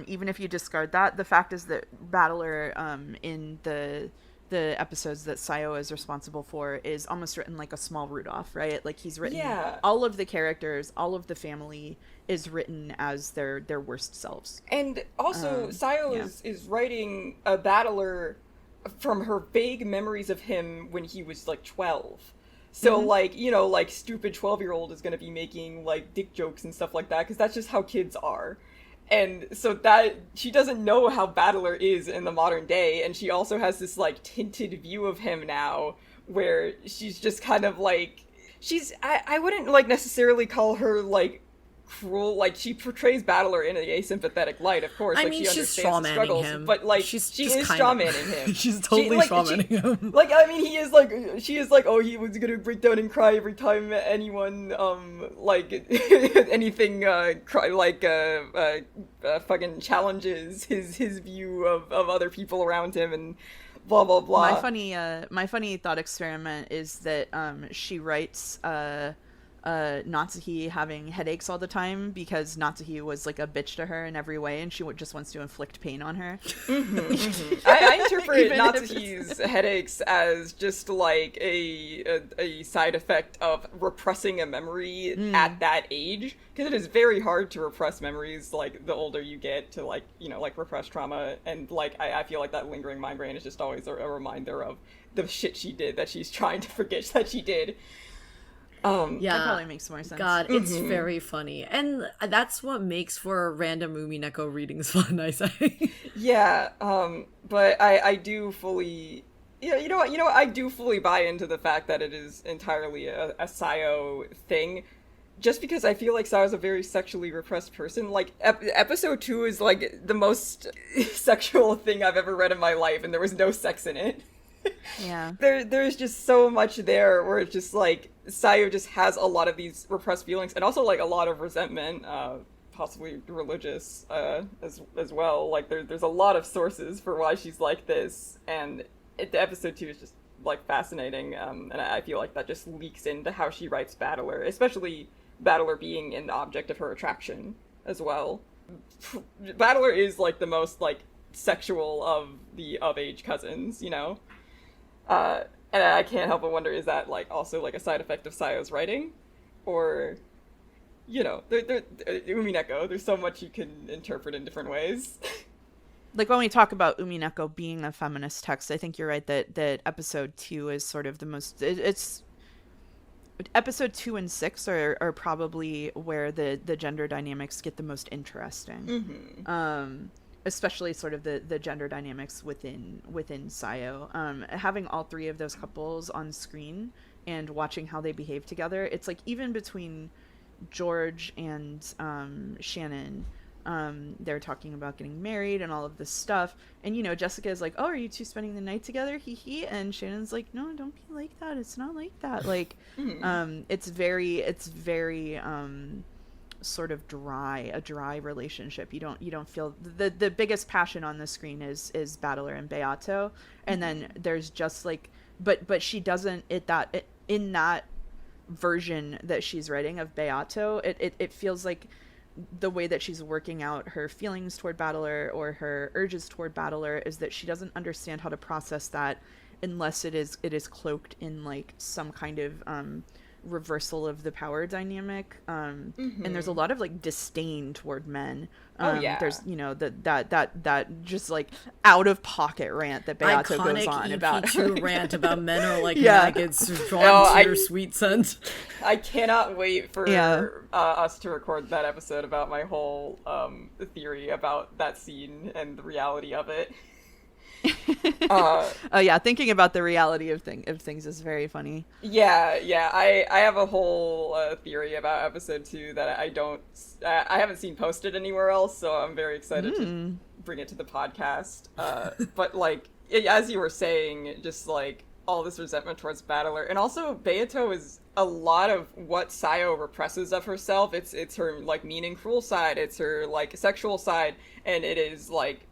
[SPEAKER 3] Even if you discard that, the fact is that Battler, in the episodes that Sayo is responsible for, is almost written like a small Rudolph, right? Like, he's written all of the characters, all of the family is written as their worst selves.
[SPEAKER 2] And also, Sayo is writing a Battler from her vague memories of him when he was, like, 12. So, like, you know, like, stupid 12-year-old is gonna be making, like, dick jokes and stuff like that, because that's just how kids are. And so that, she doesn't know how Battler is in the modern day, and she also has this, like, tinted view of him now, where she's just kind of, like, I wouldn't, like, necessarily call her, like, cruel. Like, she portrays Battler in an asympathetic light, of course.
[SPEAKER 1] I
[SPEAKER 2] like,
[SPEAKER 1] mean,
[SPEAKER 2] she
[SPEAKER 1] she's
[SPEAKER 2] understands the struggles,
[SPEAKER 1] him.
[SPEAKER 2] but, like, she is strawmanning him.
[SPEAKER 1] She's totally strawmanning him.
[SPEAKER 2] Like, I mean, she is like, oh, he was gonna break down and cry every time anyone, like, anything, fucking challenges his view of other people around him, and blah, blah, blah.
[SPEAKER 3] My funny thought experiment is that, she writes, Natsuhi having headaches all the time because Natsuhi was, like, a bitch to her in every way, and she just wants to inflict pain on her.
[SPEAKER 2] I interpret Natsuhi's headaches as just, like, a side effect of repressing a memory at that age, because it is very hard to repress memories, like, the older you get, to, like, you know, like, repress trauma, and, like, I feel like that lingering migraine is just always a reminder of the shit she did that she's trying to forget that she did.
[SPEAKER 3] That probably makes more sense.
[SPEAKER 1] God, it's very funny, and that's what makes for random Umineko readings fun, I say.
[SPEAKER 2] Yeah, but I do fully, you know what, I do fully buy into the fact that it is entirely a Sayo thing, just because I feel like Sayo's a very sexually repressed person. Like, episode 2 is, like, the most sexual thing I've ever read in my life, and there was no sex in it.
[SPEAKER 3] Yeah.
[SPEAKER 2] There's just so much there where it's just, like, Sayo just has a lot of these repressed feelings, and also, like, a lot of resentment, possibly religious, as well. Like, there's a lot of sources for why she's like this, and the episode 2 is just, like, fascinating, and I feel like that just leaks into how she writes Battler, especially Battler being an object of her attraction as well. Battler is, like, the most, like, sexual of the of-age cousins, you know? And I can't help but wonder, is that, like, also, like, a side effect of Sayo's writing? Or, you know, Umineko, there's so much you can interpret in different ways.
[SPEAKER 3] Like, when we talk about Umineko being a feminist text, I think you're right that episode 2 is sort of the most... It's... Episode 2 and 6 are probably where the gender dynamics get the most interesting. Especially sort of the gender dynamics within Sayo. Having all three of those couples on screen and watching how they behave together, it's like, even between George and Shannon, They're talking about getting married and all of this stuff. And, you know, Jessica is like, oh, are you two spending the night together? Hee hee. And Shannon's like, no, don't be like that. It's not like that. Like, it's very, sort of a dry relationship. You don't feel the biggest passion on the screen is Battler and Beato. And then there's just like, but she doesn't, in that version that she's writing of Beato, it feels like the way that she's working out her feelings toward Battler or her urges toward Battler is that she doesn't understand how to process that unless it is cloaked in like some kind of reversal of the power dynamic, and there's a lot of like disdain toward men. There's, you know, that just like out of pocket rant that Beato goes on about.
[SPEAKER 1] Iconic rant about men are like maggots drawn to your sweet scent.
[SPEAKER 2] I cannot wait for us to record that episode about my whole theory about that scene and the reality of it.
[SPEAKER 3] Thinking about the reality of things is very funny.
[SPEAKER 2] I have a whole theory about episode 2 that I haven't seen posted anywhere else, so I'm very excited to bring it to the podcast. But like, as you were saying, just like all this resentment towards Battler, and also Beato is a lot of what Sayo represses of herself. It's her like mean and cruel side, it's her like sexual side, and it is like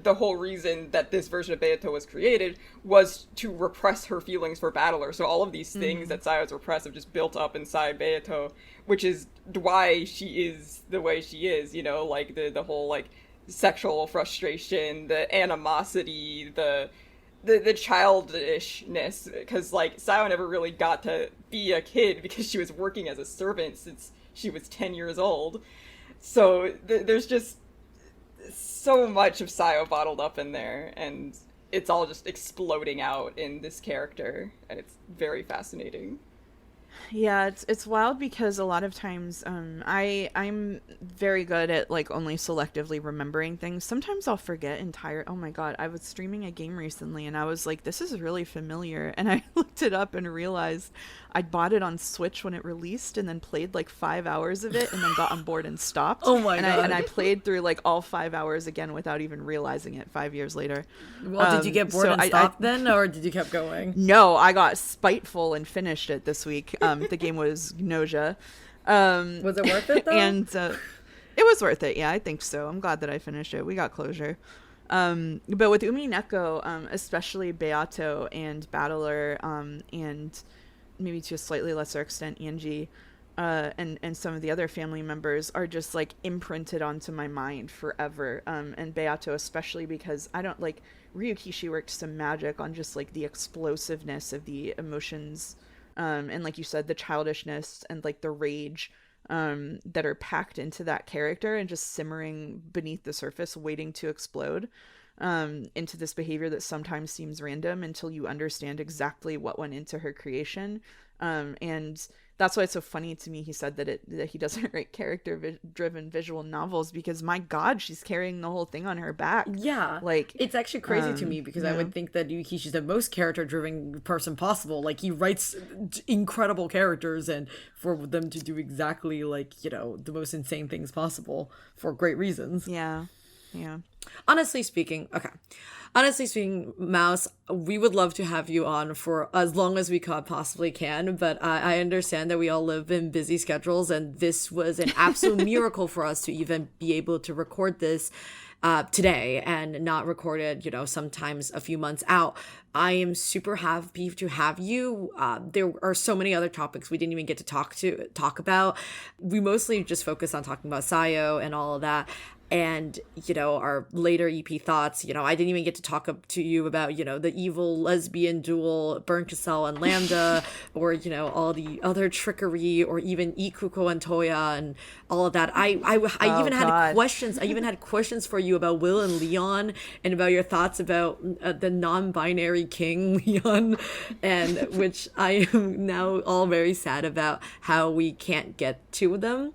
[SPEAKER 2] the whole reason that this version of Beato was created was to repress her feelings for Battler. So all of these things that Sayo's repressed have just built up inside Beato, which is why she is the way she is, you know, like the whole like sexual frustration, the animosity, the childishness, because like Sayo never really got to be a kid because she was working as a servant since she was 10 years old. So there's just so much of Sayo bottled up in there, and it's all just exploding out in this character, and it's very fascinating.
[SPEAKER 3] Yeah, it's wild because a lot of times I'm very good at like only selectively remembering things. Sometimes I'll forget oh my god, I was streaming a game recently and I was like, this is really familiar, and I looked it up and realized I'd bought it on Switch when it released and then played like 5 hours of it and then got on board and stopped.
[SPEAKER 1] Oh my god.
[SPEAKER 3] And I played through like all 5 hours again without even realizing it 5 years later.
[SPEAKER 1] Well, did you get bored and stop then, or did you keep going?
[SPEAKER 3] No, I got spiteful and finished it this week. The game was nausea.
[SPEAKER 1] Was it worth it though?
[SPEAKER 3] And it was worth it. Yeah, I think so. I'm glad that I finished it. We got closure. But with Umineko, especially Beato and Battler, and maybe to a slightly lesser extent Angie, and some of the other family members are just like imprinted onto my mind forever. And Beato especially, because I don't like, Ryukishi worked some magic on just like the explosiveness of the emotions, and like you said, the childishness and like the rage that are packed into that character and just simmering beneath the surface waiting to explode into this behavior that sometimes seems random until you understand exactly what went into her creation. And that's why it's so funny to me he said that he doesn't write character-driven visual novels, because my god, she's carrying the whole thing on her back.
[SPEAKER 1] Yeah,
[SPEAKER 3] like
[SPEAKER 1] it's actually crazy to me, because I would think that Yukishi's the most character-driven person possible. Like, he writes incredible characters, and for them to do exactly like, you know, the most insane things possible for great reasons.
[SPEAKER 3] Yeah.
[SPEAKER 1] Honestly speaking, Mouse, we would love to have you on for as long as we possibly can, but I understand that we all live in busy schedules, and this was an absolute miracle for us to even be able to record this today and not record it, you know, sometimes a few months out. I am super happy to have you. There are so many other topics we didn't even get to talk about. We mostly just focus on talking about Sayo and all of that. And, you know, our later EP thoughts. You know, I didn't even get to talk to you about, you know, the evil lesbian duel, Burn Cassell and Lambda, or, you know, all the other trickery, or even Ikuko and Toya and all of that. I even had questions. I even had questions for you about Will and Leon, and about your thoughts about the non-binary king Leon, and which I am now all very sad about how we can't get to them.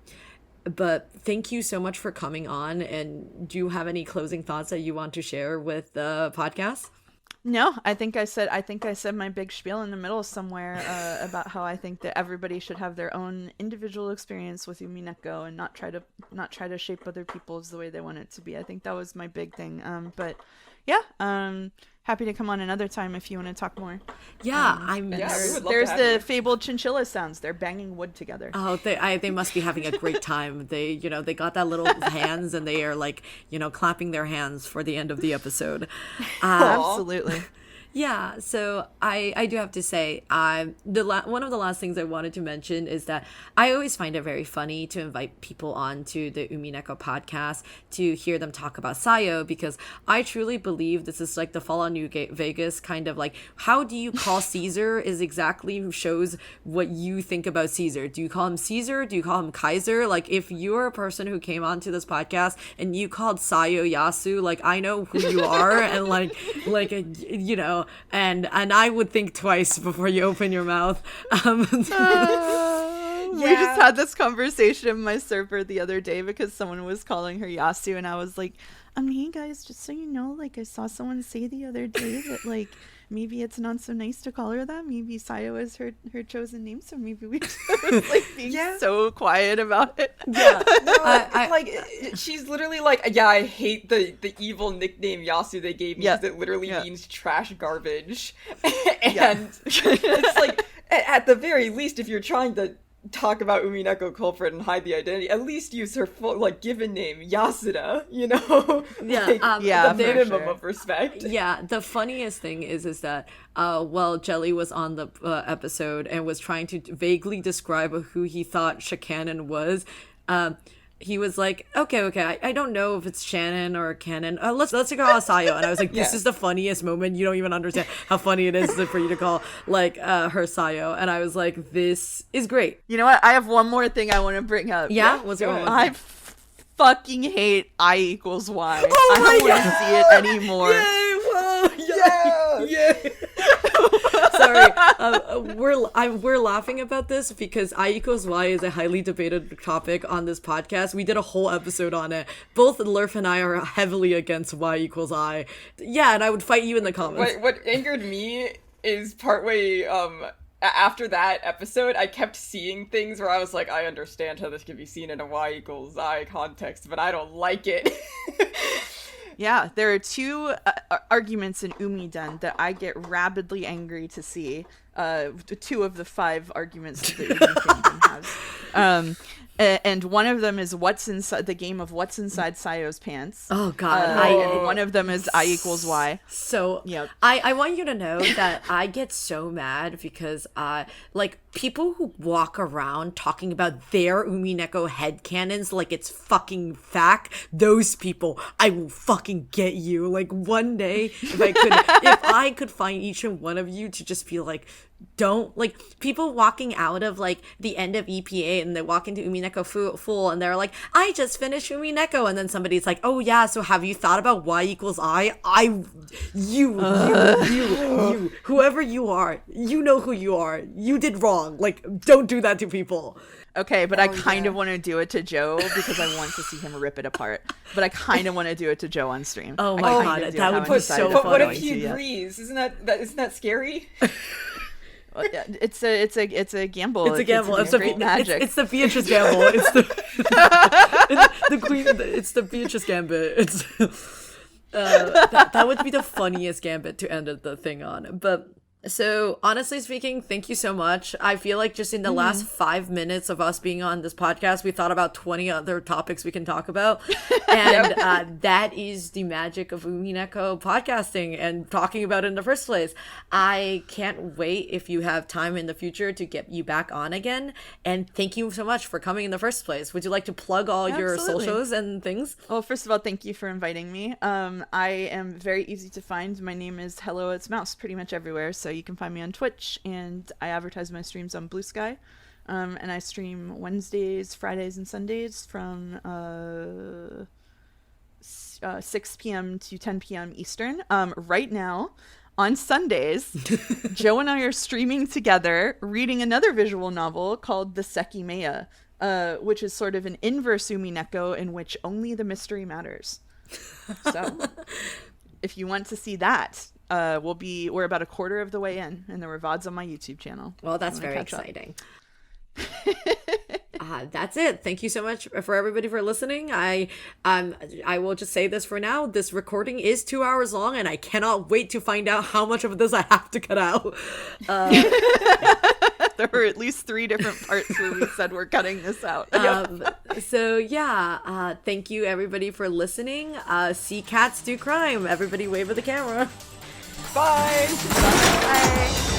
[SPEAKER 1] But thank you so much for coming on. And do you have any closing thoughts that you want to share with the podcast?
[SPEAKER 3] No, I think I said my big spiel in the middle somewhere about how I think that everybody should have their own individual experience with Umineko and not try to shape other people's the way they want it to be. I think that was my big thing. But yeah, happy to come on another time if you want to talk more.
[SPEAKER 1] Yeah,
[SPEAKER 2] we would love
[SPEAKER 3] There's
[SPEAKER 2] to have
[SPEAKER 3] the
[SPEAKER 2] you.
[SPEAKER 3] fabled chinchilla sounds. They're banging wood together.
[SPEAKER 1] Oh, they must be having a great time. They got that little hands, and they are like, clapping their hands for the end of the episode.
[SPEAKER 3] Absolutely.
[SPEAKER 1] Yeah, so I do have to say, one of the last things I wanted to mention is that I always find it very funny to invite people on to the Umineko podcast to hear them talk about Sayo, because I truly believe this is like the Fallout New Vegas kind of like, how do you call Caesar is exactly shows what you think about Caesar. Do you call him Caesar? Do you call him Kaiser? Like, if you're a person who came onto this podcast and you called Sayo Yasu, like, I know who you are, and and I would think twice before you open your mouth.
[SPEAKER 3] We just had this conversation in my server the other day because someone was calling her Yasu, and I was like, hey guys, just so you know, like, I saw someone say the other day that, like, maybe it's not so nice to call her that. Maybe Sayo is her chosen name, so maybe we just like being so quiet about it.
[SPEAKER 1] Yeah.
[SPEAKER 2] No, she's literally like, yeah, I hate the evil nickname Yasu they gave me because it literally means trash garbage. And it's like, at the very least, if you're trying to talk about Umineko culprit and hide the identity, at least use her full, like, given name, Yasuda,
[SPEAKER 1] Yeah,
[SPEAKER 2] the minimum of respect.
[SPEAKER 1] Yeah, the funniest thing is that Jelly was on the episode and was trying to vaguely describe who he thought Shikanon was. He was like, okay, I don't know if it's Shannon or Canon. Let's go Sayo. And I was like, this is the funniest moment. You don't even understand how funny it is for you to call, like, her Sayo. And I was like, this is great.
[SPEAKER 3] You know what? I have one more thing I want to bring up.
[SPEAKER 1] Yeah? What's going on?
[SPEAKER 3] I fucking hate I equals Y. I don't want to see it anymore.
[SPEAKER 1] Yay! Sorry, we're laughing about this because I equals Y is a highly debated topic on this podcast. We did a whole episode on it. Both Lurf and I are heavily against Y equals I. Yeah, and I would fight you in the comments.
[SPEAKER 2] What angered me is partway after that episode, I kept seeing things where I was like, I understand how this can be seen in a Y equals I context, but I don't like it.
[SPEAKER 3] Yeah, there are two arguments in Umiden that I get rabidly angry to see. Two of the 5 arguments that the Umi kingdom has. And one of them is what's inside the game of what's inside Sayo's pants.
[SPEAKER 1] Oh God!
[SPEAKER 3] And one of them is I equals Y.
[SPEAKER 1] So
[SPEAKER 3] yep.
[SPEAKER 1] I want you to know that I get so mad because like people who walk around talking about their Umineko headcanons like it's fucking fact. Those people, I will fucking get you. Like one day, if I could find each and one of you to just be like, don't, like, people walking out of like the end of EPA and they walk into Umineko Full and they're like, I just finished Umineko, and then somebody's like, oh yeah, so have you thought about Y equals I? You, whoever you are, you know who you are. You did wrong. Like, don't do that to people.
[SPEAKER 3] Okay, but I kind of want to do it to Joe because I want to see him rip it apart. But I kind of want to do it to Joe on stream.
[SPEAKER 1] Oh my God, that would be so funny.
[SPEAKER 2] But what if he agrees? Isn't that scary?
[SPEAKER 3] Well, yeah, it's a gamble.
[SPEAKER 1] It's a gamble.
[SPEAKER 3] It's great magic.
[SPEAKER 1] It's the Beatrice gamble. It's the queen. It's the Beatrice gambit. It's that would be the funniest gambit to end the thing on. But so honestly speaking, thank you so much. I feel like just in the last 5 minutes of us being on this podcast, we thought about 20 other topics we can talk about. And that is the magic of Umineko podcasting and talking about it in the first place. I can't wait if you have time in the future to get you back on again. And thank you so much for coming in the first place. Would you like to plug all your socials and things?
[SPEAKER 3] Well, first of all, thank you for inviting me. I am very easy to find. My name is Hello, It's Mouse pretty much everywhere. So you can find me on Twitch, and I advertise my streams on Blue Sky. And I stream Wednesdays, Fridays, and Sundays from 6 p.m. to 10 p.m. Eastern. Right now, on Sundays, Joe and I are streaming together, reading another visual novel called The Sekimeya, which is sort of an inverse Umineko in which only the mystery matters. So, if you want to see that, we're about a quarter of the way in, and there were VODs on my YouTube channel.
[SPEAKER 1] Well, that's very exciting. That's it. Thank you so much for everybody for listening. I will just say this for now. This recording is 2 hours long, and I cannot wait to find out how much of this I have to cut out.
[SPEAKER 3] There were at least 3 different parts where we said we're cutting this out.
[SPEAKER 1] So yeah, thank you everybody for listening. See cats do crime. Everybody wave at the camera.
[SPEAKER 2] Bye.
[SPEAKER 3] Bye.